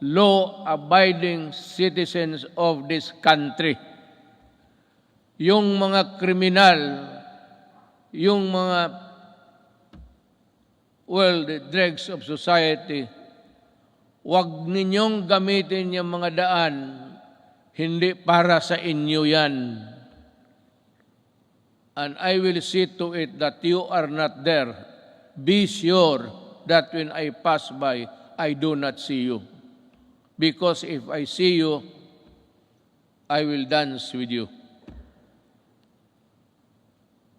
Speaker 2: law-abiding citizens of this country. Yung mga kriminal, yung mga, the dregs of society, huwag ninyong gamitin yung mga daan, hindi para sa inyo yan. And I will see to it that you are not there. Be sure that when I pass by, I do not see you. Because if I see you, I will dance with you.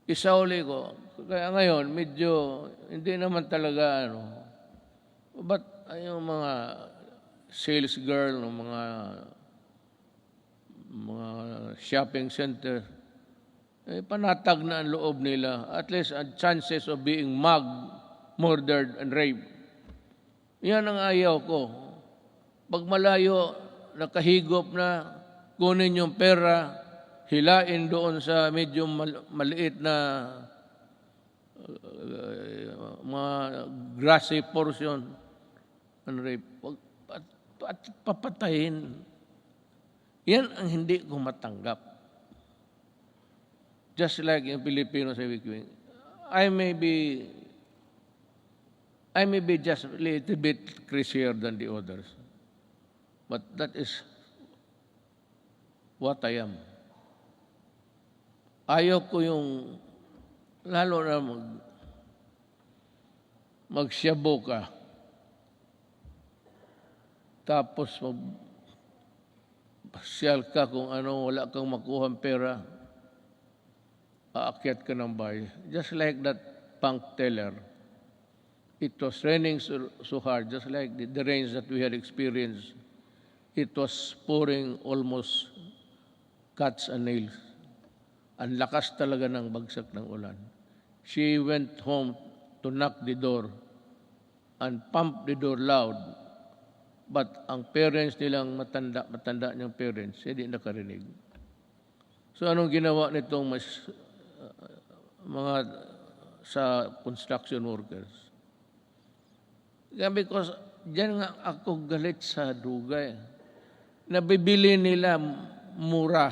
Speaker 2: Isauli ko. Kaya ngayon, medyo hindi naman talaga But yung mga sales girl, mga shopping center, panatag na ang loob nila. At least chances of being mugged, murdered, and raped. Yan ang ayaw ko. Pag malayo, nakahigop na, kunin yung pera, hilain doon sa medyo maliit na mga grassy portion, and rape. At papatayin. Yan ang hindi ko matanggap. Just like in Filipino sa MECQ, I may be just a little bit crazier than the others. But that is what I am. Ayaw ko yung, lalo na magsyabo ka, tapos magpasyal ka kung ano, wala kang makuhang pera, aakyat ka ng bahay. Just like that bank teller. It was raining so hard, just like the rains that we had experienced. It was pouring almost cuts and nails. Ang lakas talaga ng bagsak ng ulan. She went home to knock the door and pump the door loud. But ang parents nilang matanda niyang parents, hindi nakarinig. So anong ginawa nitong mga sa construction workers? Because diyan nga ako galit sa dugay. Nabibili nila mura.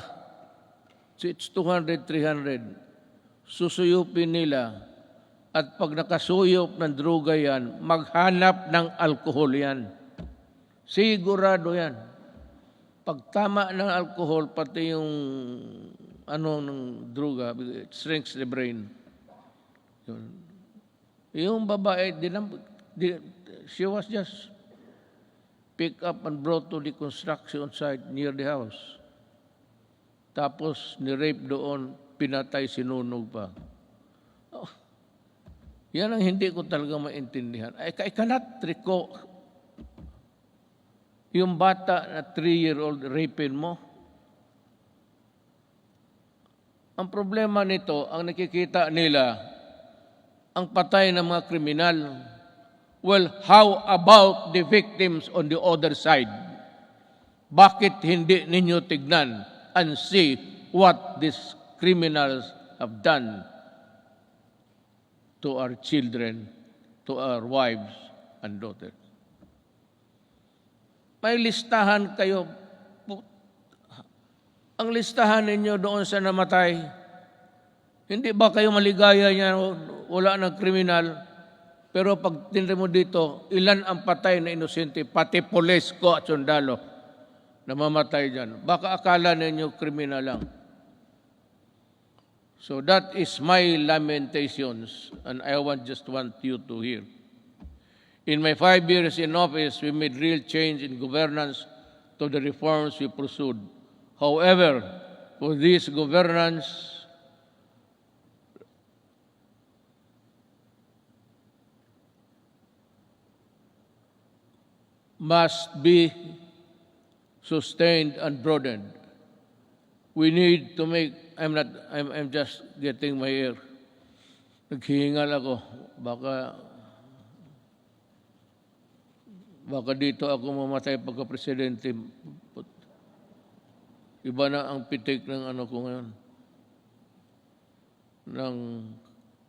Speaker 2: So it's 200, 300. Susuyupin nila. At pag nakasuyop ng droga yan, maghanap ng alkohol yan. Sigurado yan. Pag tama ng alkohol, pati yung ng droga, it shrinks the brain. Yung babae, she was just picked up and brought to the construction site near the house. Tapos ni-rape doon, pinatay, sinunog pa. Oh, yan ang hindi ko talaga maintindihan. I cannot recall yung bata na 3-year-old rapin mo. Ang problema nito, ang nakikita nila, ang patay ng mga kriminal. Well, how about the victims on the other side? Bakit hindi ninyo tignan and see what these criminals have done to our children, to our wives and daughters? May listahan kayo. Ang listahan ninyo doon sa namatay, hindi ba kayo maligaya niya, wala ng kriminal? Pero pag tinre mo dito, ilan ang patay na inosente, pati pulis ko at sundalo na mamatay dyan. Baka akala ninyo kriminal lang. So that is my lamentations, and I just want you to hear. In my 5 years in office, we made real change in governance to the reforms we pursued. However, for this governance, must be sustained and broadened. We need to make, I'm just getting my ear. Naghihingal ako. Baka dito ako mamatay pagka-presidente. Iba na ang pitik ng ano ko ngayon. Ng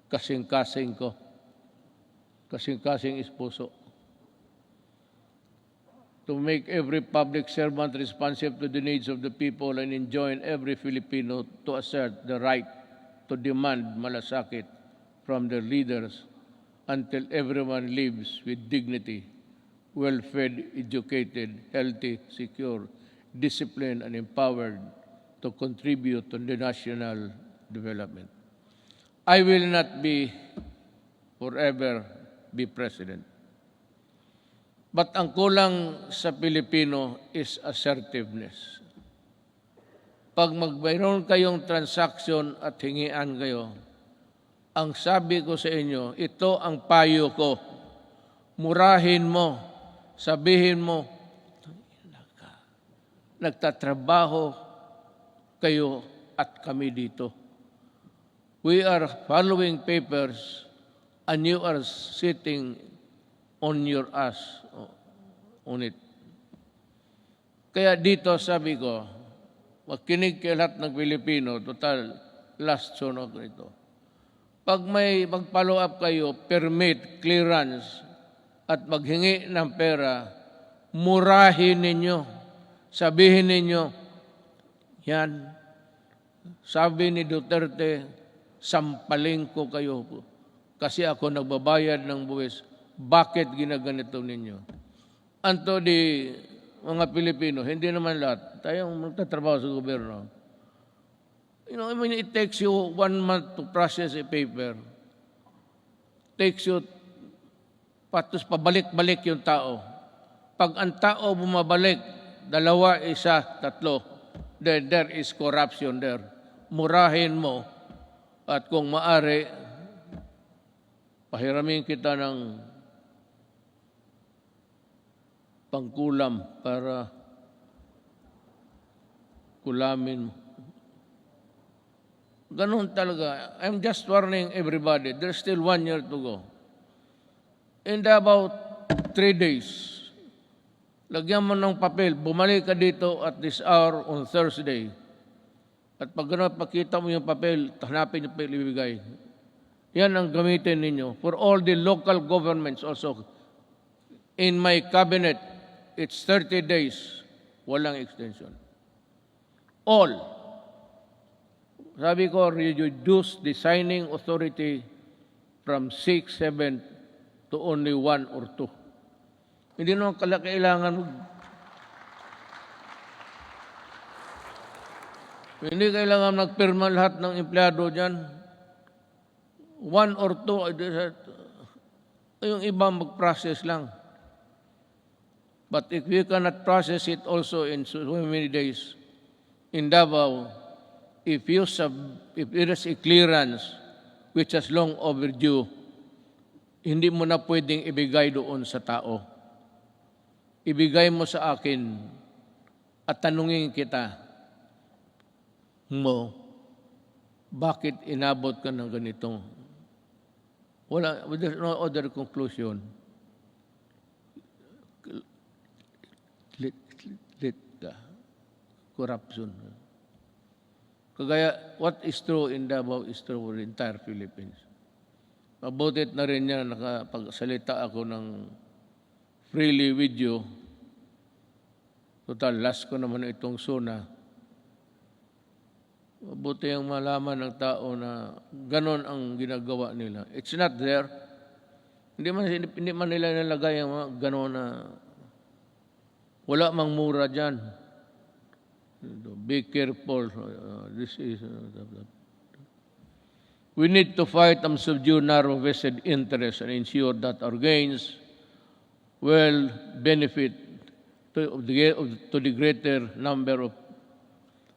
Speaker 2: kasing-kasing ko. Kasing-kasing is puso. To make every public servant responsive to the needs of the people and enjoin every Filipino to assert the right to demand malasakit from their leaders until everyone lives with dignity, well-fed, educated, healthy, secure, disciplined, and empowered to contribute to the national development. I will not forever be president. But ang kulang sa Pilipino is assertiveness. Pag mayroon kayong transaction at hingian kayo, ang sabi ko sa inyo, ito ang payo ko. Murahin mo, sabihin mo, nagtatrabaho kayo at kami dito. We are following papers and you are sitting on your ass on it. Kaya dito sabi ko, makinig kayo lahat ng Pilipino, total last Sona ko ito. Pag may mag-follow up kayo, permit, clearance, at maghingi ng pera, murahin ninyo, sabihin ninyo, yan, sabi ni Duterte, sampaling ko kayo kasi ako nagbabayad ng buwis. Bakit ginaganito ninyo? Anto di mga Pilipino, hindi naman lahat. Tayong magtatrabaho sa gobyerno. You know, I mean, it takes you 1 month to process a paper. Takes you, patos pabalik-balik yung tao. Pag ang tao bumabalik, 2, 1, 3, then there is corruption there. Murahin mo at kung maari, pahiramin kita ng pangkulam para kulamin mo. Ganun talaga. I'm just warning everybody. There's still 1 year to go. In about 3 days, lagyan mo ng papel, bumalik ka dito at this hour on Thursday. At pag gano'n, pakita mo yung papel, hanapin yung papel, ibigay. Yan ang gamitin ninyo. For all the local governments also. In my cabinet, it's 30 days. Walang extension. All. Sabi ko, reduce the signing authority from 6, 7 to only 1 or 2. Hindi naman kailangan hindi kailangan magpirma lahat ng empleyado dyan. 1 or 2, yung iba mag-process lang. But if we cannot process it also in so many days, in Davao, if it is a clearance which is long overdue, hindi mo na pwedeng ibigay doon sa tao. Ibigay mo sa akin at tanungin kita mo, bakit inabot ka ng ganitong? There's no other conclusion. Lit ka. Corruption. Kagaya, what is true in Davao is true for the entire Philippines. Mabutit na rin niya nakapagsalita ako ng freely with you. Total, last ko naman itong Sona. Mabuti ang malaman ng tao na ganon ang ginagawa nila. It's not there. Hindi man nila nilagay ang mga ganon na wala mang mura dyan. Be careful. We need to fight and subdue narrow vested interests and ensure that our gains will benefit to the greater number of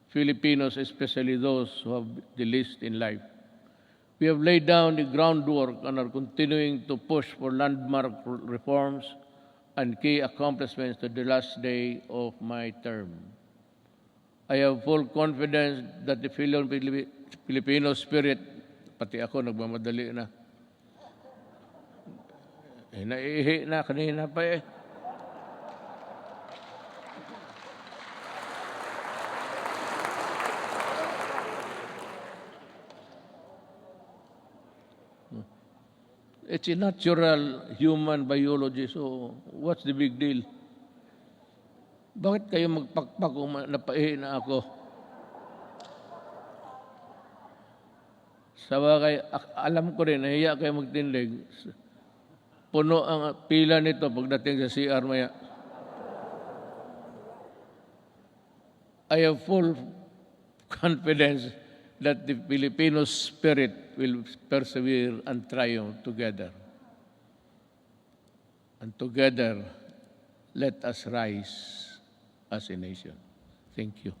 Speaker 2: Filipinos, especially those who have the least in life. We have laid down the groundwork and are continuing to push for landmark reforms and key accomplishments to the last day of my term. I have full confidence that the Filipino spirit, pati ako nagmamadali na, naihi na kanina pa eh. It's a natural human biology, so what's the big deal? Bakit kayo magpakpak kung napaihi na ako? Sa bagay, alam ko rin, nahiya kayo magtindig. Puno ang pila nito pagdating sa CR maya. I have full confidence that the Filipino spirit will persevere and triumph together. And together, let us rise as a nation. Thank you.